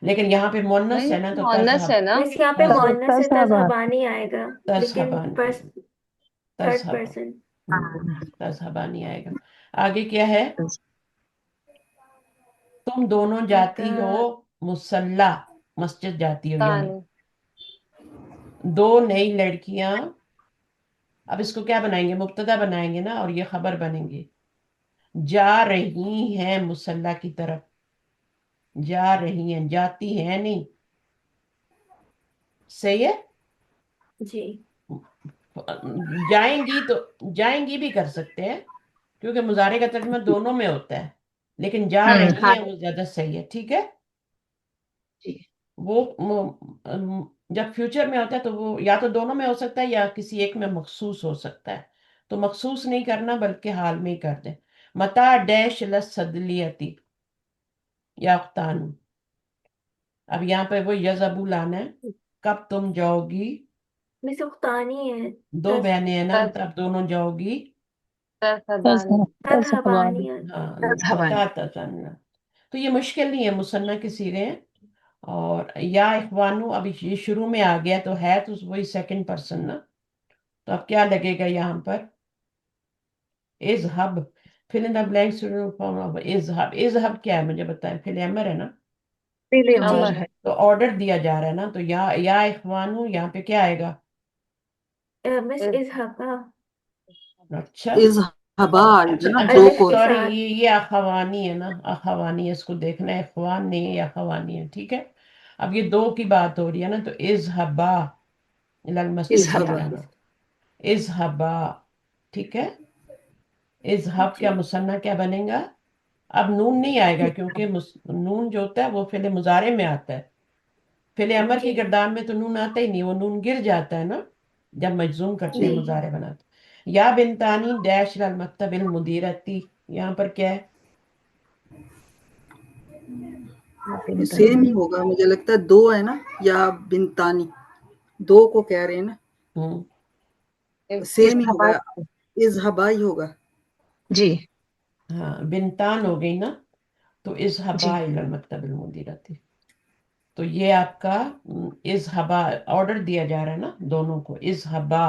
लेकिन यहाँ पे मुअन्नस नहीं, है ना, तो मोनस है ना। बस यहाँ पे तज़हब मोहन्नस से तज़हबानी। तज़हबानी आएगा। लेकिन तज़हबानी, थर्ड तज़हब, पर्सन। तज़हबानी आएगा। आगे क्या है, तुम दोनों जाती हो मुसल्ला, मस्जिद जाती हो यानी, तानी। दो नई लड़कियां, अब इसको क्या बनाएंगे, मुब्तदा बनाएंगे ना, और ये खबर बनेंगे, जा रही हैं मुसल्ला की तरफ, जा रही हैं, जाती हैं नहीं, सही है, जी जाएंगी तो, जाएंगी भी कर सकते हैं, क्योंकि मुजारे का तर्जुमा दोनों में होता है, लेकिन जा रही हाँ, हैं वो ज्यादा सही है, ठीक है। जी, जब फ्यूचर में होता है तो वो या तो दोनों में हो सकता है या किसी एक में मखसूस हो सकता है, तो मखसूस नहीं करना बल्कि हाल में ही कर दे। मता डैश लसदलियती या अख्तान, अब यहाँ पे वो यजबू लाना है, कब तुम जाओगी, मिस उख्तानी है। दो तज बहनें हैं ना, तज तब दोनों जाओगी, तज़हबानी। तज़हबानी। हाँ तज़हबानी। ता तज़न्ना। तो ये मुश्किल नहीं है, मुसन्ना के सिगे हैं। और या इखवानु, अभी ये शुरू में आ गया तो है तो वही सेकंड पर्सन ना, तो अब क्या लगेगा यहाँ पर? इज़हब, fill in the blanks form of इज़हब। इज़हब क्या है मुझे बताएं? फिल अमर है ना, फिल जी। अमर है। तो ऑर्डर दिया जा रहा है ना, तो या इखवानु यहाँ पे क्या आएगा? मिस इज़- इज़हाबा। अच्छा इज़हबा आएगा अच्छा ना, अच्छा, दो अलिफ को। के सॉरी, साथ। ये अखवानी है ना, अखवानी है, इसको देखना है, इखवान नहीं है, ये अखवानी है, ठीक है। अब ये दो की बात हो रही है ना, तो इज़हबा इलल मस्जिद इज़हबा। हराम, इज़हबा, ठीक है। इज़हब जी क्या मुसन्ना क्या बनेगा? अब नून नहीं आएगा, क्योंकि नून जो होता है वो फिले मुजारे में आता है। फिले अमर की जी गर्दान में तो नून आता ही नहीं, वो नून गिर जाता है ना जब मजजूम करते हैं, जी। मुजारे बनाते हैं। या बिनतानी डैश लल मक्तबिल मुदीरती, यहाँ पर क्या है? सेम ही होगा मुझे लगता है, दो है ना, या बिनतानी, दो को कह रहे हैं ना, हम्म, सेम ही इज़हबा। होगा, इज़हबा ही होगा। जी हाँ बिनतान हो गई ना, तो इज़हबा जी इलल मक्तबिल मुदीरती। तो ये आपका इज़हबा ऑर्डर दिया जा रहा है ना दोनों को, इज़हबा,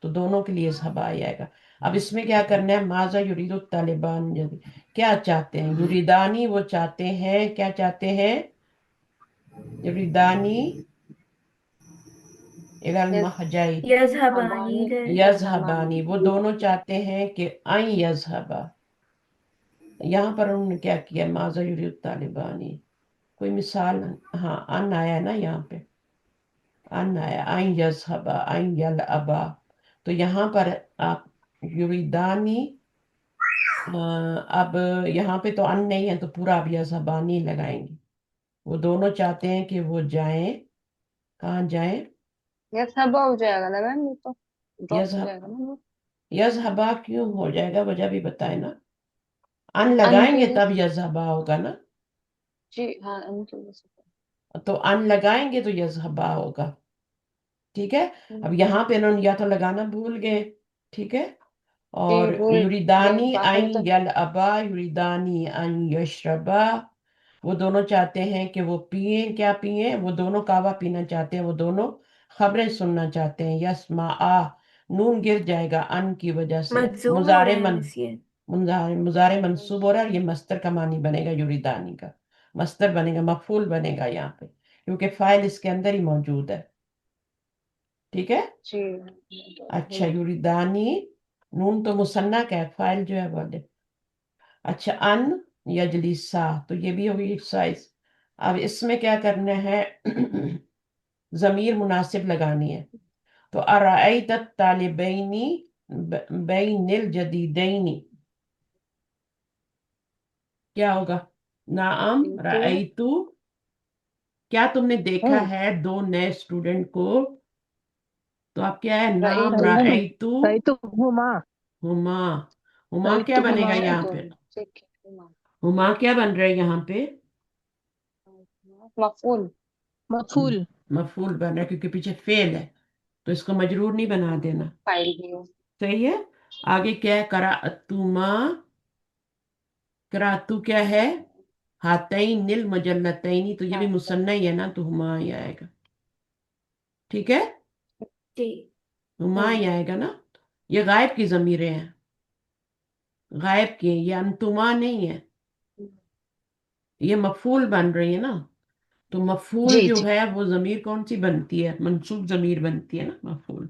तो दोनों के लिए इज़हबा ही आएगा। अब इसमें क्या करना है? माजा युरीदु तालिबान, यदि क्या चाहते हैं? युरीदानी, वो चाहते हैं, क्या चाहते हैं? युरीदानी इलल महजाई यज़हबानी यज़हबानी, वो दोनों चाहते हैं कि आई यज़हबा। यहाँ पर उन्होंने क्या किया? माजा युरीदु तालिबानी, कोई मिसाल? हाँ अन आया ना यहाँ पे, अन आया, आई यज़हबा आई यल अबा। तो यहाँ पर आप युरीदानी, अब यहाँ पे तो अन नहीं है, तो पूरा आप यज़हबानी लगाएंगे। वो दोनों चाहते हैं कि वो जाएं, कहाँ जाएं? यज़हबा हो जाएगा ना मैम, ये तो ड्रॉप हो यज़हब, जाएगा ना वो। यज़हबा क्यों हो जाएगा? वजह भी बताए ना, अन अन की लगाएंगे वजह तब से। यज़हबा होगा ना, जी हाँ, अन की वजह से। तो अन लगाएंगे तो यज़हबा होगा, ठीक है। अब हम्म, यहाँ पे इन्होंने या तो लगाना भूल गए, ठीक है। जी और भूल गए, युरिदानी बाकी अन में तो। यल अबा युरिदानी अन यशरबा, वो दोनों चाहते हैं कि वो पिए, क्या पिए? वो दोनों कावा पीना चाहते हैं, वो दोनों खबरें सुनना चाहते हैं। यस्मा आ, नून गिर जाएगा अन की वजह से, मजूम हो रहा मुजारे है मन, मिस ये। मुजारे मंसूब हो रहा है, और ये मस्तर का मानी बनेगा, युरिदानी का मस्तर बनेगा, मफूल बनेगा यहाँ पे, क्योंकि फाइल इसके अंदर ही मौजूद है, ठीक है। जी अच्छा युरिदानी, नून तो मुसन्ना का है, फाइल जो है वो अलग। अच्छा अन यजलिसा, तो ये भी होगी एक्सरसाइज। अब इसमें क्या करना है? जमीर मुनासिब लगानी है। तो अराइत तालिबैनी बैनिल जदीदैनी, क्या होगा? नाम तो राइतु, क्या तुमने देखा हूँ। है दो नए स्टूडेंट को? तो आप क्या है? रई नाम तो हूँ। राइतु हुमा। हुमा। हुमा क्या रईतुहुमा। बनेगा रई यहाँ तो पे? हूँ, ठीक है, हूँ। हुमा क्या बन रहा है यहाँ पे? मफूल। मफूल। मफूल बन रहा है, क्योंकि पीछे फेल है, तो इसको मजरूर नहीं बना देना, फाइल भी हो। सही है। आगे क्या है? करातुमा, करातु क्या है? हातई नील मजल्लतैनी, तो ये भी हाँ मुसन्ना ही है ना, तो हुमा ही आएगा, ठीक है। जी हुमा हम्म, ही आएगा ना। ये गायब की जमीरें हैं, गायब की हैं, ये अंतुमा नहीं है, ये मफूल बन रही है ना। तो मफूल जी जो जी। है वो जमीर कौन सी बनती है? मंसूब जमीर बनती है ना मफूल।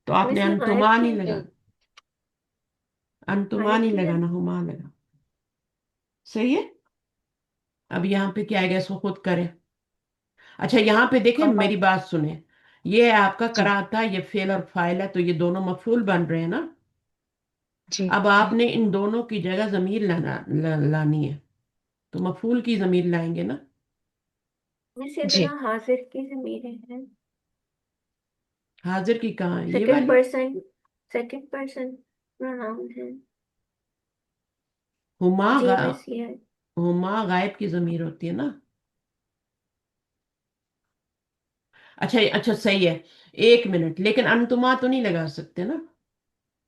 तो आपने मिस ये गायब अंतुमा नहीं क्यों है? लगा, अंतुमा गायब नहीं क्यों है? लगाना, हुमा लगा, सही है। अब यहाँ पे क्या आएगा? इसको खुद करें। अच्छा यहाँ पे देखें, कंपा मेरी बात सुने, ये है आपका जी कराता, ये फेल और फाइल है, तो ये दोनों मफूल बन रहे हैं ना। जी अब आपने इन दोनों की जगह जमीर लानी है, तो मफूल की जमीर लाएंगे ना। मिस ये तो जी। यहाँ हाजिर की जमीरें हैं। हाजिर की कहाँ है? ये सेकंड वाली पर्सन, सेकंड पर्सन प्रोनाउन है। हुमा जी मिस ये है। हुमा गायब की जमीर होती है ना। अच्छा अच्छा सही है, एक मिनट, लेकिन अनतुमा तो नहीं लगा सकते ना।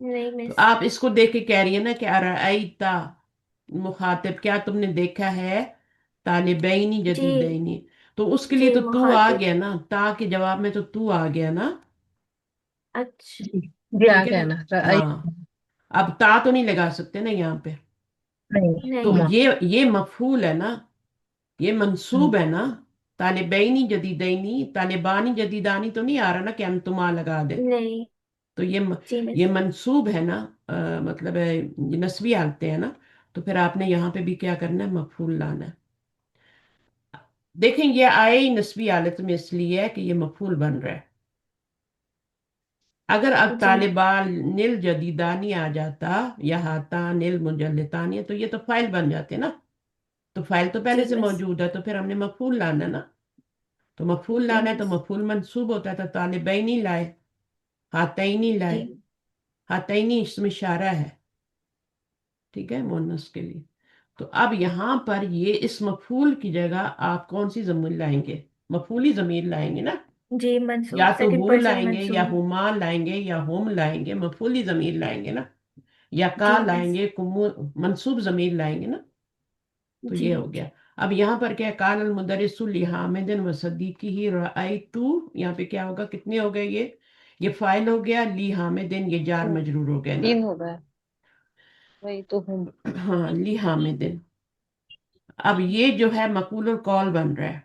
नहीं तो मिस। आप इसको देख के कह रही है ना कि अराइता, मुखातिब, क्या तुमने देखा है तालिबैनी जी जदीदैनी, तो उसके लिए जी तो तू आ मुखातिब। गया ना, ता के जवाब में तो तू आ गया ना। अच्छा। जी जी आ ठीक है गया ना। ना हाँ, अब ता तो नहीं लगा सकते ना यहाँ पे। नहीं तो नहीं। तुमा। ये मफूल है ना, ये हम्म, मंसूब है ना। तालिबैनी जदीदैनी, तालिबानी जदीदानी तो नहीं आ रहा ना कि अंतुमा लगा दे। नहीं। तो जी ये मिस। मंसूब है ना, मतलब है ये नस्बी हालतें हैं ना। तो फिर आपने यहाँ पे भी क्या करना है, मफूल लाना है। देखें ये आए ही नस्बी हालत में इसलिए है कि ये मफूल बन रहा है। अगर अब जी तालिबान नील जदीदानी आ जाता या हाथा नील मुजल्लतानी, तो ये तो फाइल बन जाते ना। तो फाइल तो पहले जी से मिस। मौजूद है, तो फिर हमने मफूल लाना है ना। तो मफूल जी लाना है तो मिस। मफूल मंसूब होता था, तालिबैनी लाए, हाथैनी जी। लाए। हाथैनी इसमें इशारा है, ठीक है, मुअन्नस के लिए। तो अब यहाँ पर ये इस मफूल की जगह आप कौन सी ज़मीर लाएंगे, मफूली ज़मीर लाएंगे ना। जी या मंसूब, तो सेकंड हु पर्सन लाएंगे या मंसूब। हुमा लाएंगे या हुम लाएंगे, मफूली ज़मीर लाएंगे ना। या का जी मिस। लाएंगे, कुमु मंसूब ज़मीर लाएंगे ना। तो जी ये हो गया। अब यहाँ पर क्या है, काल अल मुदर्रिसु लि हामिदिन व सदीक़िही रअयतु, यहाँ पे क्या होगा, कितने हो गए ये फाइल हो गया, ली हामिदिन ये जार हम्म, मजरूर हो गया ना। 3 हो गए, वही तो हूँ। हाँ, ली हामिदिन। अब ये जो है मकूल कॉल बन रहा है,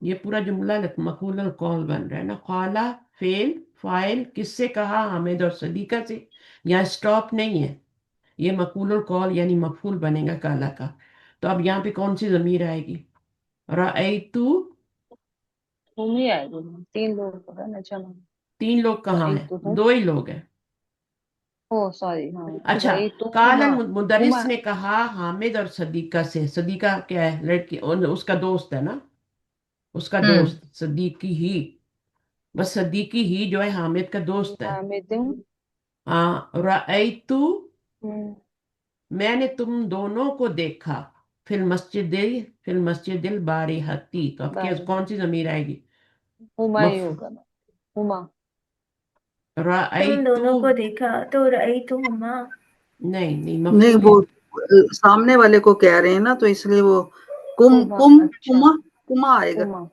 ये पूरा जुमला मकूल कॉल बन रहा है ना। काला फेल फाइल किससे कहा, हामिद और सदीका से। यहाँ स्टॉप नहीं है, ये मकूल कॉल यानी मफूल बनेगा काला का। तो अब यहाँ पे कौन सी जमीर आएगी, रअयतु। हूँ ही आएगी ना, 3 लोग हो गए ना, चलो। तीन लोग कहाँ रही हैं, तो हूँ। दो ही लोग हैं। ओ सॉरी, हाँ। अच्छा, रही तो काल हुमा। हुमा। मुदरिस ने कहा हामिद और सदीका से। सदीका क्या है, लड़की, उसका दोस्त है ना, उसका हम्म दोस्त सदीकी ही। बस सदीकी ही जो है हामिद का दोस्त है। हामिद। हाँ, रअयतु, हम्म, मैंने तुम दोनों को देखा। फिल मस्जिदिल बारिहती, तो अब क्या बारी कौन सी जमीर आएगी, हुमा ही मफ होगा ना। हुमा। तुम रअयतु। दोनों को देखा तो रही तो हुमा। नहीं नहीं, नहीं मफूल है। वो सामने वाले को कह रहे हैं ना, तो इसलिए वो हुमा, कुम अच्छा। कुमा कुमा आएगा। हुमा।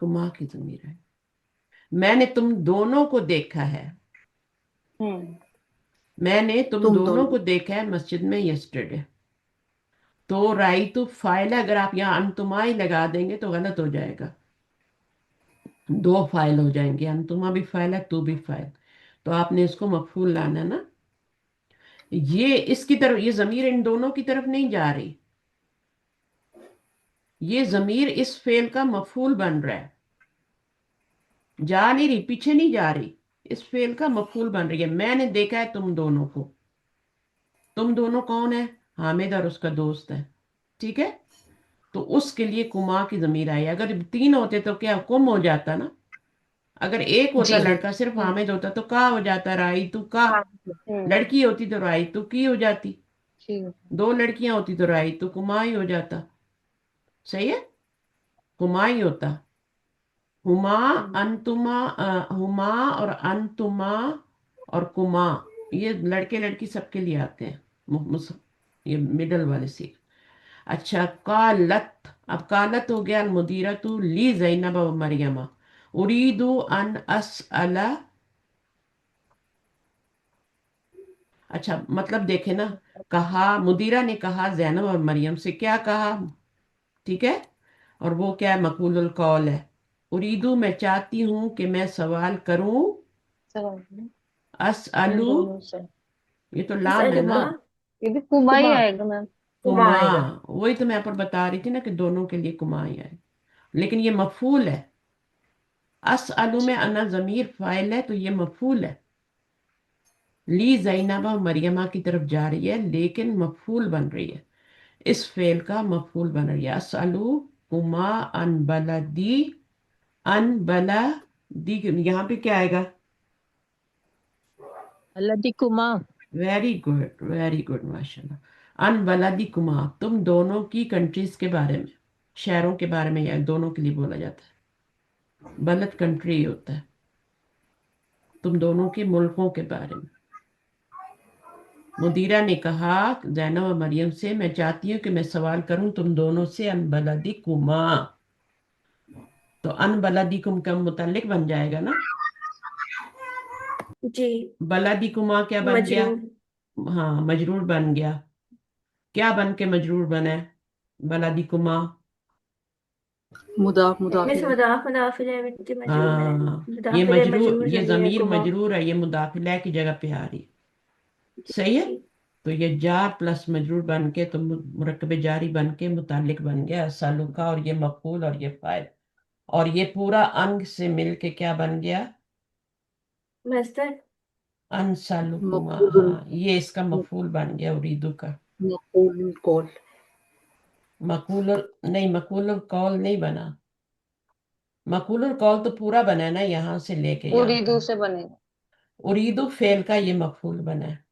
कुमा की जमीर है। मैंने तुम दोनों को देखा है, हम्म। मैंने तुम तुम दोनों दोनों। को देखा है मस्जिद में यस्टरडे। तो राई तो फाइल है, अगर आप यहाँ अंतुमा ही लगा देंगे तो गलत हो जाएगा, दो फाइल हो जाएंगे, अंतुमा भी फाइल है तू भी फाइल। तो आपने इसको मफूल लाना है ना। ये इसकी तरफ, ये जमीर इन दोनों की तरफ नहीं जा रही, ये जमीर इस फेल का मफूल बन रहा है, जा नहीं रही, पीछे नहीं जा रही, इस फेल का मफूल बन रही है। मैंने देखा है तुम दोनों को। तुम दोनों कौन है, हामिद और उसका दोस्त है, ठीक है। तो उसके लिए कुमा की जमीर आई। अगर तीन होते तो क्या कुम हो जाता ना। अगर एक होता जी लड़का सिर्फ हम्म। हामिद होता तो का हो जाता, राई तू का। हाँ हम्म, लड़की होती तो राई तू की हो जाती। ठीक है। दो लड़कियां होती तो राई तू कुमा ही हो जाता। सही है, कुमा ही होता। हुमा, हम्म, अंतुमा, हुमा और अंतुमा और कुमा, ये लड़के लड़की सबके लिए आते हैं। ये मिडल वाले से। अच्छा, कालत, अब कालत हो गया मुदीरा तू ली जैनब व मरियमा, उरीदु अन असअला। अच्छा, मतलब देखे ना, कहा मुदीरा ने कहा जैनब और मरियम से, क्या कहा, ठीक है। और वो क्या है, मकबूल कौल है। उरीदू, मैं चाहती हूँ कि मैं सवाल करूं। चलो, इन असअलु, दोनों से। ये तो लाम है ना। असलुमा। ये भी हुमा ही कुमा आएगा मैम। कुमा कुमा, आएगा। वही तो मैं पर बता रही थी ना कि दोनों के लिए कुमा ही है, लेकिन ये मफूल है। असअलु में अना जमीर फाइल है, तो ये मफूल है। ली जैनबा मरियमा की तरफ जा रही है, लेकिन मफूल बन रही है, इस फेल का मफूल बन रही है। असअलु कुमा अन बलदी, अन बला दी, यहाँ पे क्या आएगा, अल्लादी कुमा। वेरी गुड माशाल्लाह। अन बलदी कुमा, तुम दोनों की कंट्रीज के बारे में, शहरों के बारे में, या दोनों के लिए बोला जाता है। बलद कंट्री होता है। तुम दोनों के मुल्कों के बारे में। मुदीरा ने कहा जैनब और मरियम से, मैं चाहती हूँ कि मैं सवाल करूं तुम दोनों से अन बलदी कुमा। तो अन बलदी कुम का मुतल्लिक बन जाएगा ना। जी। बलदी कुमा क्या बन गया? मजरूर। हाँ, मजरूर बन गया। क्या बन के मजरूर बना है? बलदी कुमा। मुदाफ इनमें से मुदाफिल मुदाफ मुदाफ इलैह में जो मजरूर बने, हाँ, ये मुदाफ इलैह मजरूर, मजरूर ये जमीर है जमीर कुमा। मजरूर है, ये मुदाफिला की जगह पे आ रही। जी सही है। जी। तो ये जार प्लस मजरूर बन के तो मुरक्कब जारी बन के मुतालिक बन गया सालू का, और ये मफूल और ये फाइल, और ये पूरा अंग से मिल के क्या बन गया? मस्तर। अनसालुकुमा। मफूल हाँ, ये इसका मफूल बन गया उरीदू का। मफूल कौल। मकूल, नहीं, मकूल कौल नहीं बना। मकूल कौल तो पूरा बना है ना, यहाँ से लेके यहाँ उर्दू तक। से बनेगा। उरीदू फेल का ये मफूल बना है।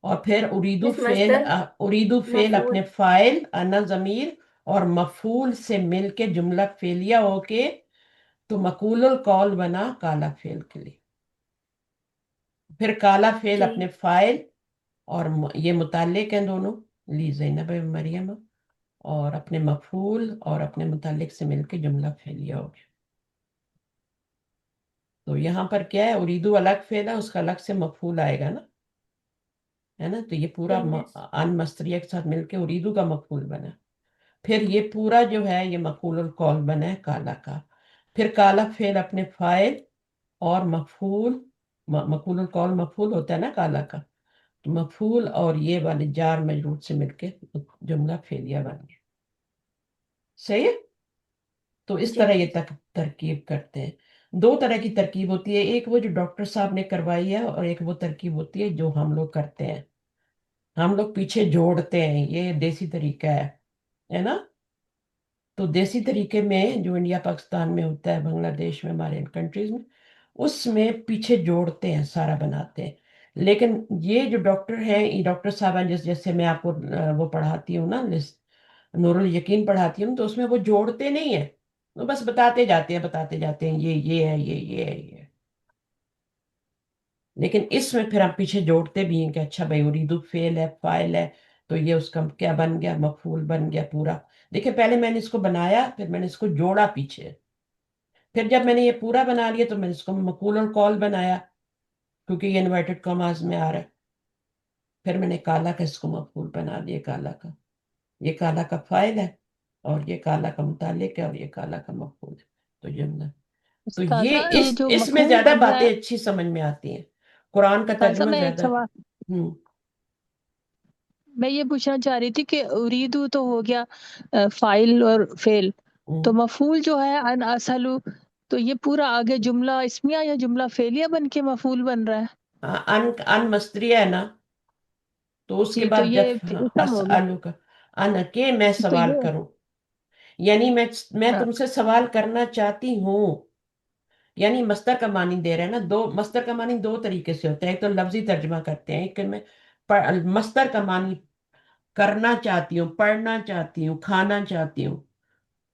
और फिर उरीदू इस फेल, मस्तर उरीदू फेल मफूल। अपने फाइल अना जमीर और मफूल से मिलके जुमला फेलिया होके तो मकूल कौल बना काला फेल के लिए। फिर काला फेल जी अपने फाइल और ये मुतालिक हैं दोनों, ली ज़ैनब व मरियम, और अपने मफूल और अपने मुतालिक से मिलके जुमला फेलिया हो गया। तो यहाँ पर क्या है, उरीदू अलग फेल है, उसका अलग से मफूल आएगा ना, है ना। तो ये पूरा यस। अन मस्तरिया के साथ मिलके उरीदू का मफूल बना। फिर ये पूरा जो है ये मफूल कौल बना है काला का। फिर काला फेल अपने फाइल और मफूल, मफूल कौल मफूल होता है ना काला का, तो मफूल और ये वाले जार मजरूर से मिलके जुमला फेलिया बन गया। सही है। तो इस जी तरह ये तरकीब करते हैं। दो तरह की तरकीब होती है, एक वो जो डॉक्टर साहब ने करवाई है, और एक वो तरकीब होती है जो हम लोग करते हैं। हम लोग पीछे जोड़ते हैं, ये देसी तरीका है ना। तो देसी तरीके में जो इंडिया पाकिस्तान में होता है, बांग्लादेश में, हमारे इन कंट्रीज में, उसमें पीछे जोड़ते हैं, सारा बनाते हैं। लेकिन ये जो डॉक्टर हैं, ये डॉक्टर साहब हैं, जैसे मैं आपको वो पढ़ाती हूँ ना, लिस्ट नूरुल यकीन पढ़ाती हूँ, तो उसमें वो जोड़ते नहीं है, वो बस बताते जाते हैं, बताते जाते हैं, ये है, ये है, ये है। लेकिन इसमें फिर हम पीछे जोड़ते भी हैं कि अच्छा भाई उरीदू फेल है, फाइल है, तो ये उसका क्या बन गया, मफूल बन गया पूरा। देखिए, पहले मैंने इसको बनाया, फिर मैंने इसको जोड़ा पीछे, फिर जब मैंने ये पूरा बना लिया तो मैंने इसको मकूल और कॉल बनाया, क्योंकि ये इन्वर्टेड कॉमास में आ रहा है। फिर मैंने काला का इसको मफूल बना दिया, काला का, ये काला का फाइल है, और ये काला का मुतालिक है, और ये काला का मफूल है। तो जुमला, तो ये उस्तादा ये जो इसमें मफहूम ज्यादा बन रहा बातें है, अच्छी समझ में आती हैं, कुरान का उस्तादा तर्जुमा मैं एक ज्यादा। सवाल, हम्म। मैं ये पूछना चाह रही थी कि उरीदू तो हो गया फाइल और फेल, तो हम्म। मफूल जो है अन असलु, तो ये पूरा आगे जुमला इस्मिया या जुमला फेलिया बन के मफूल बन रहा है? अन अन मस्तरिया है ना, तो उसके जी, तो बाद ये जब इसम अस हो गया। आलू का अन के मैं तो सवाल ये करूं, यानी मैं हाँ, तुमसे सवाल करना चाहती हूँ, यानी मस्तर का मानी दे रहे हैं ना। दो मस्तर का मानी दो तरीके से होता है, एक तो लफ्जी तर्जमा करते हैं, एक में मस्तर का मानी करना चाहती हूँ, पढ़ना चाहती हूँ, खाना चाहती हूँ।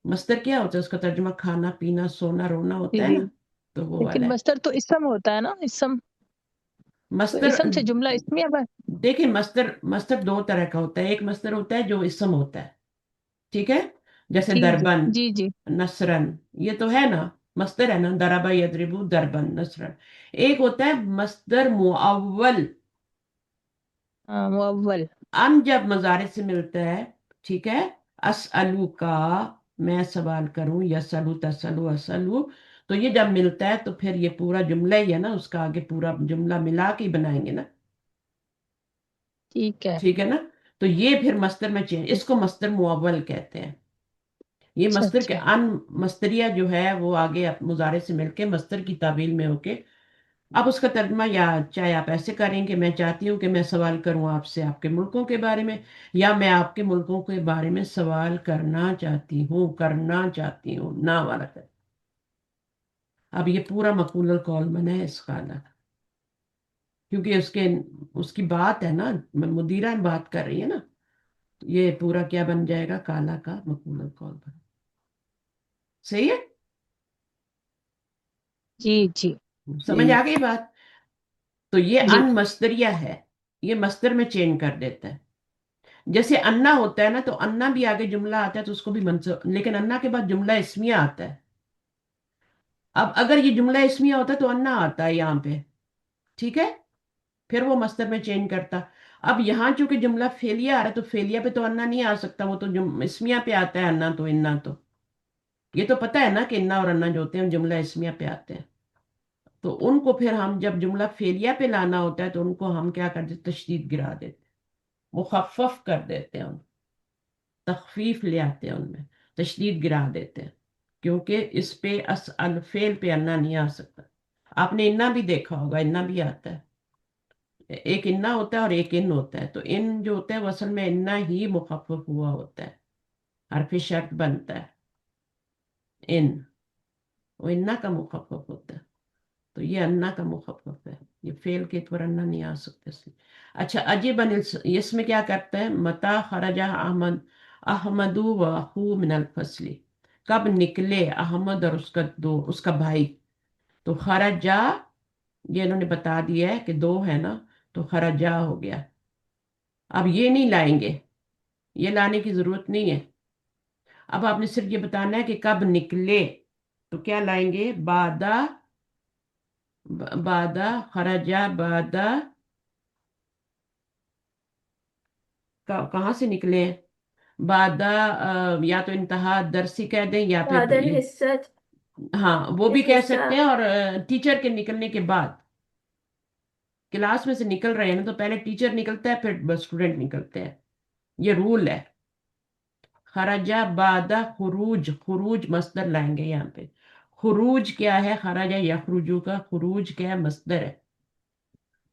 मस्तर क्या होता है, उसका तर्जुमा खाना पीना सोना रोना जी होता है जी, ना, तो वो लेकिन वाला है मस्तर तो इसम होता है ना, इसम, तो मस्तर। इसम से जुमला इस्मिया बन। देखिए, मस्तर मस्तर दो तरह का होता है, एक मस्तर होता है जो इसम होता है, ठीक है, जैसे जी जी दरबन, जी जी। नसरन, ये तो है ना, मस्तर है ना, दरबा यदरिबु दरबन नसरन। एक होता है मस्दर मुअव्वल, हाँ, मुअव्वल। अन जब मजारे से मिलता है, ठीक है, असअलू का मैं सवाल करूं, यसअलू तसअलू असअलू, तो ये जब मिलता है तो फिर ये पूरा जुमला ही है ना, उसका आगे पूरा जुमला मिला के ही बनाएंगे ना, ठीक है। ठीक है ना। तो ये फिर मस्तर में चेंज, इसको मस्तर मुअव्वल कहते हैं। ये अच्छा मस्तर के अच्छा। अन मस्तरिया जो है वो आगे मुजारे से मिलके मस्तर की ताबील में होके, अब उसका तर्जमा, या चाहे आप ऐसे करें कि मैं चाहती हूँ कि मैं सवाल करूं आपसे आपके मुल्कों के बारे में, या मैं आपके मुल्कों के बारे में सवाल करना चाहती हूँ ना वाला कर। अब ये पूरा मकबूल कौल बना है इस खाना, क्योंकि उसकी बात है ना, मुदीरा बात कर रही है ना, तो ये पूरा क्या बन जाएगा, काला का मकबूल कौल बन। सही है। जी जी समझ जी आ गई बात। تو یہ جی ان مصدریہ ہے، یہ مصدر میں چینج کر دیتا ہے. جیسے انا ہوتا ہے نا، تو انا بھی آگے جملہ آتا ہے تو اس کو بھی منصوب، لیکن انا کے بعد جملہ اسمیہ آتا ہے. اب اگر یہ جملہ اسمیہ ہوتا ہے تو انا آتا ہے یہاں پہ، ٹھیک ہے، پھر وہ مصدر میں چینج کرتا. اب یہاں چونکہ جملہ فعلیہ آ رہا ہے تو فعلیہ پہ تو انا نہیں آ سکتا، وہ تو اسمیہ پہ آتا ہے انا تو انا تو. یہ تو پتہ ہے نا کہ انا اور انا جو ہوتے ہیں جملہ اسمیہ پہ آتے ہیں. تو ان کو پھر ہم جب جملہ فعلیہ پہ لانا ہوتا ہے تو ان کو ہم کیا کرتے ہیں، تشدید گرا دیتے ہیں، مخفف کر دیتے ہیں، تخفیف لے آتے ہیں، ان میں تشدید گرا دیتے ہیں، کیونکہ اس پہ الفعل پہ انا نہیں آ سکتا. آپ نے انا بھی دیکھا ہوگا، انا بھی آتا ہے، ایک انا ہوتا ہے اور ایک ان ہوتا ہے. تو ان جو ہوتا ہے وہ اصل میں انا ہی مخفف ہوا ہوتا ہے، حرف شرط بنتا ہے ان، وہ انا کا مخفف ہوتا ہے. تو یہ انا کا مخفف ہے، یہ فعل کے طور انا نہیں آ سکتا اس لیے. اچھا عجیب اس میں کیا کرتا ہے، متا خرج احمد و اخو من الفصل، کب نکلے احمد اور اس کا بھائی. تو خرجا، یہ انہوں نے بتا دیا ہے کہ دو ہے نا، تو خرجا ہو گیا. اب یہ نہیں لائیں گے، یہ لانے کی ضرورت نہیں ہے. اب آپ نے صرف یہ بتانا ہے کہ کب نکلے، تو کیا لائیں گے، بادہ خرجا بادہ، کہاں سے نکلے، بادہ یا تو انتہا درسی کہہ دیں یا پھر بعد الحصت، ہاں وہ بھی کہہ حصہ، سکتے ہیں. اور ٹیچر کے نکلنے کے بعد، کلاس میں سے نکل رہے ہیں نا تو پہلے ٹیچر نکلتا ہے پھر اسٹوڈنٹ نکلتے ہیں، یہ رول ہے. خرجہ بعد خروج، خروج مصدر لائیں گے یہاں پہ. خروج کیا ہے، خرجہ یخرجو کا خروج کیا ہے، مصدر ہے.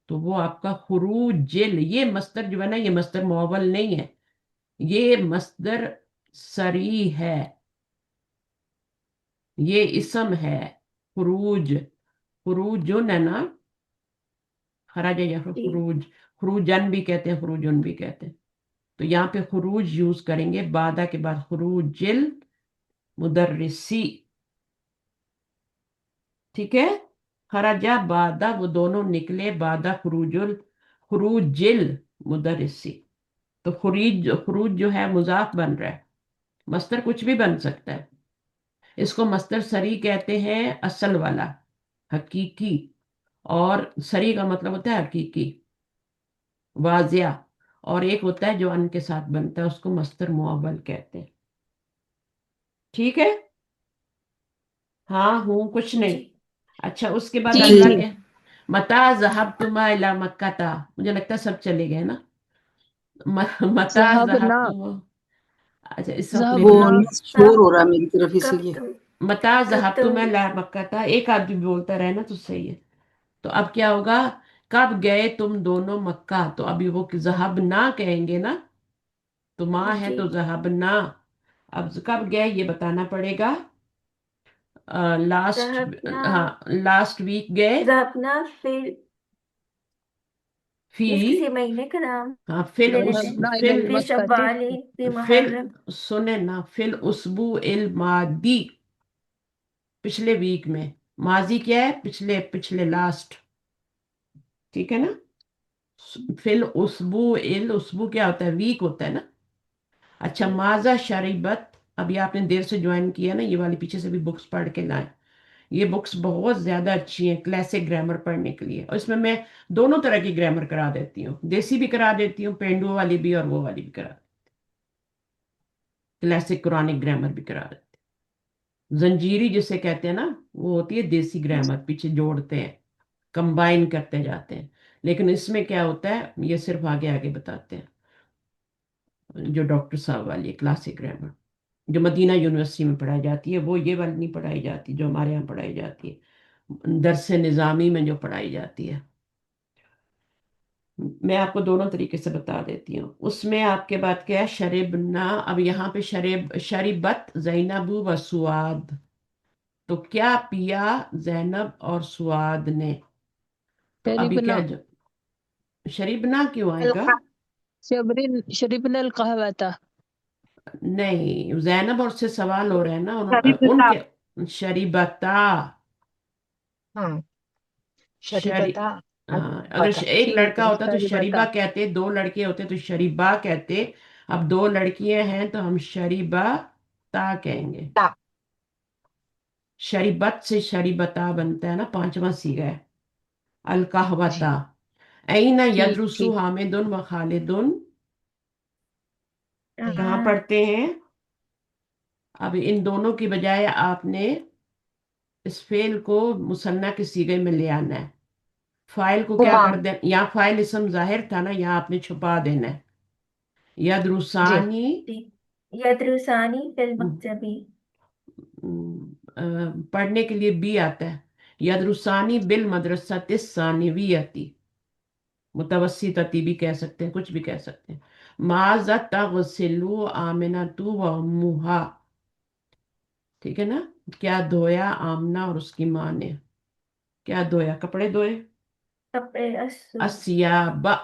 تو وہ آپ کا خروج جل، یہ مصدر جو ہے نا، یہ مصدر معول نہیں ہے، یہ مصدر سری ہے، یہ اسم ہے. خروج، خروج جو ہے نا، خراج یا پھر جی خروج، خروجن بھی کہتے ہیں، خروجن بھی کہتے ہیں. تو یہاں پہ خروج یوز کریں گے بادہ کے بعد، خروج مدرسی، ٹھیک ہے. خرجہ بادہ، وہ دونوں نکلے، بادہ خروج مدرسی. تو خروج جو ہے مضاف بن رہا ہے، مصدر کچھ بھی بن سکتا ہے. اس کو مصدر سری کہتے ہیں، اصل والا، حقیقی. اور سری کا مطلب ہوتا ہے حقیقی، واضح. اور ایک ہوتا ہے جو ان کے ساتھ بنتا ہے، اس کو مصدر معول کہتے ہیں. ٹھیک ہے، ہاں ہوں کچھ نہیں. جی اچھا اس کے بعد جی اگلا جی کیا، متا ذہبتما الی مکہ تھا، مجھے لگتا ہے سب چلے گئے نا. متا ذهبنا ذہبتم، اچھا اس وقت میری وہ ذهبنا شور ہو رہا ہے میری طرف اسی کب لیے. تم متا کب تم ذہبتما الی مکہ تھا، ایک آدمی بولتا رہے نا تو صحیح ہے. تو اب کیا ہوگا، کب گئے تم دونوں مکہ، تو ابھی وہ ذہبنا کہیں گے نا، تو ماں ہے جی تو ذہبنا. اب کب گئے یہ بتانا پڑے گا. لاسٹ، ذهبنا ہاں لاسٹ ویک گئے. ذهبنا پھر فی، اس کسی مہینے کا نام ہاں فل لے اس لیتے ہیں، ذهبنا إلى فل فی المكة شوال، فی فل محرم. سنیں نا، فل اسبوع الماضی، پچھلے ویک میں. ماضی کیا ہے، پچھلے لاسٹ، ٹھیک ہے نا. فل اسبوع، الاسبوع کیا ہوتا ہے، ویک ہوتا ہے نا. اچھا جی ماذا شریبت، ابھی آپ نے دیر سے جوائن کیا نا، یہ والی پیچھے سے بھی بکس پڑھ کے لائیں. یہ بکس بہت زیادہ اچھی ہیں کلاسک گرامر پڑھنے کے لیے، اور اس میں دونوں طرح کی گرامر کرا دیتی ہوں، دیسی بھی کرا دیتی ہوں، پینڈو والی بھی اور وہ والی بھی کرا دیتی ہوں، کلاسک قرآنک گرامر بھی کرا دیتی ہوں. زنجیری جسے کہتے ہیں نا، وہ ہوتی ہے دیسی گرامر، پیچھے جوڑتے ہیں، کمبائن کرتے جاتے ہیں. لیکن اس میں کیا ہوتا ہے، یہ صرف آگے آگے بتاتے ہیں. جو ڈاکٹر صاحب والی کلاسک گرامر جو مدینہ یونیورسٹی میں پڑھائی جاتی ہے، وہ یہ والی نہیں پڑھائی جاتی جو ہمارے یہاں پڑھائی جاتی ہے، درس نظامی میں جو پڑھائی جاتی ہے. میں آپ کو دونوں طریقے سے بتا دیتی ہوں. اس میں آپ کے بعد کیا ہے، شربنا. اب یہاں پہ شریبت زینب و سواد، تو کیا پیا زینب اور سواد نے. تو ابھی کیا شربنا شریبنا کیوں آئے گا، شربنا القهوة. نہیں زینب اور سے سوال ہو رہا ہے نا، ان کے شریبتا، ہاں شری شریبتا अगर अच्छा एक ठीक लड़का है होता तो सारी शरीबा बता कहते, दो लड़के होते तो शरीबा कहते। अब दो लड़कियां हैं तो हम शरीबा ता कहेंगे। ता शरीबत से शरीबता बनता है ना, पांचवा सीगा है। अल जी कहवता ऐना ठीक यदरुसु ठीक हामिदुन व खालिदुन, कहाँ हाँ, पढ़ते हैं? अब इन दोनों की बजाय आपने इस फेल को मुसन्ना के सीगे में ले आना है। फाइल को क्या हुमा कर दे, यहाँ फाइल इसम जाहिर था ना, यहाँ आपने छुपा देना है। जी यदरुसानी, जी। यद्रुसानी फिल मकतबी। पढ़ने के लिए बी आता है। यदरुसानी बिल मदरसत सानिवियती, मुतवस्सितती भी कह सकते हैं, कुछ भी कह सकते हैं। माज़ा तगसिलु आमिनतु व उम्मुहा, ठीक है ना? क्या धोया आमना और उसकी माँ ने? क्या धोया? कपड़े धोए। कपड़े असु असियाबा,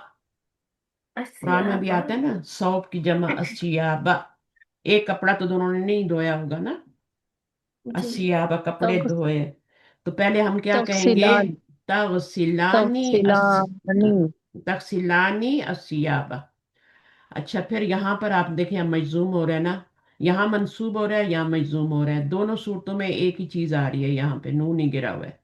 कुरान में भी अस्याबा। आता है ना, सौब की जमा असियाबा। एक कपड़ा तो दोनों ने नहीं धोया होगा ना। जी। असियाबा कपड़े तग धोए। तो पहले हम क्या कहेंगे? तगसिलान तगसिलानी तगसिलानी तगसिलानी असियाबा। अच्छा, फिर यहाँ पर आप देखें, अब मजजूम हो रहा है ना, यहाँ मंसूब हो रहा है, यहाँ मजजूम हो रहा है। दोनों सूरतों में एक ही चीज आ रही है, यहाँ पे नून ही गिरा हुआ है।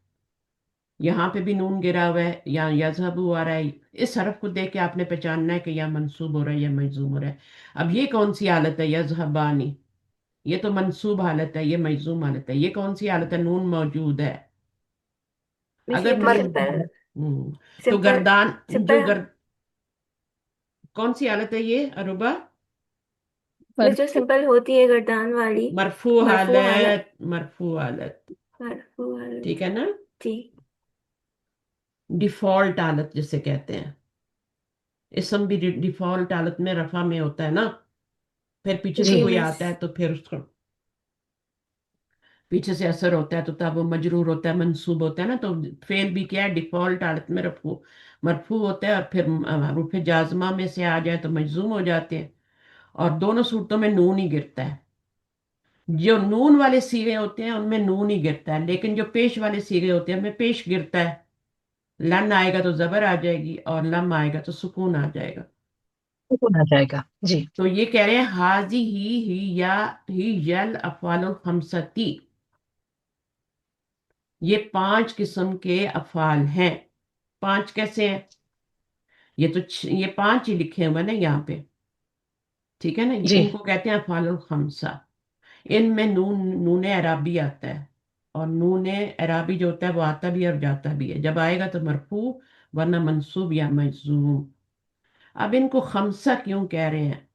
यहाँ पे भी नून गिरा हुआ है, यहाँ यजहबु आ रहा है। इस हरफ को देख के आपने पहचानना है कि यह मंसूब हो रहा है या मजजूम हो रहा है। अब ये कौन सी हालत है? यजहबानी, ये तो मंसूब हालत है, ये मजजूम हालत है। ये कौन सी हालत है? नून मौजूद है। बस ये अगर तो मर नून, सिंपल तो सिंपल गर्दान जो सिंपल कौन सी हालत है ये अरुबा? में जो मरफू सिंपल होती है गर्दान वाली। मरफू मरफू हालत। हालत, मरफू हालत, मरफू ठीक हालत। है ना? जी। डिफॉल्ट हालत जिसे कहते हैं। इसम भी डिफॉल्ट हालत में रफा में होता है ना, फिर पीछे से जी जी कोई मिस। आता है तो फिर उसको पीछे से असर होता है तो तब वो मजरूर होता है, मंसूब होता है ना। तो फेल भी क्या है? डिफॉल्ट हालत में रफू मरफू होता है, और फिर रुफे जाजमा में से आ जाए तो मजजूम हो जाते हैं। और दोनों सूरतों में नून ही गिरता है। जो नून वाले सीगे होते हैं उनमें नून ही गिरता है, लेकिन जो पेश वाले सीगे होते हैं उनमें पेश गिरता है। लन आएगा तो जबर आ जाएगी, और लम आएगा तो सुकून आ जाएगा। सुकून आ जाएगा जी तो ये कह रहे हैं हाजी ही या ही यल अफालुल खमसती, ये पांच किस्म के अफाल हैं। पांच कैसे हैं? ये तो ये पांच ही लिखे हुए ना यहाँ पे, ठीक है ना? ये जी इनको कहते हैं अफालुल खमसा। इनमें नून, नून अराबी आता है। और नून अराबी जो होता है वो आता भी है और जाता भी है। जब आएगा तो मरफू, वरना मंसूब या मजजूम। अब इनको खमसा क्यों कह रहे हैं?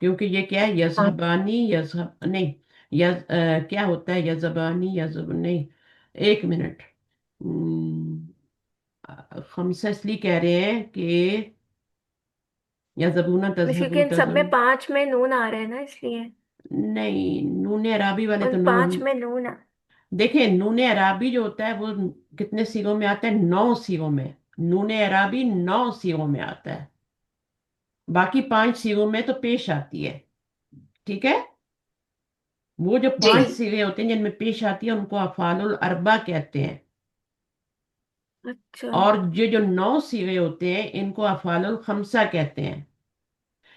क्योंकि ये क्या है? हाँ यजहबानी, यजहब नहीं, क्या होता है? यजबानी, यजब नहीं, एक मिनट। खमसा इसलिए कह रहे हैं कि यजबूना बस तजहबू क्योंकि इन सब में तजहब, पांच में नून आ रहा है ना, इसलिए नहीं, नून अराबी वाले उन तो पांच नून, में नून आ। देखिए नून अराबी जो होता है वो कितने सीगों में आता है? 9 सीगों में। नून अराबी 9 सीगों में आता है। बाकी 5 सीगों में तो पेश आती है, ठीक है? वो जो जी पांच जी। सीगे होते हैं जिनमें पेश आती है उनको अफालुल अरबा कहते हैं। अच्छा। और ये जो 9 सीगे होते हैं इनको अफालुल खमसा कहते हैं,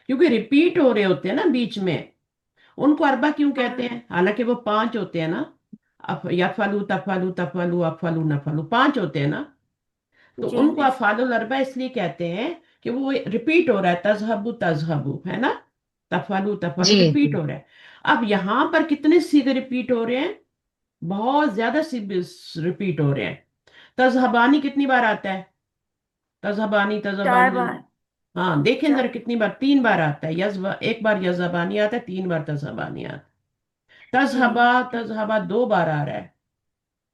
क्योंकि रिपीट हो रहे होते हैं ना बीच में। उनको अरबा क्यों कहते हाँ हैं? हालांकि वो पांच होते हैं ना। यफलू तफलू तफलू अफलू नफलू, पांच होते हैं ना। तो जी उनको मिस। अफालुल अरबा इसलिए कहते हैं कि वो रिपीट हो रहा है, तजहबू तजहबू, है ना? तफलू तफलू जी रिपीट जी हो रहा है। अब यहाँ पर कितने सीगे रिपीट हो रहे हैं? बहुत ज्यादा रिपीट हो रहे हैं। तजहबानी कितनी बार आता है? तजहबानी चार तजहबानी, बार। हाँ देखें जरा चार। कितनी बार? 3 बार आता है। एक बार यजबानी आता है, 3 बार तजहबानी आता है। जी। तजहबा, तजहबा 2 बार आ रहा है।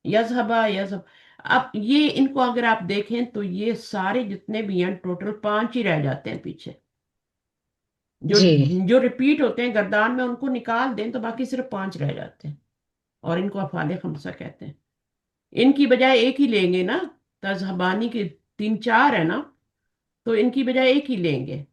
यजहबा, यजहब। अब ये इनको अगर आप देखें तो ये सारे जितने भी हैं टोटल 5 ही रह जाते हैं पीछे। जो जी जो रिपीट होते हैं गर्दान में उनको निकाल दें तो बाकी सिर्फ 5 रह जाते हैं। और इनको अफाले खमसा कहते हैं। इनकी बजाय एक ही लेंगे ना, तजहबानी के 3 4 है ना, तो इनकी बजाय एक ही लेंगे।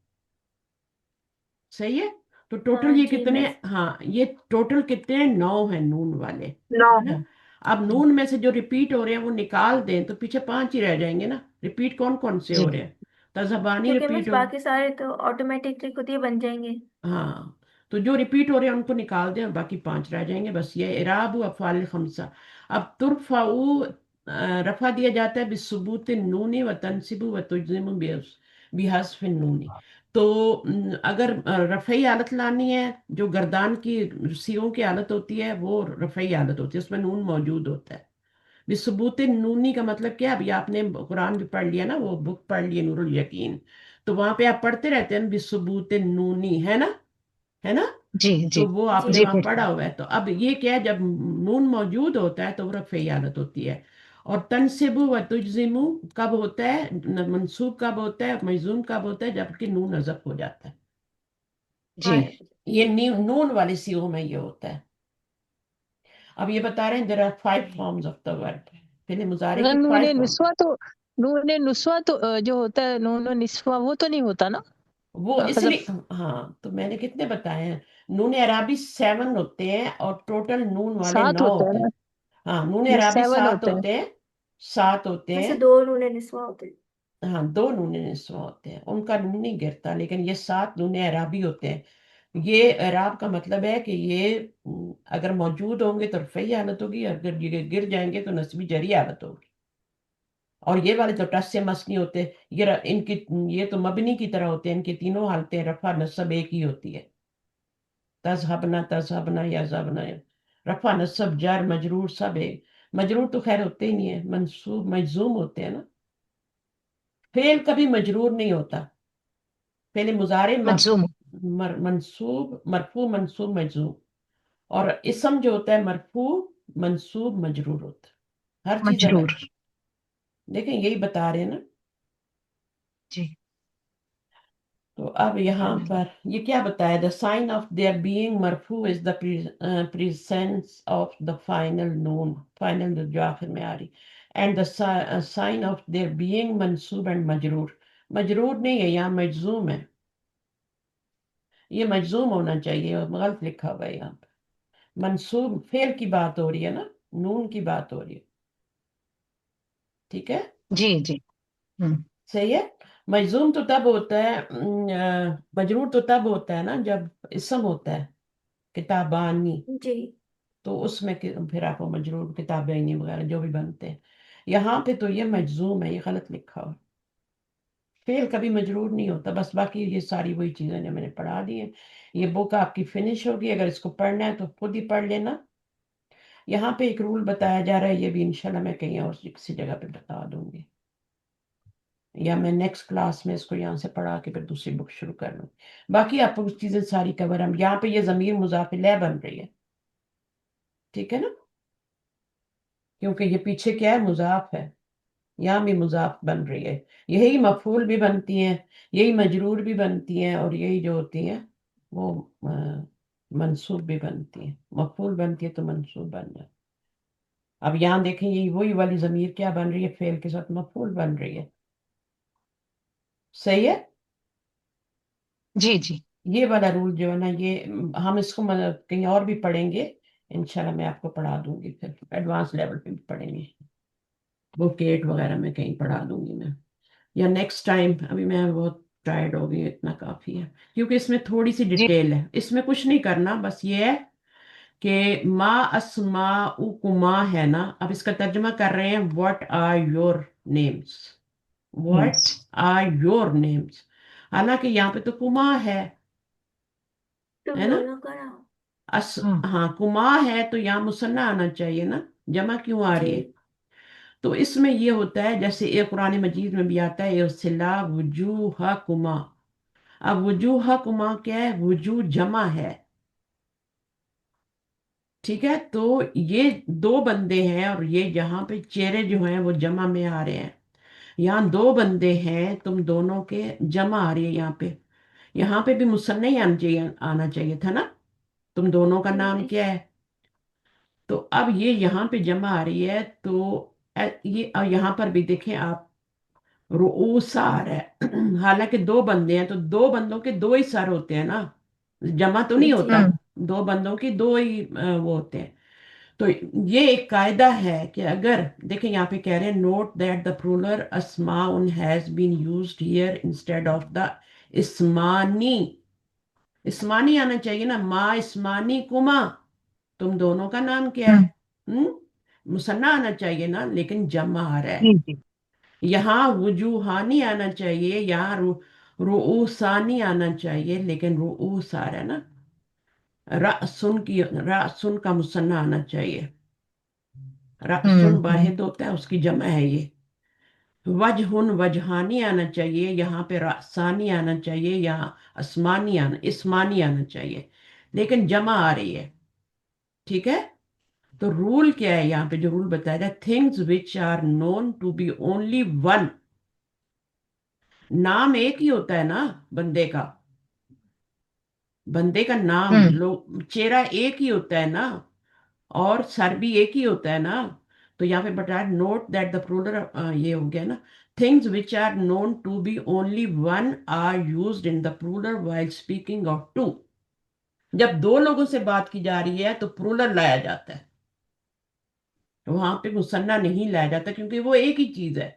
सही है? तो टोटल हाँ ये जी कितने? मिस। हाँ, ये टोटल कितने? 9 है नून वाले, नौ है ना? है अब नून में से जो रिपीट हो रहे हैं वो निकाल दें तो पीछे 5 ही रह जाएंगे ना। रिपीट कौन कौन से जी हो रहे हैं? तज़हबानी क्योंकि मिस रिपीट हो। बाकी सारे तो ऑटोमेटिकली खुद ही बन जाएंगे। हाँ, तो जो रिपीट हो रहे हैं उनको निकाल दें और बाकी 5 रह जाएंगे। बस ये इराब अफ़आल खमसा। अब तुरफ़ाऊ रफा दिया जाता है बिसुबूत नूनी व तनसिबु व तुजज़िमु बिहज़्फ़ि नूनी। तो अगर रफ़ई हालत लानी है, जो गर्दान की सीओ की हालत होती है वो रफ़ई हालत होती है, उसमें नून मौजूद होता है। बिसबूत नूनी का मतलब क्या? अभी आपने कुरान भी पढ़ लिया ना, वो बुक पढ़ ली नूरुल यकीन, तो वहां पे आप पढ़ते रहते हैं बिसबूत नूनी, है ना, है ना। जी जी तो वो जी आपने जी वहां बिल्कुल। पढ़ा हुआ है। तो अब ये क्या है, जब नून मौजूद होता है तो वो रफ़ई हालत होती है। और तनसिबु व तुजजिमु कब होता है, मंसूब कब होता है, मजूम कब होता है, जबकि नून नज़ब हो जाता है। जी हाँ। ये नून वाले सीओ में ये होता है। अब ये बता रहे हैं there are 5 forms of the verb. पहले मुजारे अगर की नून 5 फॉर्म। निस्वा तो, नून निस्वा तो जो होता है नून निस्वा वो तो नहीं होता ना? वो इसलिए, हजफ हाँ तो मैंने कितने बताए हैं, नून अराबी 7 होते हैं और टोटल नून वाले 7 9 होता है होते हैं। ना? हाँ, नून ये अराबी 7 सात होते हैं। होते हैं, 7 होते में हैं। से 2 नूने निस्वा होते हैं। हाँ, 2 नून निस्वा होते हैं, उनका नून नहीं गिरता, लेकिन ये 7 नून अराबी होते हैं। ये अराब का मतलब है कि ये अगर मौजूद होंगे तो रफ़ई हालत होगी, अगर ये गिर जाएंगे तो नस्बी जरी हालत होगी। और ये वाले तो टस से मस नहीं होते, इनकी ये तो मबनी की तरह होते हैं, इनकी तीनों हालतें रफा नस्ब एक ही होती है। तजहबना या जबना, रफा नस्ब जार मजरूर सब एक। मजरूर तो खैर होते ही नहीं है, मंसूब मजजूम होते हैं ना। फेल कभी मजरूर नहीं होता। पहले मुजारे मजूम। मंसूब मरफू मंसूब मजजूम। और इसम जो होता है मरफू मंसूब मजरूर होता है, हर चीज अलग। मजरूर। देखें यही बता रहे हैं ना। जी। तो अब यहाँ पर ये क्या बताया, the sign of their being मरफू is the presence of the final नून, फाइनल जो आखिर में आ रही, and the sign of their being मंसूब एंड मजरूर। मजरूर नहीं है यहाँ, मजजूम है। ये मजजूम होना चाहिए, और गलत लिखा हुआ है यहाँ पे। मंसूब फेल की बात हो रही है ना, नून की बात हो रही है। ठीक है, जी जी। हम्म। सही है। मजजूम तो तब होता है, मजरूर तो तब होता है ना जब इसम होता है, किताबानी। जी। तो उसमें फिर आपको मजरूर किताबें वगैरह जो भी बनते हैं। यहाँ पे तो ये मजजूम है, ये गलत लिखा हुआ। फेल कभी मजरूर नहीं होता। बस बाकी ये सारी वही चीजें जो मैंने पढ़ा दी हैं। ये बुक आपकी फिनिश होगी, अगर इसको पढ़ना है तो खुद ही पढ़ लेना। यहाँ पे एक रूल बताया जा रहा है, ये भी इंशाल्लाह मैं कहीं और किसी जगह पे बता दूंगी, या मैं नेक्स्ट क्लास में इसको यहाँ से पढ़ा के फिर दूसरी बुक शुरू कर लूँ। बाकी आपको चीजें सारी कवर, हम यहाँ पे ये जमीर मुजाफिल बन रही है, ठीक है ना, क्योंकि ये पीछे क्या है, मुजाफ है। यहाँ भी मुजाफ बन रही है। यही मफूल भी बनती हैं, यही मजरूर भी बनती हैं, और यही जो होती हैं वो मंसूब भी बनती हैं। मफूल बनती है तो मंसूब बन जाए। अब यहाँ देखें, यही वही वाली जमीर क्या बन रही है, फेल के साथ मफूल बन रही है। सही है। जी जी। ये वाला रूल जो है ना, ये हम इसको मतलब कहीं और भी पढ़ेंगे। इंशाल्लाह मैं आपको पढ़ा दूंगी, फिर एडवांस लेवल पे भी पढ़ेंगे। बुक 8 वगैरह में कहीं पढ़ा दूंगी मैं, या नेक्स्ट टाइम। अभी मैं बहुत टायर्ड हो गई, इतना काफी है, क्योंकि इसमें थोड़ी सी जी डिटेल है। इसमें कुछ नहीं करना, बस ये है कि मा अस्मा उकुमा है ना। अब इसका तर्जुमा कर रहे हैं, what are your names, what names. Are your names. हालांकि यहाँ पे तो कुमा तुम है ना। दोनों का नाम। हाँ। हाँ, कुमा है तो यहाँ मुसन्ना आना चाहिए ना, जमा क्यों आ रही है? जी। तो इसमें ये होता है, जैसे एक कुरान मजीद में भी आता है, इरसिला वजूहा कुमा। अब वजूहा कुमा क्या है, वजू जमा है, ठीक है। तो ये 2 बंदे हैं, और ये यहाँ पे चेहरे जो हैं वो जमा में आ रहे हैं। यहाँ 2 बंदे हैं, तुम दोनों के जमा आ रही है यहाँ पे। यहाँ पे भी मुसन्ना ही आना चाहिए था ना, तुम दोनों का नाम मिस। क्या है। तो अब ये यहाँ पे जमा आ रही है, तो ये यहाँ पर भी देखें आप, रुऊस आ रहा है। हालांकि 2 बंदे हैं तो 2 बंदों के 2 ही सर होते हैं ना, जमा तो नहीं जी। होता। हम्म। 2 बंदों की 2 ही वो होते हैं। تو یہ ایک قاعدہ ہے کہ اگر دیکھیں یہاں پہ کہہ رہے ہیں نوٹ دیٹ دا پرولر اسماؤن has been used here instead of the اسمانی. اسمانی آنا چاہیے نا، ما اسمانی کما، تم دونوں کا نام کیا ہے؟ مثنیٰ آنا چاہیے نا، لیکن جمع آ رہا ہے. جی جی یہاں وجوہانی آنا چاہیے، یہاں رؤوسانی آنا چاہیے، لیکن رؤوس آ رہا ہے نا. رأسن کا مثنیٰ آنا چاہیے. رأسن واحد ہوتا ہے، اس کی جمع ہے یہ. وجہن وجہانی آنا چاہیے، یہاں پہ رأسانی آنا چاہیے، یہاں اسمانی آنا چاہیے، لیکن جمع آ رہی ہے. ٹھیک ہے. تو رول کیا ہے یہاں پہ جو رول بتایا جائے، things which are known to be only one. نام ایک ہی ہوتا ہے نا بندے کا، بندے کا نام چہرہ ایک ہی ہوتا ہے نا، اور سر بھی ایک ہی ہوتا ہے نا. تو یہاں پہ بتایا نوٹ دیٹ دا پرولر، یہ ہو گیا نا، things which are known to be only one are used in the plural while speaking of two. جب دو لوگوں سے بات کی جا رہی ہے تو پرولر لایا جاتا ہے، وہاں پہ مثنیٰ نہیں لایا جاتا، کیونکہ وہ ایک ہی چیز ہے.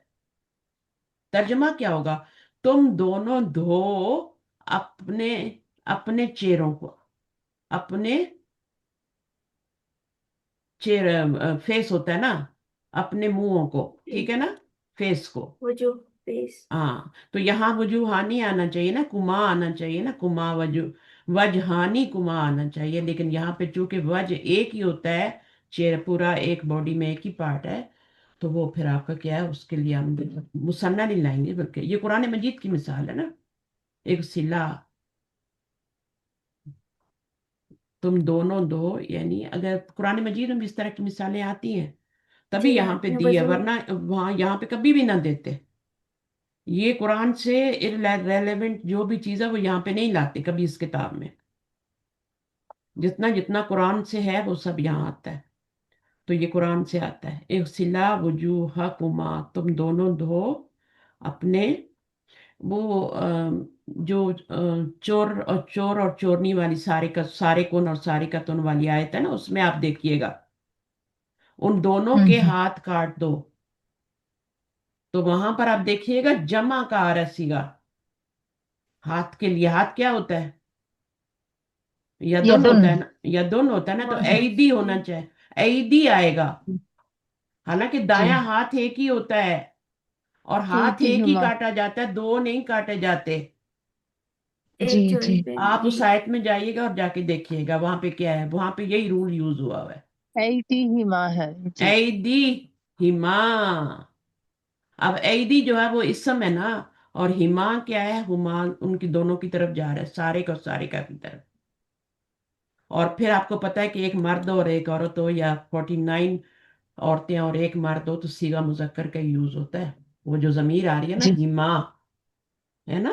ترجمہ کیا ہوگا؟ تم دونوں دھو اپنے اپنے چہروں کو، اپنے فیس ہوتا ہے نا، اپنے منہوں کو، ٹھیک ہے نا، فیس کو. وجوہ فیس. ہاں تو یہاں وجوہانی آنا چاہیے نا، کما آنا چاہیے نا، کما وجہانی کما آنا چاہیے، لیکن یہاں پہ چونکہ وجہ ایک ہی ہوتا ہے، چہرہ پورا ایک باڈی میں ایک ہی پارٹ ہے، تو وہ پھر آپ کا کیا ہے، اس کے لیے ہم مثنیٰ نہیں لائیں گے، بلکہ یہ قرآن مجید کی مثال ہے نا، ایک صلہ. تم دونوں دو، یعنی اگر قرآن مجید میں بھی اس طرح کی مثالیں آتی ہیں تبھی جی یہاں پہ ہاں، دی ہے، وضو. ورنہ وہاں یہاں پہ کبھی بھی نہ دیتے. یہ قرآن سے ریلیونٹ جو بھی چیز ہے وہ یہاں پہ نہیں لاتے کبھی اس کتاب میں. جتنا جتنا قرآن سے ہے وہ سب یہاں آتا ہے. تو یہ قرآن سے آتا ہے. اغسلا وجوہکما، تم دونوں دھو اپنے، وہ جو چور اور چورنی والی سارے کن اور سارے کا تن والی آیت ہے نا، اس میں آپ دیکھیے گا ان دونوں کے ہاتھ کاٹ دو. تو وہاں پر آپ دیکھیے گا جمع کا آ رہا سیگا. ہاتھ کے لیے ہاتھ کیا ہوتا ہے؟ یدن ہوتا ہے نا، یدن ہوتا ہے نا، تو ایدی ہونا چاہیے، ایدی آئے گا. حالانکہ دایاں ہاتھ ایک ہی ہوتا ہے، اور ہاتھ ایک ہی کاٹا جاتا ہے، دو نہیں کاٹے جاتے. ایک جوڑی پہ آپ اس جی. آیت میں جائیے گا اور جا کے دیکھیے گا وہاں پہ کیا ہے، وہاں پہ یہی رول یوز ہوا ہوا ہے. ایٹی ہی ماں ہے جی. ایدی ہما. اب ایدی جو ہے وہ اسم ہے نا، اور ہما کیا ہے، ہما ان کی دونوں کی طرف جا رہا ہے، سارے کا سارے کا کی طرف. اور پھر آپ کو پتا ہے کہ ایک مرد اور ایک عورت ہو، یا 49 عورتیں اور ایک مرد ہو، تو صیغہ مذکر کا یوز ہوتا ہے. وہ جو ضمیر آ رہی ہے نا، ہما ہے نا،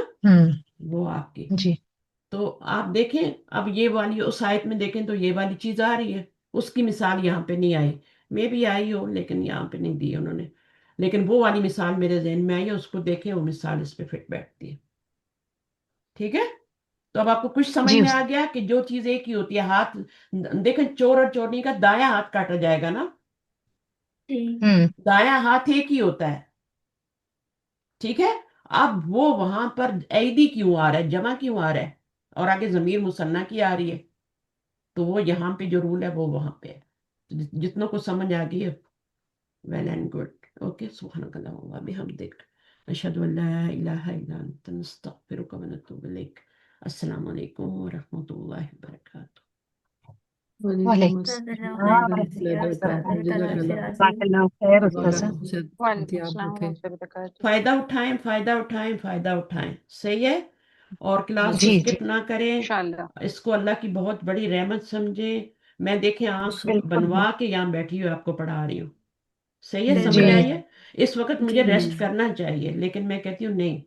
وہ آپ کی. جی تو آپ دیکھیں اب یہ والی اس آیت میں دیکھیں تو یہ والی چیز آ رہی ہے، اس کی مثال یہاں پہ نہیں آئی. میں بھی آئی ہو لیکن یہاں پہ نہیں دی انہوں نے، لیکن وہ والی مثال میرے ذہن میں آئی ہے، اس کو دیکھیں وہ مثال اس پہ فٹ بیٹھتی ہے. ٹھیک ہے. تو اب آپ کو کچھ سمجھ جی میں آ گیا کہ جو چیز ایک ہی ہوتی ہے، ہاتھ دیکھیں چور اور چورنی کا دایاں ہاتھ کاٹا جائے گا نا، جی دایاں ہاتھ ایک ہی ہوتا ہے. ٹھیک ہے. اب وہ وہاں پر ایدی کیوں آ رہا ہے، جمع کیوں آ رہا ہے، اور آگے ضمیر مثنیٰ کی آ رہی ہے، تو وہ یہاں پہ جو رول ہے وہ وہاں پہ ہے. جتنوں کو سمجھ آ گئی ہے ویل اینڈ گڈ. اوکے. سبحانک اللہم و بحمدک، اشہد ان لا الہ الا انت، نستغفرک و نتوب الیک. السلام علیکم ورحمۃ اللہ وبرکاتہ. وعلیکم جزاک اللہ خیر استاذہ. وعلیکم السلام ورحمۃ اللہ وبرکاتہ. فائدہ اٹھائیں، فائدہ اٹھائیں، فائدہ اٹھائیں. صحیح ہے. اور کلاس کو جی اسکپ نہ کریں، انشاءاللہ. اس کو اللہ کی بہت بڑی رحمت سمجھیں. میں دیکھیں آنکھ بالکل بنوا کے یہاں بیٹھی ہوئی آپ کو پڑھا رہی ہوں. صحیح ہے. بالکل. سمجھ جی آئی ہے. اس وقت مجھے جی ریسٹ کرنا چاہیے، لیکن میں کہتی ہوں نہیں،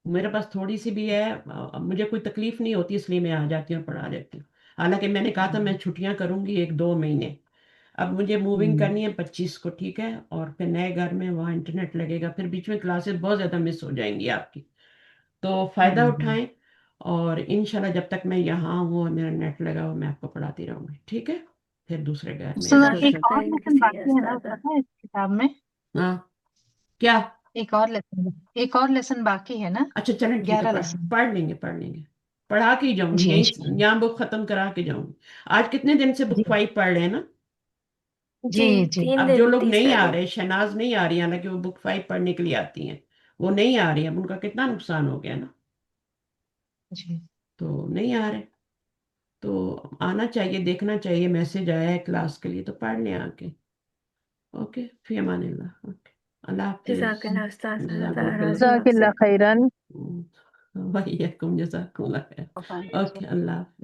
میرے پاس تھوڑی سی بھی ہے، مجھے کوئی تکلیف نہیں ہوتی، اس لیے میں آ جاتی ہوں اور پڑھا دیتی ہوں. حالانکہ میں نے کہا تھا میں چھٹیاں کروں گی 1-2 مہینے. اب مجھے موونگ کرنی ہے 25 کو، ٹھیک ہے، اور پھر نئے گھر میں وہاں انٹرنیٹ لگے گا، پھر بیچ میں کلاسز بہت زیادہ مس ہو جائیں گی آپ کی. تو فائدہ اٹھائیں، اور انشاءاللہ جب تک میں یہاں ہوں اور میرا نیٹ لگا ہو میں آپ کو پڑھاتی رہوں گی. ٹھیک ہے. پھر دوسرے گھر میں سنا ایسے ایک اور لیسن باقی ہے نا پتہ ہے اس کتاب میں ہاں کیا ایک اور لیسن باقی ہے نا اچھا چلیں ٹھیک ہے 11 لیسن پڑھ لیں گے پڑھا کے ہی جاؤں گی جی یہیں انشاءاللہ یہاں بک ختم کرا کے جاؤں گی آج کتنے دن سے جی بک 5 پڑھ رہے ہیں نا جی جی 3 اب جو دن لوگ نہیں تیسرا آ دن رہے شہناز نہیں آ رہی حالانکہ وہ بک 5 پڑھنے کے لیے آتی ہیں وہ نہیں آ رہی اب ان کا کتنا نقصان ہو گیا نا جی تو نہیں آ رہے تو آنا چاہیے دیکھنا چاہیے میسج آیا ہے کلاس کے لیے تو پڑھ لیں آ کے اوکے فی امان اللہ اوکے اللہ حافظ جزاک اللہ استاذ اللہ جزاک تعالیٰ اللہ راضی ہو جزاک آپ سے اللہ خیرن وعلیکم جزاکم اللہ خیر اوکے اللہ حافظ